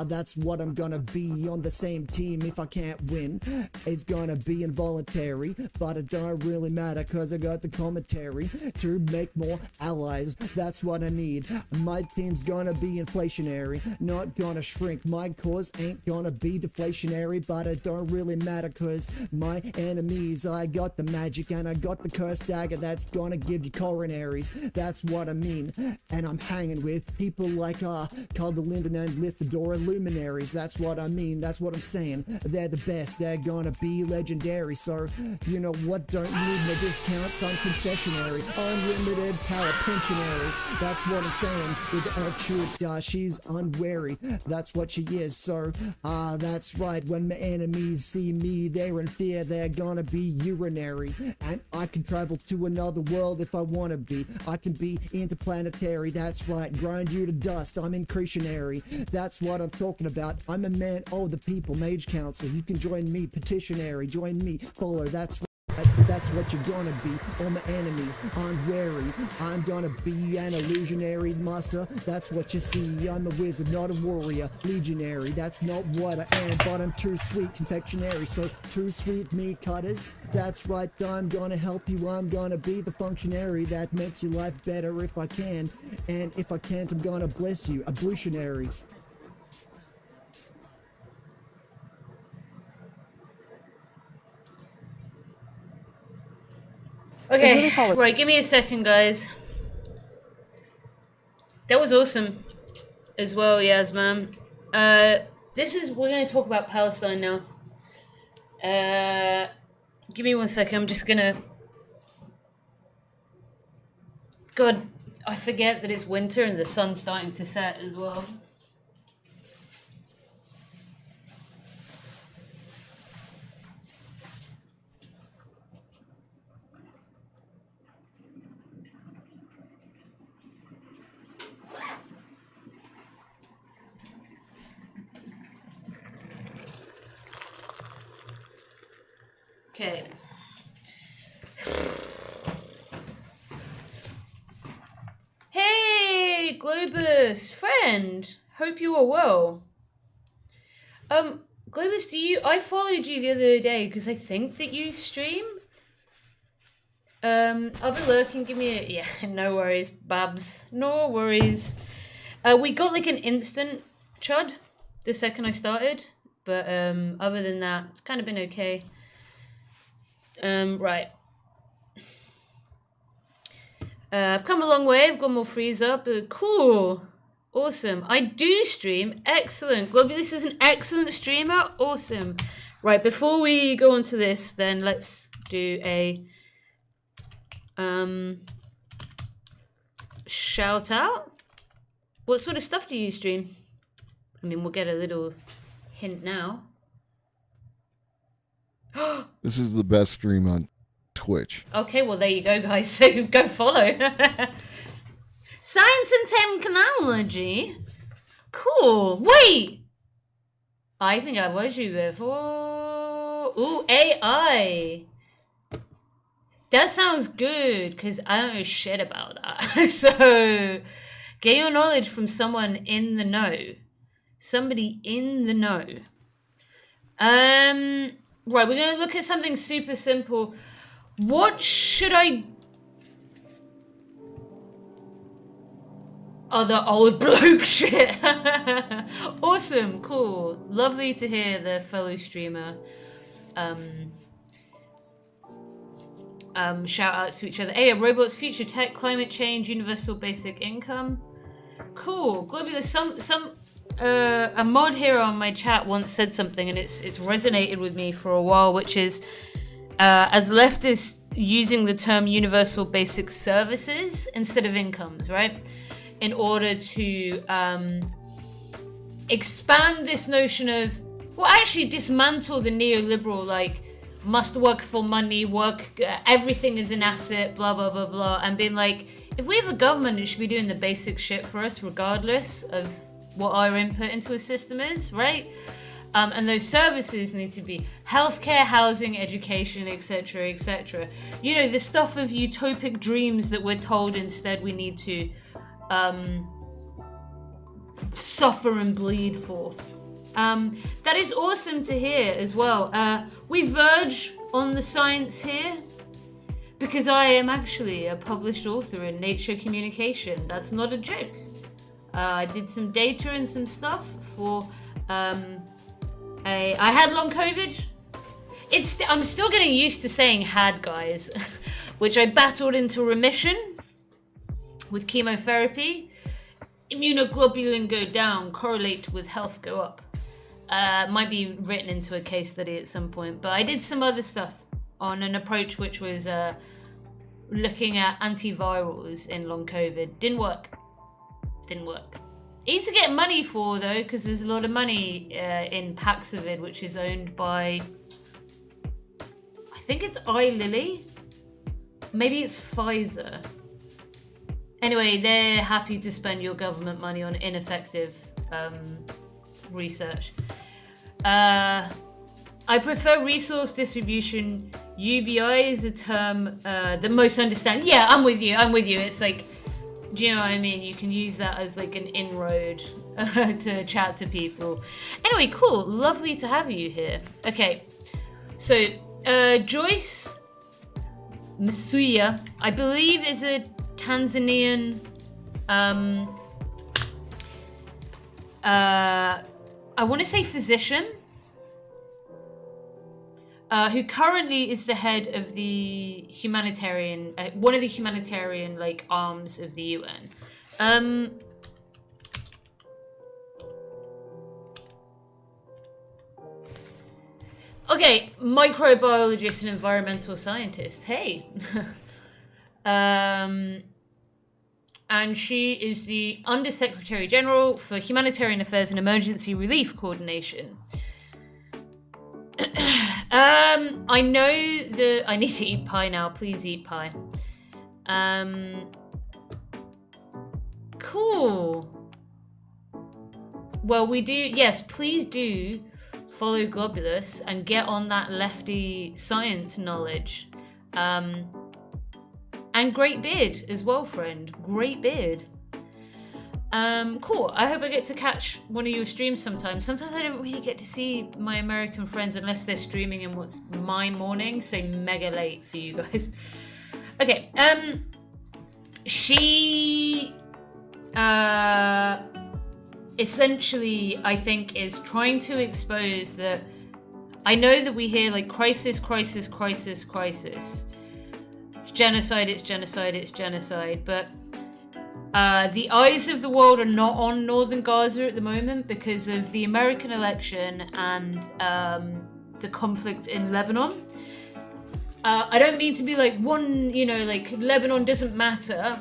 That's what I'm gonna be on the same team. If I can't win, it's gonna be involuntary, but it don't really matter, cause I got the commentary to make more allies. That's what I need. My team's gonna be inflationary, not gonna shrink. My cause ain't gonna be deflationary, but it don't really matter, cause my enemies, I got the magic and I got the cursed dagger that's gonna give you coronaries. That's what I mean. And I'm hanging with people like Carl Linden and Lithadora luminaries. That's what I mean. That's what I'm saying. They're the best. They're gonna be legendary. So you know what? Don't need no discounts on concessionary. Unlimited power pensionary. That's what I'm saying. With Electric, she's unwary. That's what she is. So that's right. When my enemies see me, they're in fear. They're gonna be urinary. And I can travel to another world if I wanna be. I can be interplanetary. That's right. Grind you to dust. I'm incretionary. That's what I'm talking about. I'm a man of the people. Mage Council. You can join me. Petitionary. Join me. Follow. That's right. That's what you're gonna be. All my enemies, I'm wary. I'm gonna be an illusionary master. That's what you see. I'm a wizard, not a warrior. Legionary. That's not what I am, but I'm too sweet. Confectionary. So too sweet, me cutters. That's right. I'm gonna help you. I'm gonna be the functionary that makes your life better if I can. And if I can't, I'm gonna bless you. Ablutionary. Okay, right, give me a second, guys. That was awesome as well, Yasman. We're going to talk about Palestine now. Give me 1 second, I'm just going to... God, I forget that it's winter and the sun's starting to set as well. Okay. Hey, Globus, friend. Hope you are well. Globus, I followed you the other day because I think that you stream. I'll be lurking. Give me yeah, no worries, Babs. No worries. We got like an instant chud the second I started, but other than that, it's kind of been okay. Right. I've come a long way. I've got more freeze up. Cool. Awesome. I do stream. Excellent. Globulus is an excellent streamer. Awesome. Right, before we go on to this, then let's do a shout out. What sort of stuff do you stream? I mean, we'll get a little hint now. This is the best stream on Twitch. Okay, well, there you go, guys. So go follow. Science and technology. Cool. Wait. I think I watched you before. Ooh, AI. That sounds good, because I don't know shit about that. So get your knowledge from someone in the know. Somebody in the know. Right, we're going to look at something super simple. What should I... Other old bloke shit. Awesome, cool. Lovely to hear the fellow streamer. Shout outs to each other. Hey, robots, future tech, climate change, universal basic income. Cool. Globally, a mod here on my chat once said something, and it's resonated with me for a while, which is as leftists using the term universal basic services instead of incomes, right? In order to expand this notion of, well, actually dismantle the neoliberal, like, must work for money, everything is an asset, blah, blah, blah, blah, and being like, if we have a government, it should be doing the basic shit for us, regardless of what our input into a system is, right? And those services need to be healthcare, housing, education, etc., etc. You know, the stuff of utopic dreams that we're told instead we need to suffer and bleed for. That is awesome to hear as well. We verge on the science here because I am actually a published author in Nature Communication. That's not a joke. I did some data and some stuff for I had long COVID. I'm still getting used to saying had, guys, which I battled into remission with chemotherapy. Immunoglobulin go down, correlate with health go up. Might be written into a case study at some point, but I did some other stuff on an approach which was looking at antivirals in long COVID. Didn't work. Easy to get money for though, because there's a lot of money in Paxlovid, which is owned by, I think it's Eli Lilly. Maybe it's Pfizer. Anyway, they're happy to spend your government money on ineffective research. I prefer resource distribution. UBI is a term that most understand. Yeah, I'm with you. It's like, do you know what I mean? You can use that as like an inroad to chat to people. Anyway, cool. Lovely to have you here. Okay, so Joyce Msuya, I believe, is a Tanzanian I want to say physician who currently is the head of the humanitarian, one of the humanitarian like arms of the UN. Okay, microbiologist and environmental scientist. Hey. And she is the Undersecretary General for Humanitarian Affairs and Emergency Relief Coordination. I know that I need to eat pie now. Please eat pie. Cool. Well, we do. Yes, please do follow Globulus and get on that lefty science knowledge. And great beard as well, friend. Great beard. Cool. I hope I get to catch one of your streams sometime. Sometimes I don't really get to see my American friends unless they're streaming in what's my morning, so mega late for you guys. Okay. She essentially, I think, is trying to expose that. I know that we hear like crisis, crisis, crisis, crisis. It's genocide, it's genocide, it's genocide, but the eyes of the world are not on northern Gaza at the moment because of the American election and the conflict in Lebanon. I don't mean to be like like Lebanon doesn't matter,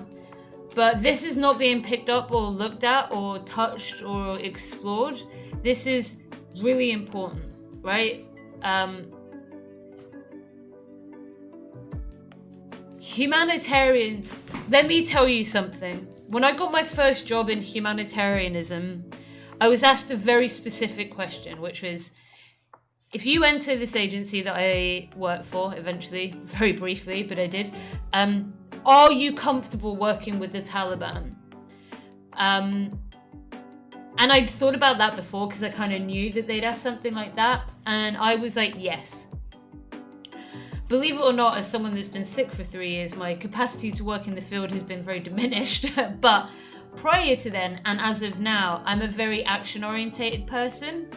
but this is not being picked up or looked at or touched or explored. This is really important, right? Humanitarian, let me tell you something. When I got my first job in humanitarianism, I was asked a very specific question, which was, if you enter this agency that I work for, eventually, very briefly, but I did, are you comfortable working with the Taliban? And I'd thought about that before because I kind of knew that they'd ask something like that, and I was like, yes. Believe it or not, as someone that's been sick for 3 years, my capacity to work in the field has been very diminished. But prior to then, and as of now, I'm a very action-orientated person.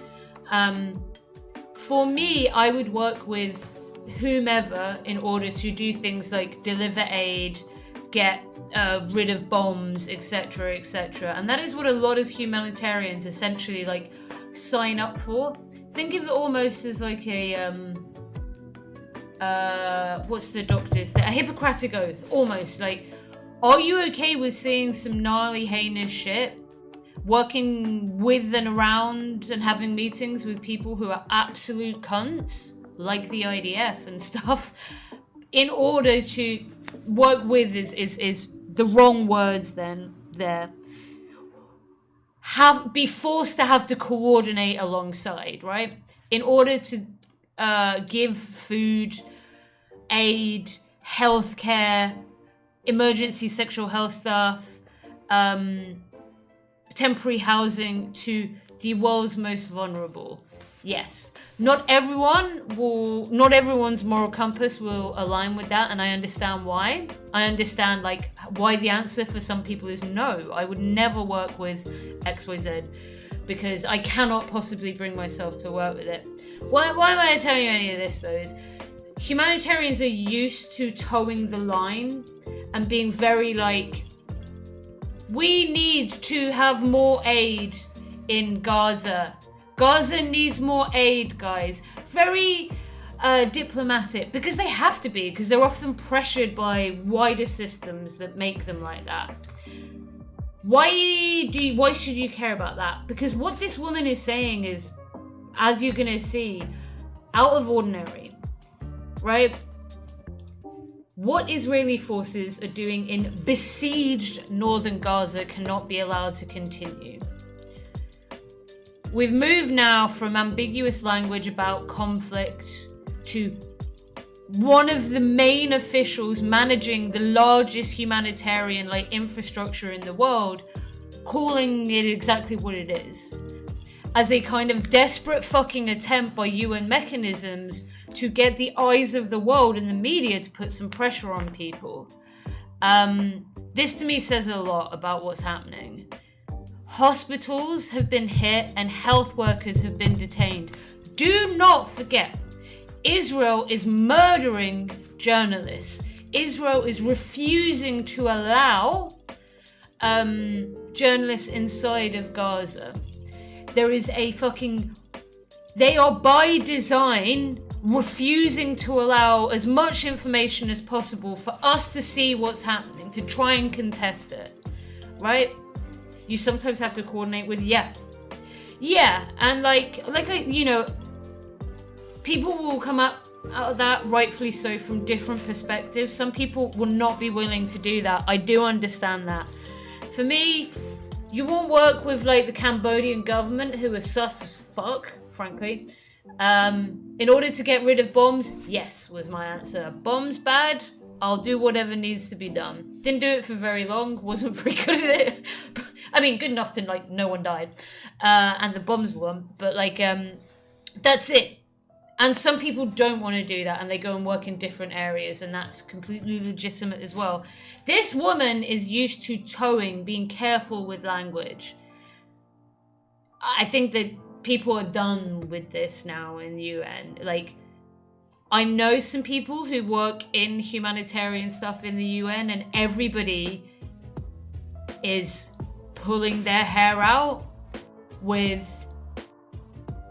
For me, I would work with whomever in order to do things like deliver aid, get rid of bombs, etc., etc. And that is what a lot of humanitarians essentially like sign up for. Think of it almost as like a what's the doctors? A Hippocratic oath, almost. Like, are you okay with seeing some gnarly, heinous shit? Working with and around and having meetings with people who are absolute cunts, like the IDF and stuff, in order to work with is the wrong words then there. be forced to have to coordinate alongside, right? In order to give food, aid, healthcare, emergency sexual health staff, temporary housing to the world's most vulnerable. Yes, not everyone's moral compass will align with that, and I understand why. I understand like why the answer for some people is no. I would never work with XYZ because I cannot possibly bring myself to work with it. Why am I telling you any of this though? Is humanitarians are used to towing the line and being very like, we need to have more aid in Gaza. Gaza needs more aid, guys. Very diplomatic, because they have to be, because they're often pressured by wider systems that make them like that. Why should you care about that? Because what this woman is saying is, as you're gonna see, out of ordinary, right? What Israeli forces are doing in besieged northern Gaza cannot be allowed to continue. We've moved now from ambiguous language about conflict to one of the main officials managing the largest humanitarian infrastructure in the world, calling it exactly what it is, as a kind of desperate fucking attempt by UN mechanisms to get the eyes of the world and the media to put some pressure on people. This to me says a lot about what's happening. Hospitals have been hit and health workers have been detained. Do not forget, Israel is murdering journalists. Israel is refusing to allow journalists inside of Gaza. There is they are by design refusing to allow as much information as possible for us to see what's happening, to try and contest it, right? You sometimes have to coordinate with, and people will come out of that, rightfully so, from different perspectives. Some people will not be willing to do that. I do understand that. For me, you won't work with the Cambodian government, who are sus as fuck, frankly. In order to get rid of bombs, yes, was my answer. Bombs bad, I'll do whatever needs to be done. Didn't do it for very long, wasn't very good at it. I mean, good enough to no one died, and the bombs weren't, but that's it. And some people don't want to do that, and they go and work in different areas, and that's completely legitimate as well. This woman is used to towing, being careful with language. I think that people are done with this now in the UN. I know some people who work in humanitarian stuff in the UN, and everybody is pulling their hair out with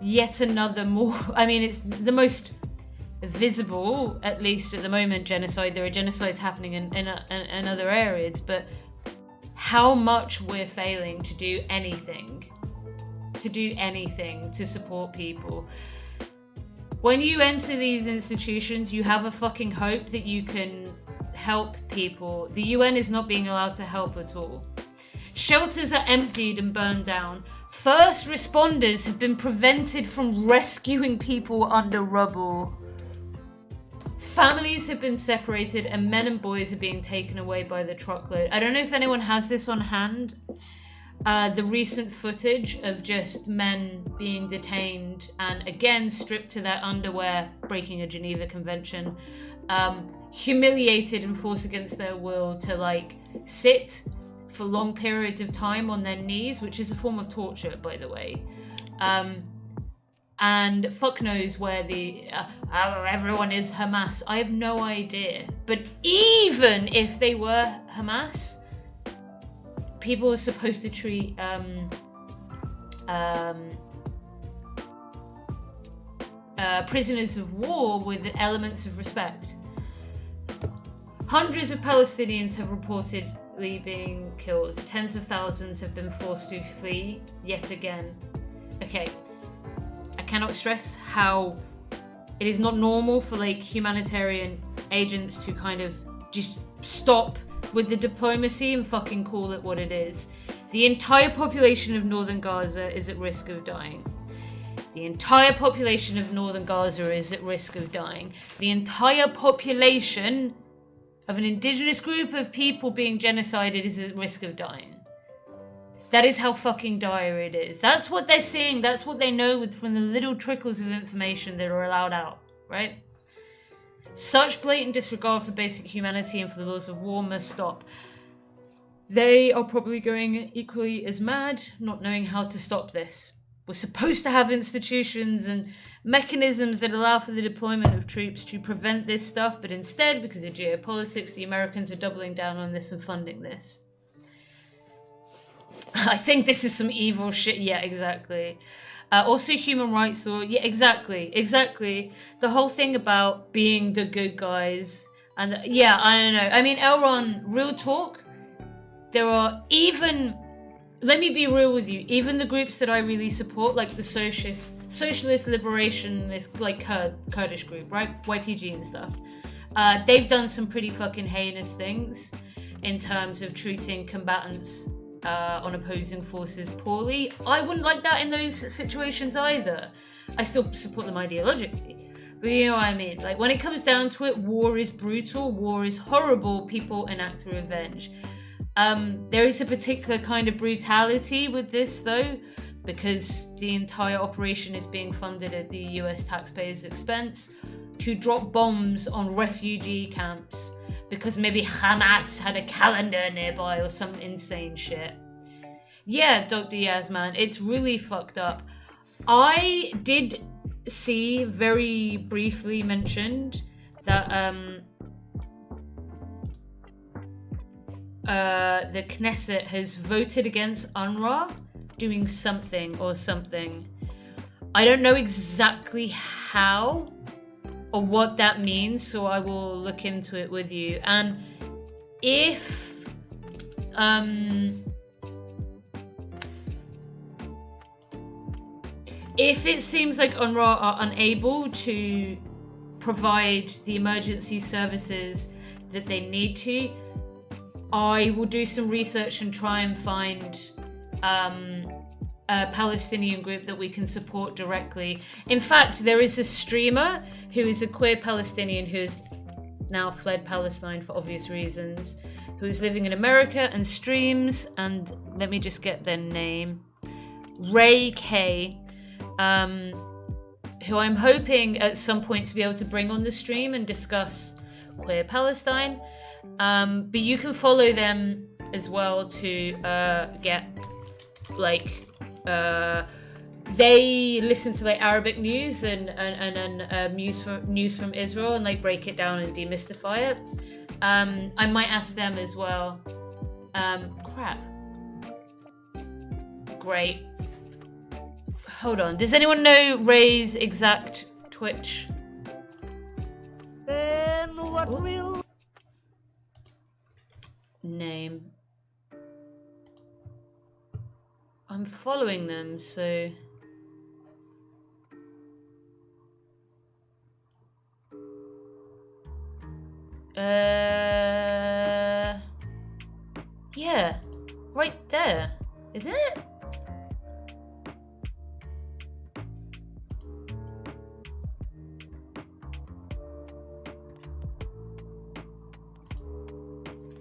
yet another more... I mean, it's the most visible, at least at the moment, genocide. There are genocides happening in other areas, but how much we're failing to do anything to support people. When you enter these institutions, you have a fucking hope that you can help people. The UN is not being allowed to help at all. Shelters are emptied and burned down. First responders have been prevented from rescuing people under rubble. Families have been separated and men and boys are being taken away by the truckload. I don't know if anyone has this on hand. The recent footage of just men being detained and again stripped to their underwear, breaking a Geneva Convention, humiliated and forced against their will to sit for long periods of time on their knees, which is a form of torture, by the way. And fuck knows where everyone is Hamas. I have no idea. But even if they were Hamas, people are supposed to treat prisoners of war with elements of respect. Hundreds of Palestinians have reportedly being killed. Tens of thousands have been forced to flee yet again. Okay, I cannot stress how it is not normal for humanitarian agents to kind of just stop with the diplomacy and fucking call it what it is. The entire population of northern Gaza is at risk of dying. The entire population of northern Gaza is at risk of dying. The entire population of an indigenous group of people being genocided is at risk of dying. That is how fucking dire it is. That's what they're seeing. That's what they know from the little trickles of information that are allowed out, right? Such blatant disregard for basic humanity and for the laws of war must stop. They are probably going equally as mad, not knowing how to stop this. We're supposed to have institutions and mechanisms that allow for the deployment of troops to prevent this stuff, but instead, because of geopolitics, the Americans are doubling down on this and funding this. I think this is some evil shit. Yeah, exactly. Also human rights law. Yeah, exactly. The whole thing about being the good guys. And yeah, I don't know. I mean, Elron, real talk, there are even, let me be real with you, even the groups that I really support, like the Socialist Liberation, this like Kurdish group, right? YPG and stuff. They've done some pretty fucking heinous things in terms of treating combatants on opposing forces poorly. I wouldn't like that in those situations either. I still support them ideologically, but you know what I mean. Like, when it comes down to it, war is brutal, war is horrible, people enact revenge. There is a particular kind of brutality with this though, because the entire operation is being funded at the US taxpayers' expense to drop bombs on refugee camps because maybe Hamas had a calendar nearby or some insane shit. Yeah, Dr. Yasman, it's really fucked up. I did see very briefly mentioned that the Knesset has voted against UNRWA doing something. I don't know exactly how or what that means, so I will look into it with you. And if it seems like UNRWA are unable to provide the emergency services that they need to, I will do some research and try and find a Palestinian group that we can support directly. In fact, there is a streamer who is a queer Palestinian who has now fled Palestine for obvious reasons, who is living in America and streams, and let me just get their name, Ray K, who I'm hoping at some point to be able to bring on the stream and discuss queer Palestine. But you can follow them as well to get like they listen to like Arabic news and news from Israel, and they break it down and demystify it. I might ask them as well. Crap. Great. Hold on. Does anyone know Ray's exact Twitch? Then what will name? I'm following them, so yeah, right there, is it?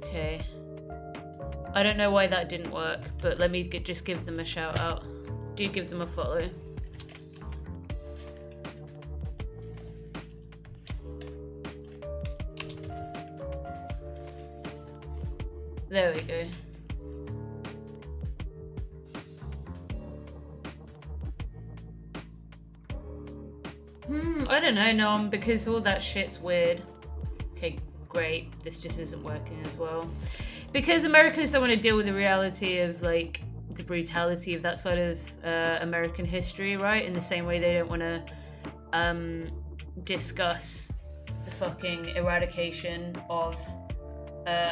Okay. I don't know why that didn't work, but let me just give them a shout out. Do give them a follow. There we go. I don't know, Nom, because all that shit's weird. Okay, great. This just isn't working as well. Because Americans don't want to deal with the reality of, like, the brutality of that side of American history, right? In the same way they don't want to discuss the fucking eradication of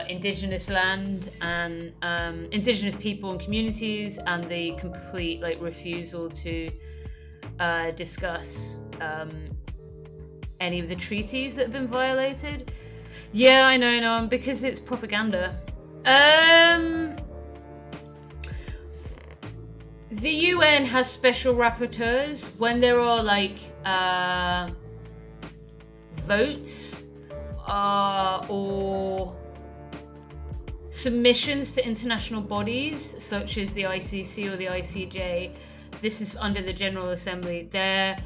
indigenous land and indigenous people and communities, and the complete, like, refusal to discuss any of the treaties that have been violated. Yeah, I know, because it's propaganda. the UN has special rapporteurs when there are like votes or submissions to international bodies such as the ICC or the ICJ. This is under the General Assembly. There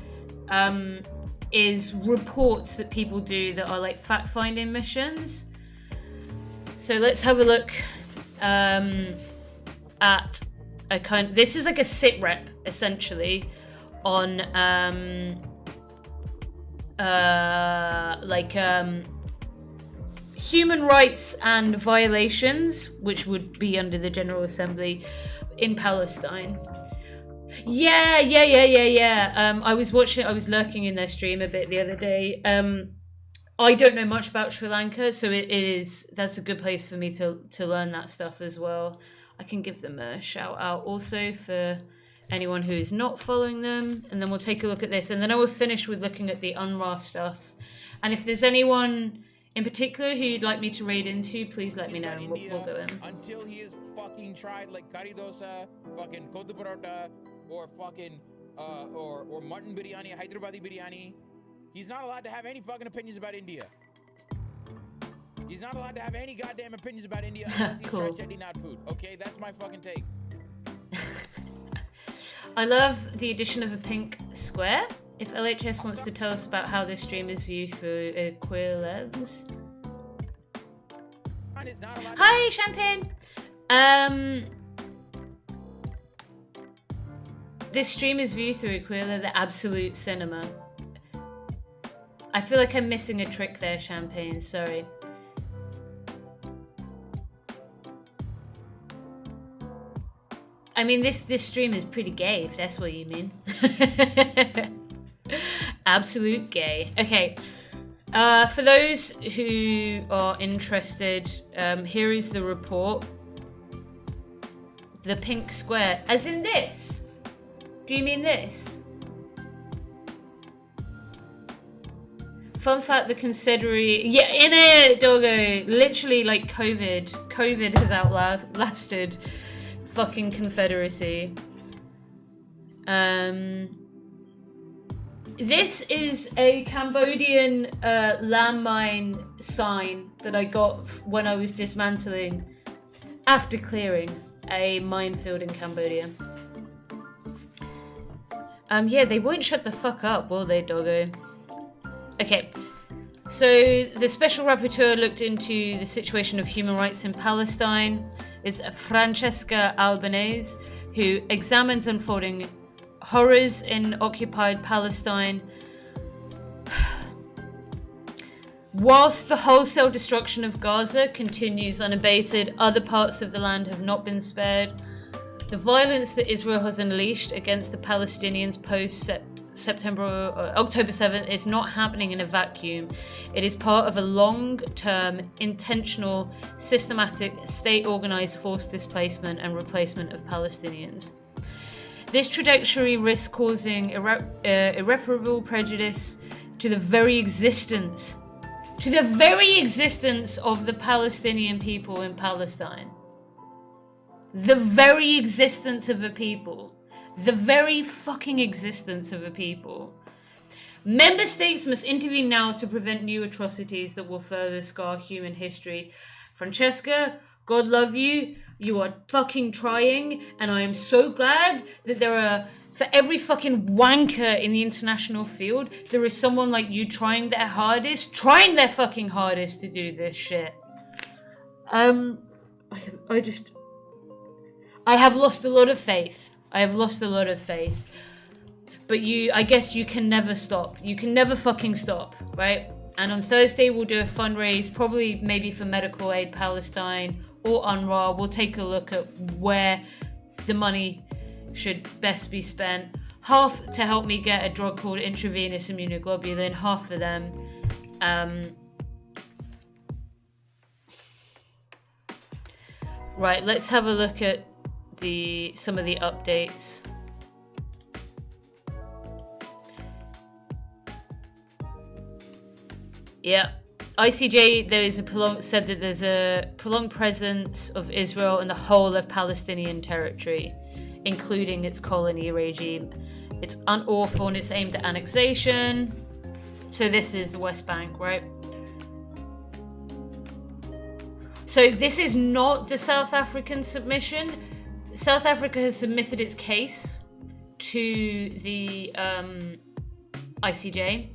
is reports that people do that are like fact-finding missions. So let's have a look at a kind. This is like a sit rep essentially on human rights and violations, which would be under the General Assembly in Palestine. Yeah. I was lurking in their stream a bit the other day. I don't know much about Sri Lanka, so that's a good place for me to learn that stuff as well. I can give them a shout out also for anyone who is not following them, and then we'll take a look at this, and then I will finish with looking at the UNRWA stuff. And if there's anyone in particular who you'd like me to raid into, please let me know and we'll go in. Until he is fucking tried like curry dosa, fucking kotu parota, or fucking or mutton biryani, Hyderabadi biryani. He's not allowed to have any fucking opinions about India. He's not allowed to have any goddamn opinions about India unless he's Cool. trying chettinad food. Okay, that's my fucking take. I love the addition of a pink square. If LHS wants to tell us about how this stream is viewed through a queer lens. Hi, Champagne! This stream is viewed through a queer lens, the absolute cinema. I feel like I'm missing a trick there, Champagne, sorry. I mean, this stream is pretty gay, if that's what you mean. Absolute gay. Okay. For those who are interested, here is the report. The pink square. As in this? Do you mean this? Fun fact, the Confederate... Yeah, in it, doggo. Literally, like, COVID has outlasted fucking Confederacy. This is a Cambodian landmine sign that I got when I was dismantling, after clearing, a minefield in Cambodia. Yeah, they won't shut the fuck up, will they, doggo? Okay, so the special rapporteur looked into the situation of human rights in Palestine. It's Francesca Albanese, who examines unfolding horrors in occupied Palestine. Whilst the wholesale destruction of Gaza continues unabated, other parts of the land have not been spared. The violence that Israel has unleashed against the Palestinians October 7th is not happening in a vacuum. It is part of a long-term, intentional, systematic, state-organized forced displacement and replacement of Palestinians. This trajectory risks causing irreparable prejudice to the very existence of the Palestinian people in Palestine. The very existence of a people. The very fucking existence of a people. Member states must intervene now to prevent new atrocities that will further scar human history. Francesca, God love you. You are fucking trying, and I am so glad that there are, for every fucking wanker in the international field, there is someone like you trying their fucking hardest to do this shit. I have lost a lot of faith. But I guess you can never stop. You can never fucking stop, right? And on Thursday, we'll do a fundraise, probably maybe for Medical Aid Palestine or UNRWA. We'll take a look at where the money should best be spent. Half to help me get a drug called intravenous immunoglobulin, half for them. Right, let's have a look at some of the updates. Yeah, ICJ said that there's a prolonged presence of Israel in the whole of Palestinian territory. including its colony regime. It's unlawful and it's aimed at annexation. So this is the West Bank, right? So this is not the South African submission. South Africa has submitted its case to the ICJ.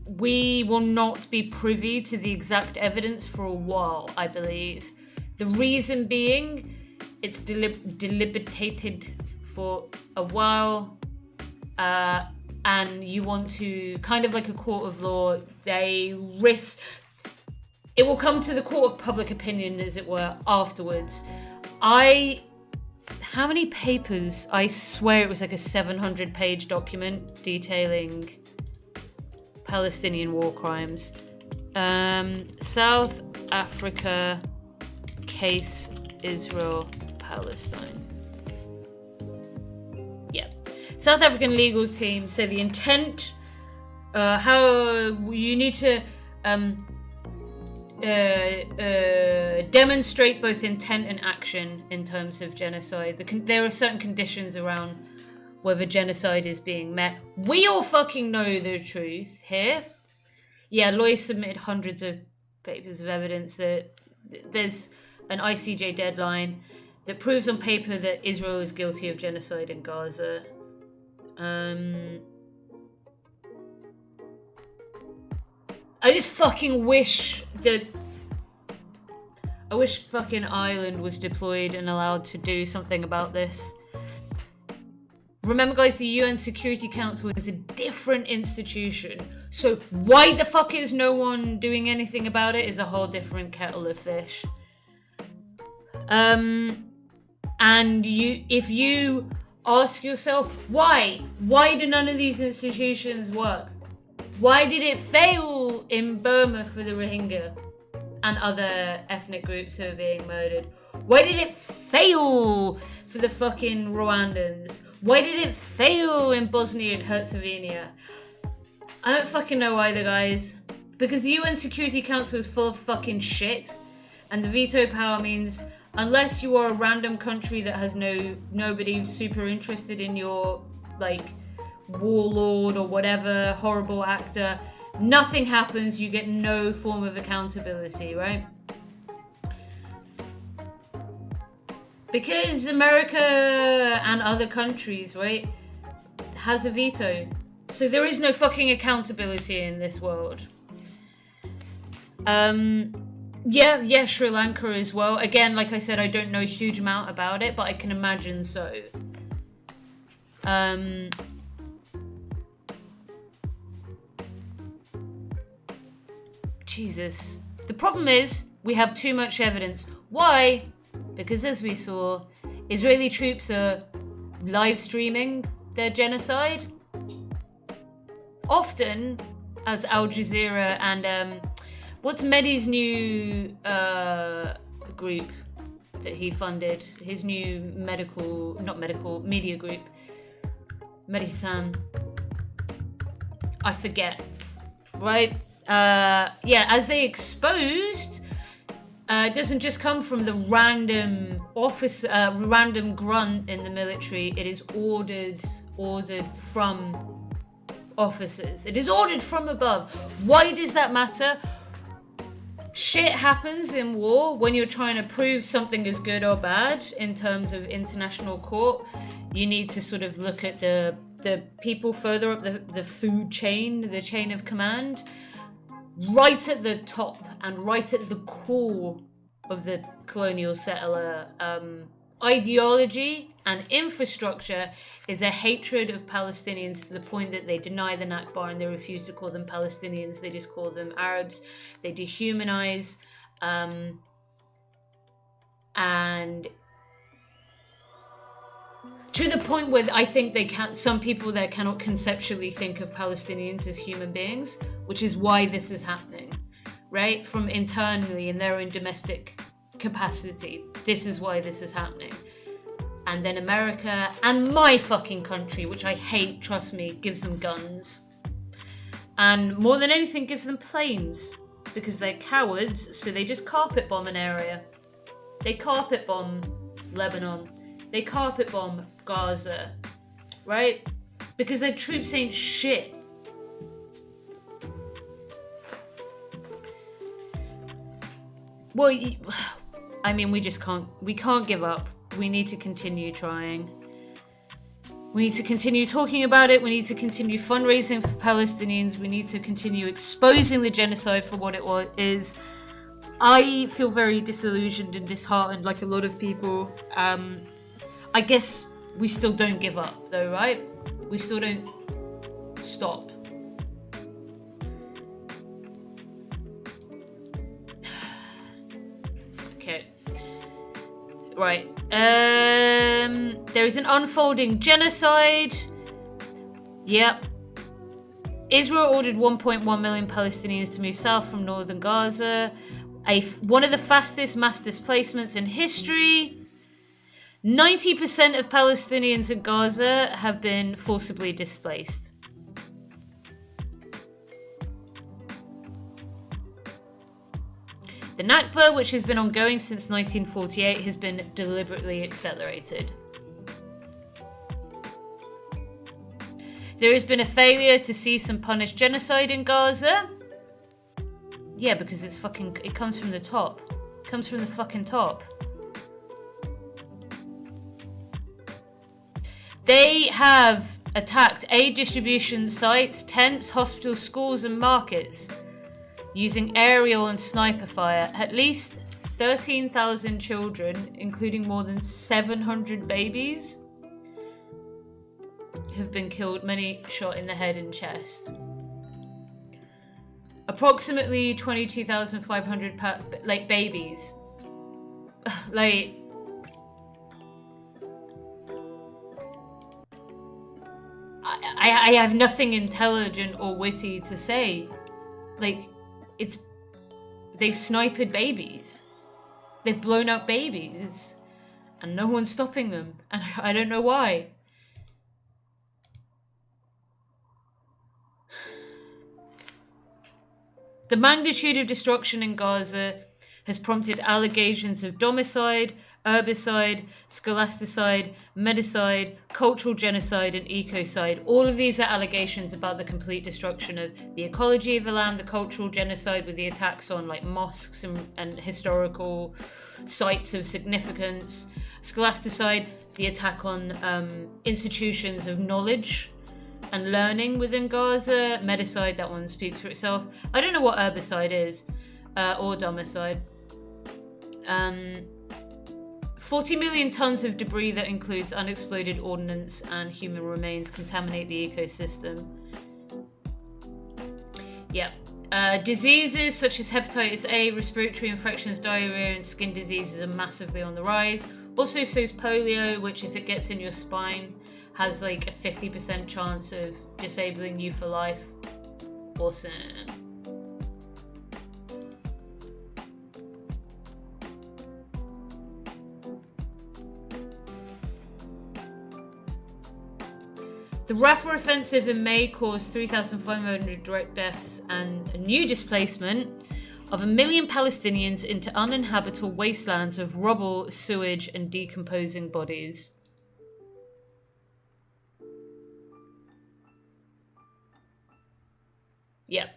We will not be privy to the exact evidence for a while, I believe. The reason being, it's deliberated for a while, and you want to, kind of like a court of law, they risk, it will come to the court of public opinion, as it were, afterwards. How many papers? I swear it was like a 700-page document detailing Palestinian war crimes. South Africa case Israel Palestine. Yeah. South African legal team say the intent, how you need to demonstrate both intent and action in terms of genocide. There are certain conditions around whether genocide is being met. We all fucking know the truth here. Yeah, lawyers submitted hundreds of papers of evidence that there's an ICJ deadline that proves on paper that Israel is guilty of genocide in Gaza. I just fucking wish that... I wish fucking Ireland was deployed and allowed to do something about this. Remember, guys, the UN Security Council is a different institution. So why the fuck is no one doing anything about it is a whole different kettle of fish. And if you ask yourself, why do none of these institutions work? Why did it fail in Burma for the Rohingya and other ethnic groups who are being murdered? Why did it fail for the fucking Rwandans? Why did it fail in Bosnia and Herzegovina? I don't fucking know either, guys. Because the UN Security Council is full of fucking shit, and the veto power means unless you are a random country that has nobody super interested in your, like, warlord or whatever horrible actor, nothing happens. You get no form of accountability, right? Because America and other countries, right, has a veto. So there is no fucking accountability in this world. Yeah, Sri Lanka as well. Again, like I said, I don't know a huge amount about it, but I can imagine so. Jesus. The problem is, we have too much evidence. Why? Because as we saw, Israeli troops are live streaming their genocide. Often, as Al Jazeera and what's Mehdi's new group that he funded? His new media group. Mehdi-san. I forget. Right? Yeah, as they exposed, it doesn't just come from the random random grunt in the military. It is ordered from officers. It is ordered from above. Why does that matter? Shit happens in war when you're trying to prove something is good or bad in terms of international court. You need to sort of look at the people further up the food chain, the chain of command. Right at the top and right at the core of the colonial settler ideology and infrastructure is a hatred of Palestinians to the point that they deny the Nakba and they refuse to call them Palestinians. They just call them Arabs. They dehumanize and to the point where I think some people there cannot conceptually think of Palestinians as human beings, which is why this is happening, right? From internally in their own domestic capacity. This is why this is happening. And then America and my fucking country, which I hate, trust me, gives them guns. And more than anything, gives them planes. Because they're cowards, so they just carpet bomb an area. They carpet bomb Lebanon. they carpet bomb Gaza, right? Because their troops ain't shit. Well, I mean, we can't give up. We need to continue trying. We need to continue talking about it. We need to continue fundraising for Palestinians. We need to continue exposing the genocide for what it is. I feel very disillusioned and disheartened, like a lot of people. I guess we still don't give up, though, right? We still don't stop. Okay. Right. There is an unfolding genocide. Yep. Israel ordered 1.1 million Palestinians to move south from northern Gaza. One of the fastest mass displacements in history. 90% of Palestinians in Gaza have been forcibly displaced. The Nakba, which has been ongoing since 1948, has been deliberately accelerated. There has been a failure to cease and punish genocide in Gaza. Yeah, because it comes from the top. It comes from the fucking top. They have attacked aid distribution sites, tents, hospitals, schools and markets using aerial and sniper fire. At least 13,000 children, including more than 700 babies, have been killed, many shot in the head and chest. Approximately 22,500 babies. Like, I have nothing intelligent or witty to say. Like, they've sniped babies. They've blown up babies. And no one's stopping them. And I don't know why. The magnitude of destruction in Gaza has prompted allegations of domicide, herbicide, scholasticide, medicide, cultural genocide, and ecocide. All of these are allegations about the complete destruction of the ecology of the land, the cultural genocide with the attacks on like mosques and historical sites of significance. Scholasticide, the attack on institutions of knowledge and learning within Gaza. Medicide, that one speaks for itself. I don't know what herbicide is, or domicide. 40 million tons of debris that includes unexploded ordnance and human remains contaminate the ecosystem. Yeah. Diseases such as hepatitis A, respiratory infections, diarrhea, and skin diseases are massively on the rise. Also, so is polio, which if it gets in your spine, has like a 50% chance of disabling you for life. Awesome. The Rafah offensive in May caused 3,500 direct deaths and a new displacement of 1 million Palestinians into uninhabitable wastelands of rubble, sewage, and decomposing bodies. Yeah.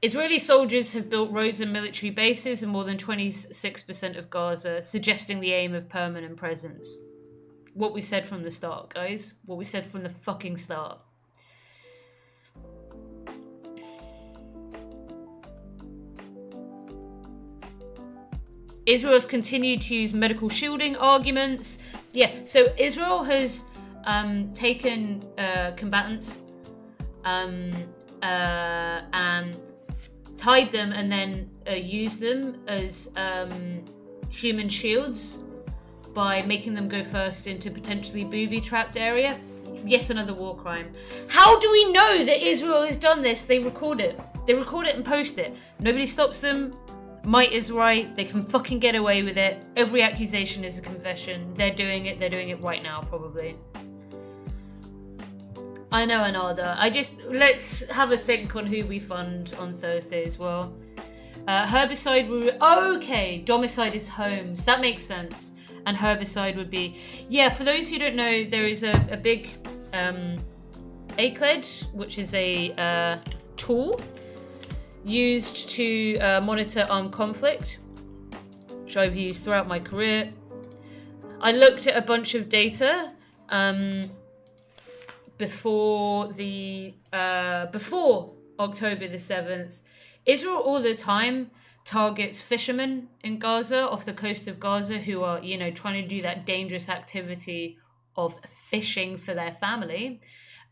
Israeli soldiers have built roads and military bases in more than 26% of Gaza, suggesting the aim of permanent presence. What we said from the start, guys. What we said from the fucking start. Israel's continued to use medical shielding arguments. Yeah, so Israel has taken combatants and tied them and then used them as human shields by making them go first into potentially booby-trapped area. Yet another war crime. How do we know that Israel has done this? They record it. They record it and post it. Nobody stops them. Might is right. They can fucking get away with it. Every accusation is a confession. They're doing it. They're doing it right now, probably. I know, Anada. Let's have a think on who we fund on Thursday as well. Herbicide, okay. Domicide is homes. That makes sense. and herbicide would be, yeah, for those who don't know, there is a big ACLED, which is a tool used to monitor armed conflict, which I've used throughout my career. I looked at a bunch of data before October the 7th. Israel all the time targets fishermen in Gaza, off the coast of Gaza, who are, you know, trying to do that dangerous activity of fishing for their family.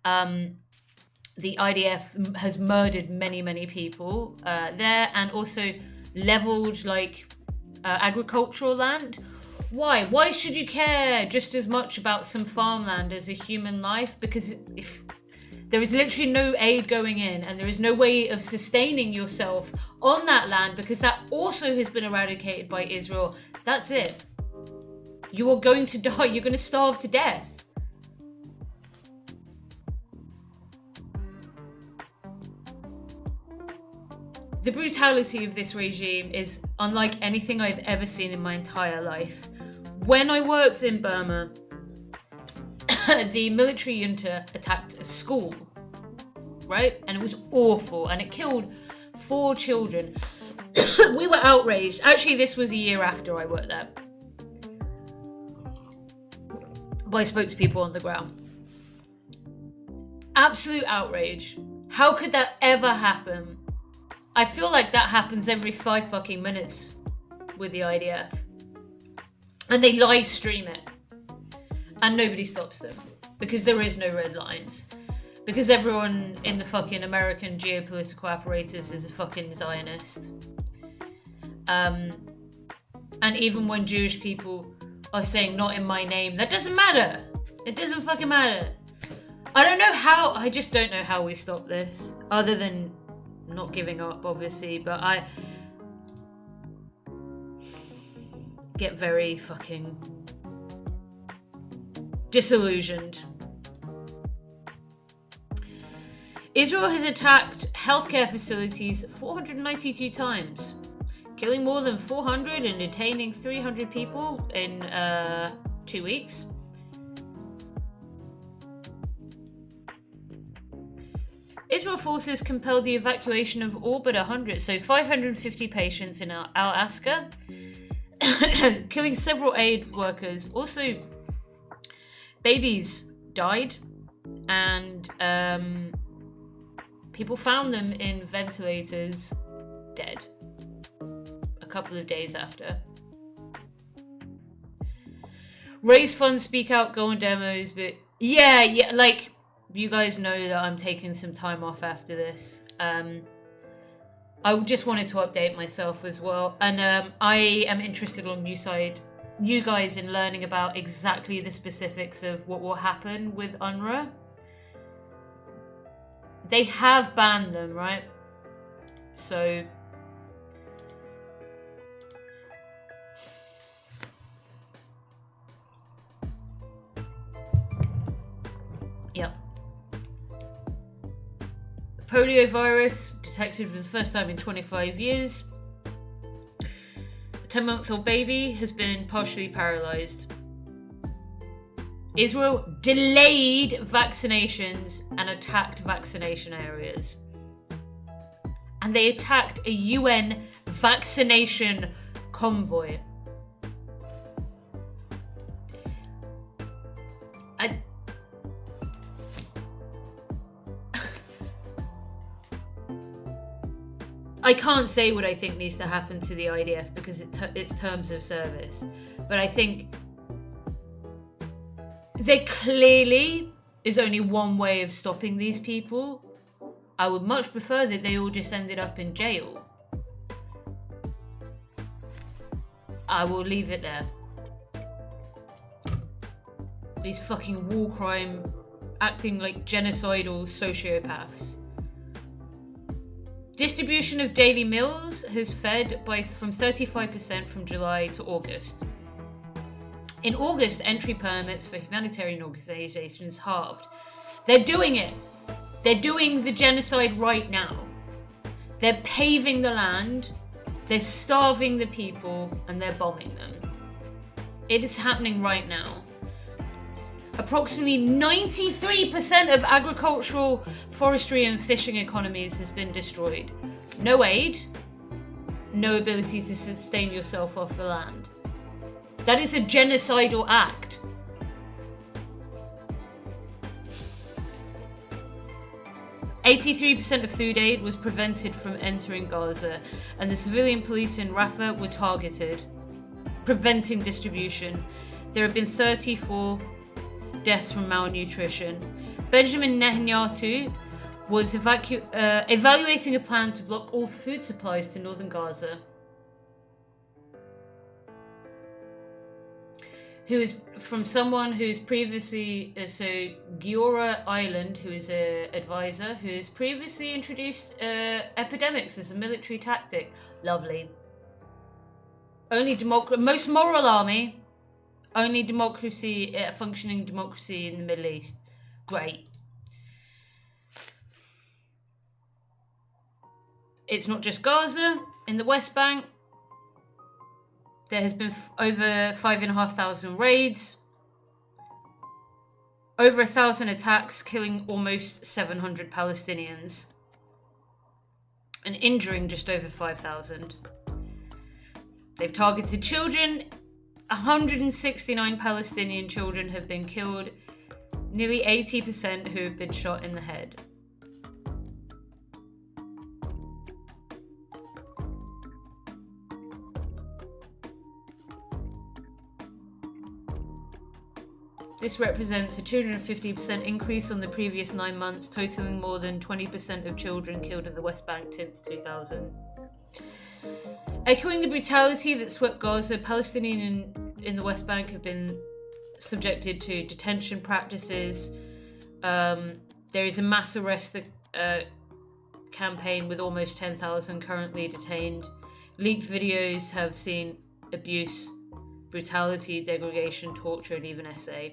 The IDF has murdered many people there, and also leveled like agricultural land. Why should you care just as much about some farmland as a human life? Because if there is literally no aid going in, and there is no way of sustaining yourself on that land, because that also has been eradicated by Israel, that's it. You are going to die. You're going to starve to death. The brutality of this regime is unlike anything I've ever seen in my entire life. When I worked in Burma, the military junta attacked a school, right? And it was awful, and it killed 4 children. We were outraged. Actually, this was a year after I worked there. By spokespeople on the ground. Absolute outrage. How could that ever happen? I feel like that happens every 5 fucking minutes with the IDF. And they live stream it. And nobody stops them. Because there is no red lines. Because everyone in the fucking American geopolitical apparatus is a fucking Zionist. And even when Jewish people are saying not in my name, that doesn't matter. It doesn't fucking matter. I just don't know how we stop this. Other than not giving up, obviously, but I get very fucking disillusioned. Israel has attacked healthcare facilities 492 times, killing more than 400 and detaining 300 people in 2 weeks. Israel forces compelled the evacuation of all but 550 patients in Al-Aqsa, killing several aid workers. Also, babies died, and people found them in ventilators, dead, a couple of days after. Raise funds, speak out, go on demos, but yeah, like, you guys know that I'm taking some time off after this. I just wanted to update myself as well, and I am interested on you guys in learning about exactly the specifics of what will happen with UNRWA. They have banned them, right? So yep. Poliovirus detected for the first time in 25 years. A 10-month-old baby has been partially paralyzed. Israel delayed vaccinations and attacked vaccination areas. And they attacked a UN vaccination convoy. I can't say what I think needs to happen to the IDF because it's terms of service. But I think there clearly is only one way of stopping these people. I would much prefer that they all just ended up in jail. I will leave it there. These fucking war crime acting like genocidal sociopaths. Distribution of daily meals has fed from 35% from July to August. In August, entry permits for humanitarian organizations halved. They're doing it. They're doing the genocide right now. They're paving the land, they're starving the people, and they're bombing them. It is happening right now. Approximately 93% of agricultural, forestry and fishing economies has been destroyed. No aid, no ability to sustain yourself off the land. That is a genocidal act. %83% of food aid was prevented from entering Gaza, and the civilian police in Rafah were targeted, preventing distribution. There have been 34 deaths from malnutrition. Benjamin Netanyahu was evaluating a plan to block all food supplies to northern Gaza. Who is from someone who's previously, so Giora Island, who is an advisor, who has previously introduced epidemics as a military tactic. Lovely. Only most moral army, only democracy, functioning democracy in the Middle East. Great. It's not just Gaza. In the West Bank, there has been over 5,500 raids, over 1,000 attacks, killing almost 700 Palestinians, and injuring just over 5,000. They've targeted children. 169 Palestinian children have been killed, nearly 80% who have been shot in the head. This represents a 250% increase on the previous 9 months, totaling more than 20% of children killed in the West Bank since 2000. Echoing the brutality that swept Gaza, Palestinians in the West Bank have been subjected to detention practices. There is a mass arrest campaign with almost 10,000 currently detained. Leaked videos have seen abuse, brutality, degradation, torture, and even SA.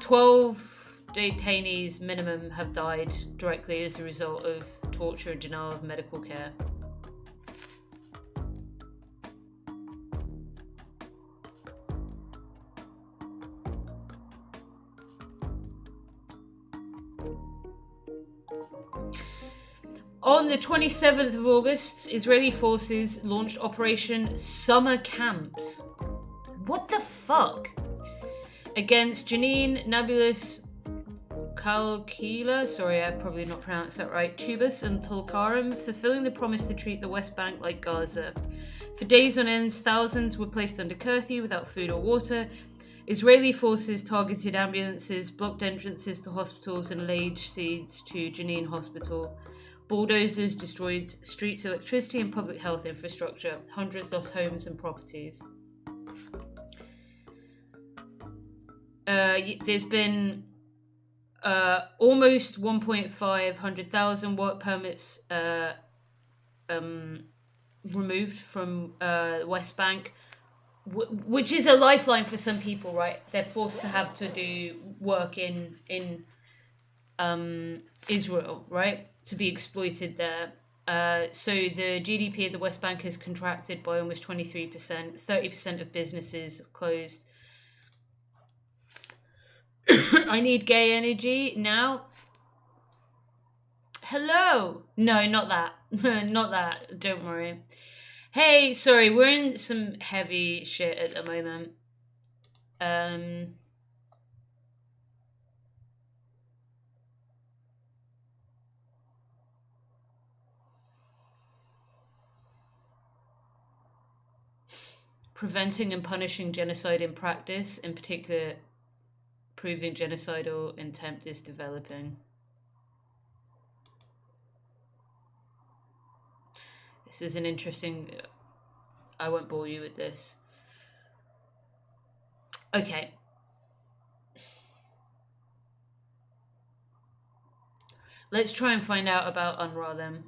12 detainees minimum have died directly as a result of torture and denial of medical care. On the 27th of August, Israeli forces launched Operation Summer Camps. What the fuck? Against Jenin, Nablus, Kalkila, sorry, I probably not pronounced that right, Tubas and Tulkarem, fulfilling the promise to treat the West Bank like Gaza. For days on end, thousands were placed under curfew without food or water. Israeli forces targeted ambulances, blocked entrances to hospitals, and laid siege to Jenin Hospital. Bulldozers destroyed streets, electricity, and public health infrastructure. Hundreds lost homes and properties. There's been almost 1,500,000 work permits removed from the West Bank, which is a lifeline for some people, right? They're forced to have to do work in Israel, right? To be exploited there. So the GDP of the West Bank has contracted by almost 23%. 30% of businesses have closed. I need gay energy now. Hello. No, not that. Not that. Don't worry. Hey, sorry, we're in some heavy shit at the moment. Preventing and punishing genocide in practice, in particular, proving genocidal intent is developing. This is an interesting... I won't bore you with this. Okay. Let's try and find out about UNRWA then.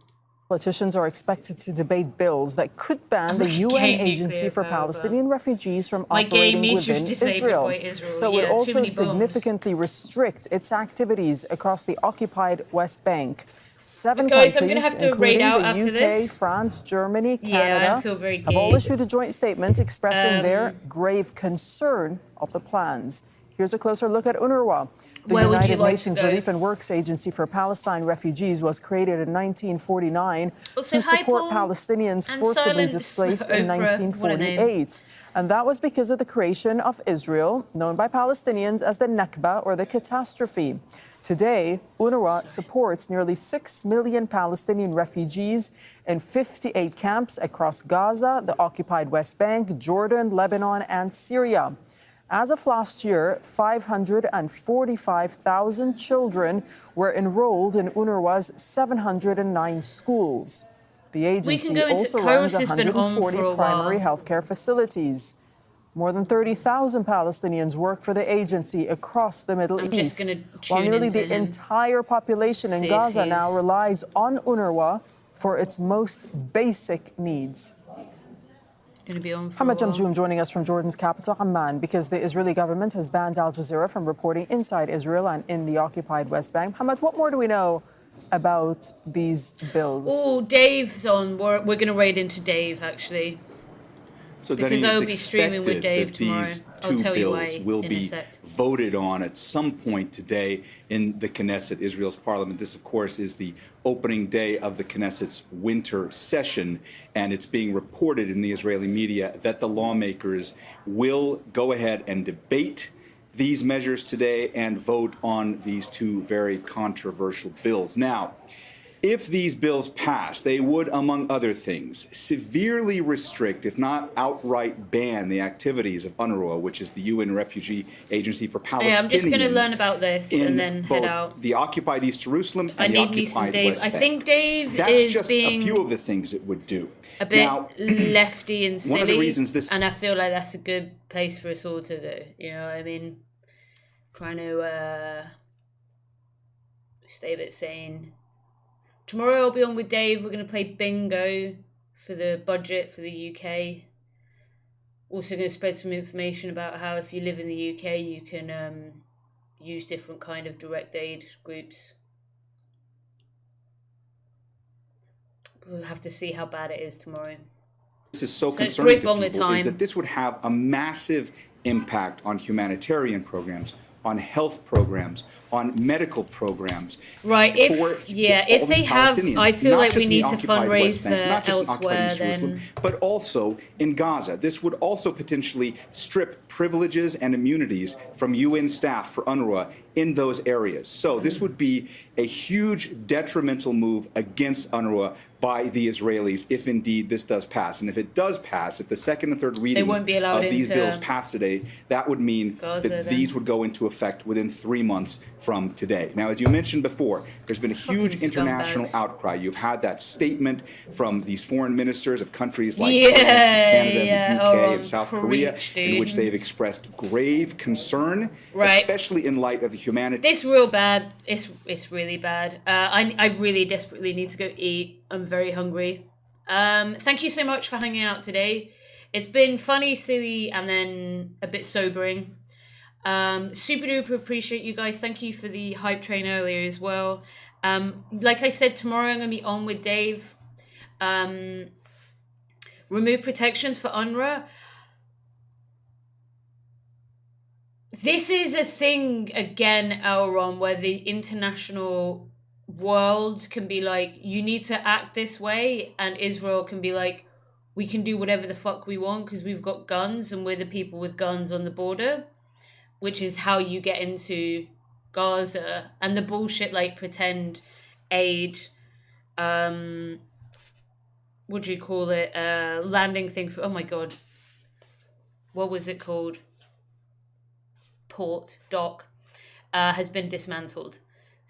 Politicians are expected to debate bills that could ban the UN Agency for Palestinian Refugees from operating within Israel. So it also significantly restrict its activities across the occupied West Bank. 7 Guys, countries, I'm gonna have to including raid out the after UK, this. France, Germany, Yeah, I Canada, feel very have all gay. issued a joint statement expressing their grave concern of the plans. Here's a closer look at UNRWA. The Where would you United like to Nations go? Relief and Works Agency for Palestine Refugees was created in 1949 Also, to support hi, Paul. Palestinians And forcibly silence displaced for in Oprah. What a name. 1948. And that was because of the creation of Israel, known by Palestinians as the Nakba, or the catastrophe. Today, UNRWA supports nearly 6 million Palestinian refugees in 58 camps across Gaza, the occupied West Bank, Jordan, Lebanon, and Syria. As of last year, 545,000 children were enrolled in UNRWA's 709 schools. The agency also runs 140 primary healthcare facilities. More than 30,000 Palestinians work for the agency across the Middle East, while nearly the entire population in Gaza now relies on UNRWA for its most basic needs. Mohammed Jamjoom joining us from Jordan's capital, Amman, because the Israeli government has banned Al Jazeera from reporting inside Israel and in the occupied West Bank. Mohammed, what more do we know about these bills? Oh, Dave's on. We're going to raid into Dave, actually. So because Danny, I'll it's be streaming with Dave that tomorrow. these I'll two tell you bills why will in a be sec. voted on at some point today in the Knesset, Israel's parliament. This, of course, is the opening day of the Knesset's winter session, and it's being reported in the Israeli media that the lawmakers will go ahead and debate these measures today and vote on these two very controversial bills. Now, if these bills pass, they would, among other things, severely restrict, if not outright ban, the activities of UNRWA, which is the UN Refugee Agency for Palestinians. Yeah, I'm just going to learn about this and then head out. The occupied East Jerusalem and the occupied West Bank. I think Dave That's is just being a few of the things it would do. a bit lefty and silly. One of the reasons this, and I feel like that's a good place for us all to do. You know what I mean? Trying to stay a bit sane. Tomorrow I'll be on with Dave. We're going to play bingo for the budget for the UK. Also going to spread some information about how if you live in the UK, you can use different kind of direct aid groups. We'll have to see how bad it is tomorrow. This is so concerning to people is that this would have a massive impact on humanitarian programs, on health programs, on medical programs. Right, if they have, I feel like we need to fundraise for elsewhere then. But also in Gaza. This would also potentially strip privileges and immunities from UN staff for UNRWA in those areas. So this would be a huge detrimental move against UNRWA by the Israelis if indeed this does pass. And if it does pass, if the second and third readings of these bills pass today, that would mean that these would go into effect within 3 months from today. Now, as you mentioned before, there's been a huge international outcry. You've had that statement from these foreign ministers of countries like France, and Canada, the UK, and South Korea, in which they've expressed grave concern, especially in light of the humanity. It's real bad. It's really bad. I really desperately need to go eat. I'm very hungry. Thank you so much for hanging out today. It's been funny, silly, and then a bit sobering. Super duper appreciate you guys. Thank you for the hype train earlier as well. Like I said, tomorrow I'm going to be on with Dave. Remove protections for UNRWA. This is a thing again, Elron, where the international world can be like, you need to act this way, and Israel can be like, we can do whatever the fuck we want because we've got guns and we're the people with guns on the border, which is how you get into Gaza. And the bullshit like pretend aid, what do you call it, landing thing for, oh my god, what was it called, port dock, has been dismantled.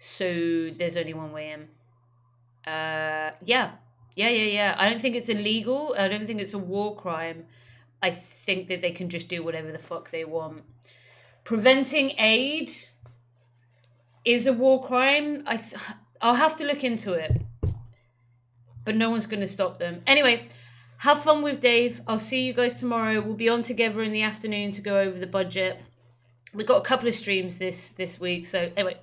So there's only one way in. Yeah. I don't think it's illegal. I don't think it's a war crime. I think that they can just do whatever the fuck they want. Preventing aid is a war crime. I'll have to look into it. But no one's going to stop them. Anyway, have fun with Dave. I'll see you guys tomorrow. We'll be on together in the afternoon to go over the budget. We've got a couple of streams this week. So anyway.